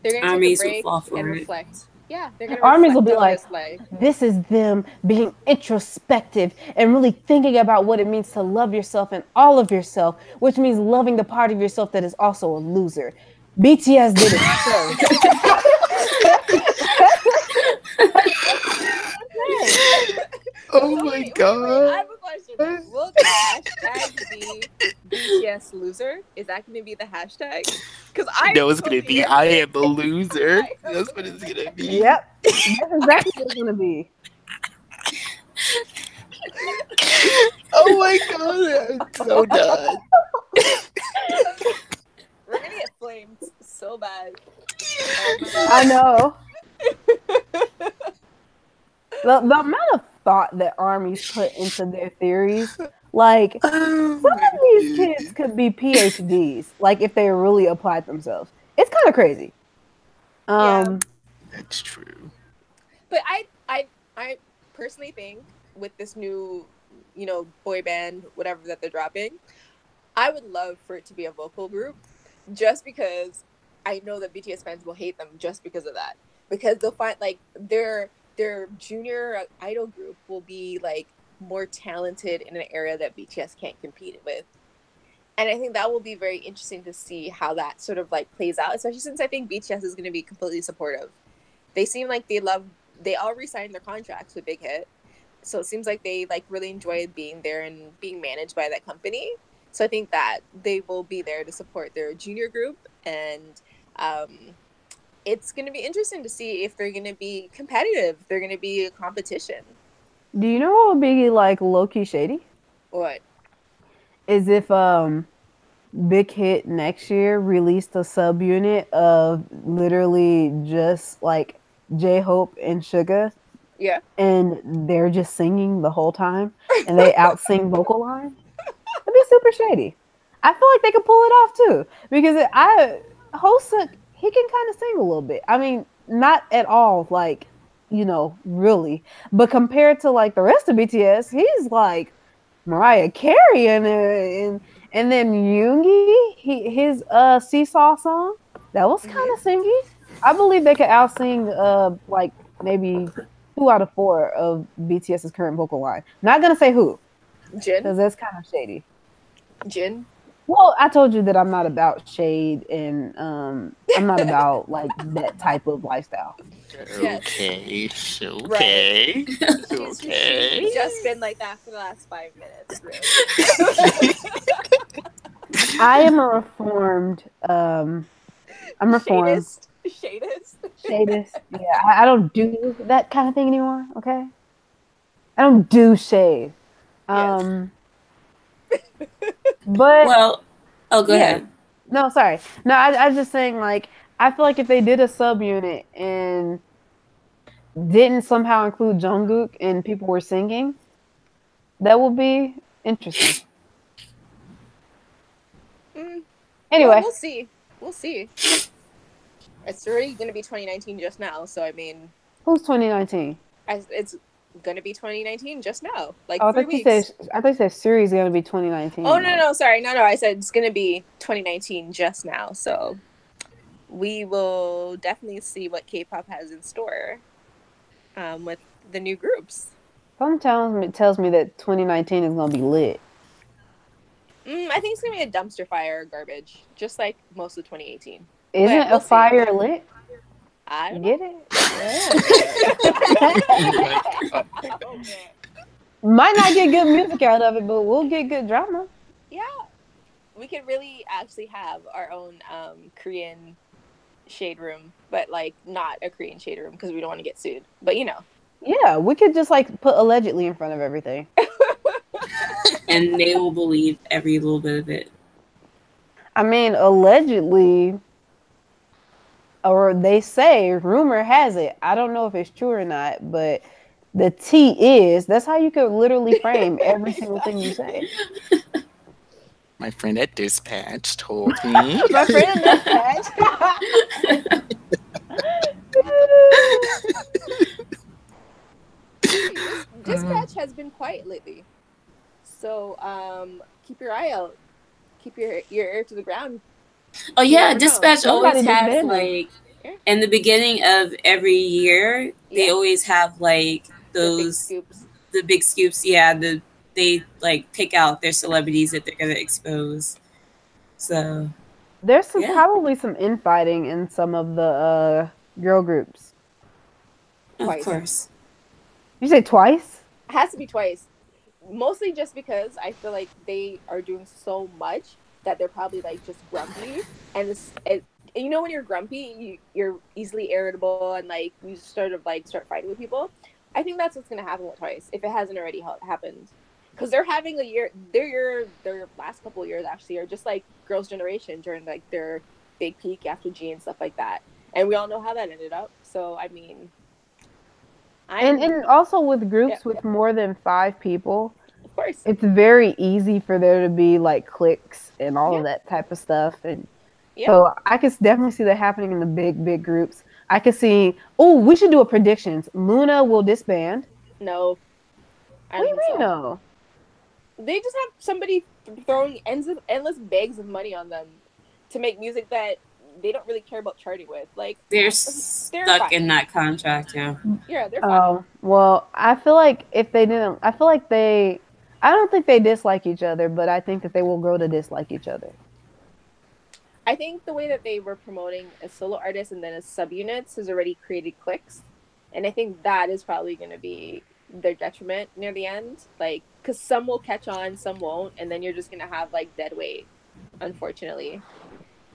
they're gonna take a Armies will break fall and for it. reflect. Yeah, they're gonna Armies will reflect be on like, this. Like, this is them being introspective and really thinking about what it means to love yourself and all of yourself, which means loving the part of yourself that is also a loser. BTS did it first. Oh so my wait. I god. have a question. Will the hashtag be BTS loser? Is that going to be the hashtag? Because I No, it's gonna totally be am I saying am a loser. I am That's a what it's loser. gonna be. Yep. That's exactly what it's gonna be. Oh my god, I'm so done. We're gonna get flamed so bad. Oh my I god. know. The amount of thought that armies put into their theories, like Oh some my of these kids goodness. could be PhDs, like if they really applied themselves. It's kind of crazy. Yeah, That's true. but I personally think with this new, boy band, whatever that they're dropping, I would love for it to be a vocal group, just because I know that BTS fans will hate them just because of that. Because they'll find like their junior idol group will be like more talented in an area that BTS can't compete with. And I think that will be very interesting to see how that sort of like plays out, especially since I think BTS is going to be completely supportive. They seem like they all re-signed their contracts with Big Hit. So it seems like they like really enjoy being there and being managed by that company. So I think that they will be there to support their junior group, and um, it's going to be interesting to see if they're going to be competitive. They're going to be a competition. Do you know what would be like low key shady? What? Is if Big Hit next year released a subunit of literally just like J Hope and Suga, Yeah. and they're just singing the whole time, and they out sing vocal line. That'd be super shady. I feel like they could pull it off too because Hoseok he can kind of sing a little bit. I mean, not at all like really, but compared to like the rest of BTS, he's like Mariah Carey and then Yoongi, his Seesaw song that was kind Mm-hmm. of singy. I believe they could out sing like maybe 2 out of 4 of BTS's current vocal line. Not gonna say who Jin. because that's kind of shady. Jin. Well, I told you that I'm not about shade and I'm not about like that type of lifestyle. Yes. Okay. Right. Okay. She's Okay. just been like that for the last 5 minutes, really. I am a reformed I'm reformed. Shadist. Shadist. Yeah, I don't do that kind of thing anymore. Okay, I don't do shade. Yes. Um, but Well, oh, go yeah, ahead. no, sorry, no, I was just saying like I feel like if they did a subunit and didn't somehow include Jungkook and people were singing, that would be interesting. Mm, well, Anyway, we'll see. We'll see. It's already going to be 2019 just now, so I mean, who's 2019? it's going to be 2019 just now, like Oh, 3 weeks. I thought you said series gonna be 2019. Oh no, sorry, no, I said it's going to be 2019 just now, so we will definitely see what K-pop has in store with the new groups. Something tells me that 2019 is gonna be lit. I think it's gonna be a dumpster fire garbage, just like most of 2018. Isn't But a we'll see. fire lit? I don't know. Get it? Okay. Might not get good music out of it, but we'll get good drama. Yeah, we could really actually have our own Korean shade room, but like not a Korean shade room because we don't want to get sued. But you know. Yeah, we could just like put allegedly in front of everything. And they will believe every little bit of it. I mean, allegedly, or they say, rumor has it. I don't know if it's true or not, but the T is. That's how you could literally frame every single thing you say. My friend at Dispatch told me. My friend at Dispatch. Dispatch has been quiet lately, so keep your eye out. Keep your ear to the ground. Oh yeah, never know. Dispatch always Somebody has disbanded. like Yeah. in the beginning of every year, they Yeah. always have like The big those scoops. the big scoops. Yeah, they like pick out their celebrities that they're gonna expose. So There's Yeah. probably some infighting in some of the girl groups. Twice. of course, You say twice? It has to be twice. Mostly just because I feel like they are doing so much that they're probably like just grumpy, and you know when you're grumpy, you're easily irritable, and like you sort of like start fighting with people. I think that's what's gonna happen with Twice if it hasn't already happened, because they're having a year. Their last couple of years actually are just like Girls' Generation during like their big peak after G and stuff like that, and we all know how that ended up. So I mean, And also with groups with more than 5 people, of course, it's very easy for there to be like cliques and all of that type of stuff. And so I could definitely see that happening in the big groups. I could see, we should do a predictions. Luna will disband. No. What do you mean no? They just have somebody throwing endless bags of money on them to make music that they don't really care about charting with. Like they're stuck fine. in that contract. Yeah. Yeah, they're fine. Oh, well, I feel like if they didn't, I don't think they dislike each other, but I think that they will grow to dislike each other. I think the way that they were promoting as solo artists and then as subunits has already created cliques. And I think that is probably going to be their detriment near the end. Like, because some will catch on, some won't. And then you're just going to have, like, dead weight, unfortunately.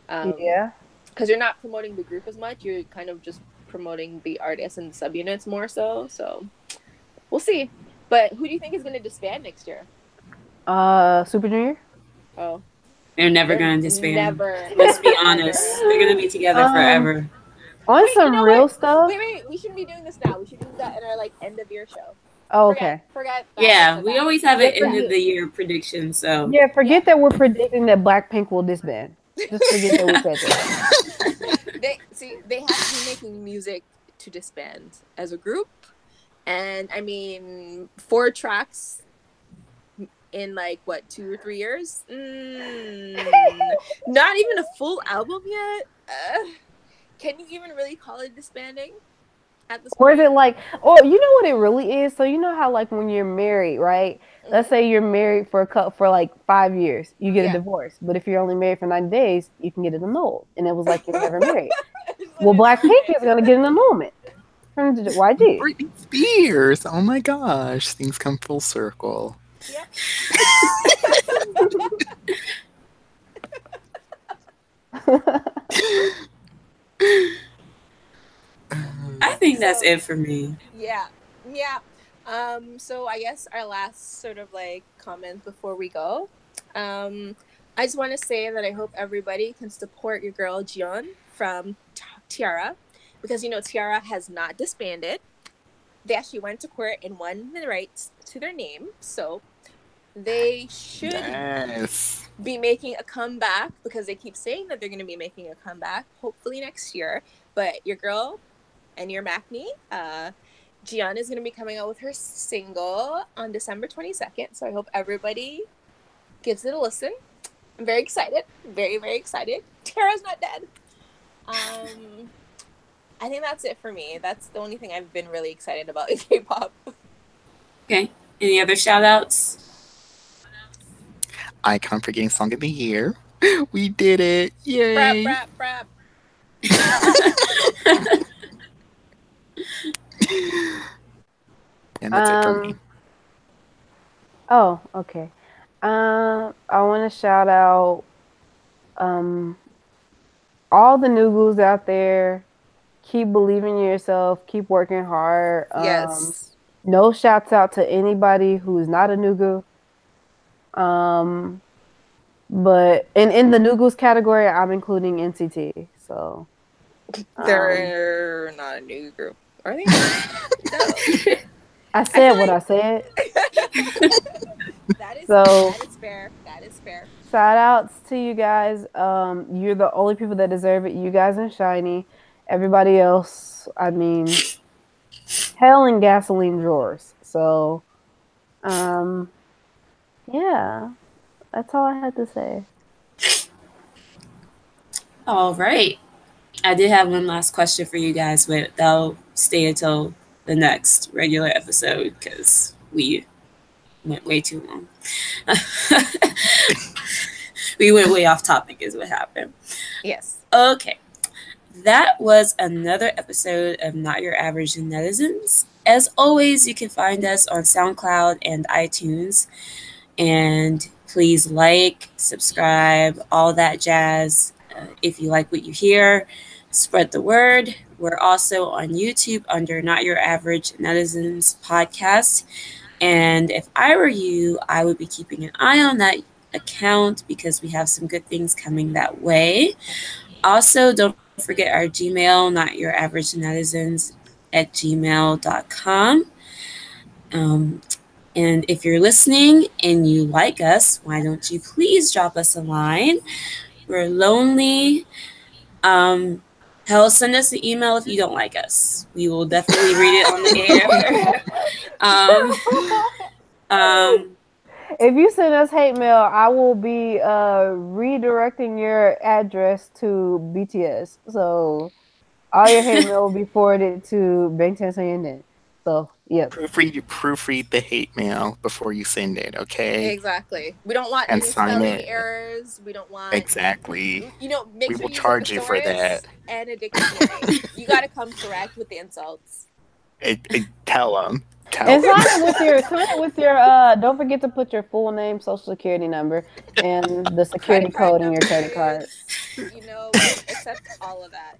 Yeah. Because you're not promoting the group as much. You're kind of just promoting the artists and subunits more so. So, we'll see. But who do you think is going to disband next year? Super Junior? Oh. They're never going to disband. Never. Let's be honest. They're going to be together forever. On some real stuff. Wait. We shouldn't be doing this now. We should do that in our like end of year show. Oh, okay. Forget that. Yeah, we always have an end of the year prediction. So yeah, forget that we're predicting that Blackpink will disband. Just forget that we said that. They have to be making music to disband as a group, and I mean 4 tracks in like what 2 or 3 years. Not even a full album yet. Can you even really call it disbanding at this point? Or is it like, you know what it really is? So you know how like when you're married, right? Mm-hmm. Let's say you're married for like 5 years, you get a divorce. But if you're only married for 90 days, you can get it annulled. And it was like you're never married. Well, Blackpink is gonna get an annulment from YG. Britney Spears. Oh my gosh, things come full circle. Yep. I think that's it for me. Yeah. So I guess our last sort of like comment before we go. I just want to say that I hope everybody can support your girl Jiyeon from Tiara, because Tiara has not disbanded. They actually went to court and won the rights to their name, so they should be making a comeback, because they keep saying that they're going to be making a comeback, hopefully next year. But your girl and your Maknae, Jiyeon, is going to be coming out with her single on December 22nd. So I hope everybody gives it a listen. I'm very excited. Very, very excited. Tara's not dead. I think that's it for me. That's the only thing I've been really excited about in K-pop. Okay. Any other shout outs? Icon for getting Song of the Year. We did it. Brap, Yay. brap, brap. And that's it for me. Oh, okay. I want to shout out all the Nugus out there. Keep believing in yourself. Keep working hard. Yes. No shouts out to anybody who's not a Nugu. But in the Nugus category, I'm including NCT. So They're not a new group, are they? No. I said what I said. That is So- that is fair. That is fair. Shout outs to you guys. You're the only people that deserve it. You guys and Shiny. Everybody else, I mean, hell in gasoline drawers. So, yeah, that's all I had to say. All right. I did have one last question for you guys, but that'll stay until the next regular episode because we went way too long. We went way off topic, is what happened. Yes. Okay. That was another episode of Not Your Average Netizens. As always, you can find us on SoundCloud and iTunes. And please like, subscribe, all that jazz. If you like what you hear, spread the word. We're also on YouTube under Not Your Average Netizens podcast. And if I were you, I would be keeping an eye on that account because we have some good things coming that way. Also, don't forget our Gmail, Not Your Average Netizens at gmail.com. And if you're listening and you like us, why don't you please drop us a line? We're lonely. Hell, send us an email if you don't like us. We will definitely read it on the air. If you send us hate mail, I will be redirecting your address to BTS. So all your hate mail will be forwarded to Bangtan Soyeon. So yep. Proofread the hate mail before you send it, okay? Exactly. We don't want And any sign spelling it. errors. We don't want Exactly. make We sure will you use a charge you for thesaurus that. and a dictionary. You got to come correct with the insults. Tell them. And sign it with your don't forget to put your full name, social security number, and the security code in your credit card. We accept all of that.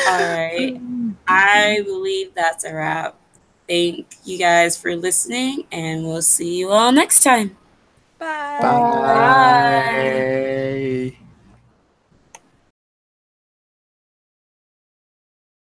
All right. I believe that's a wrap. Thank you guys for listening, and we'll see you all next time. Bye. Bye.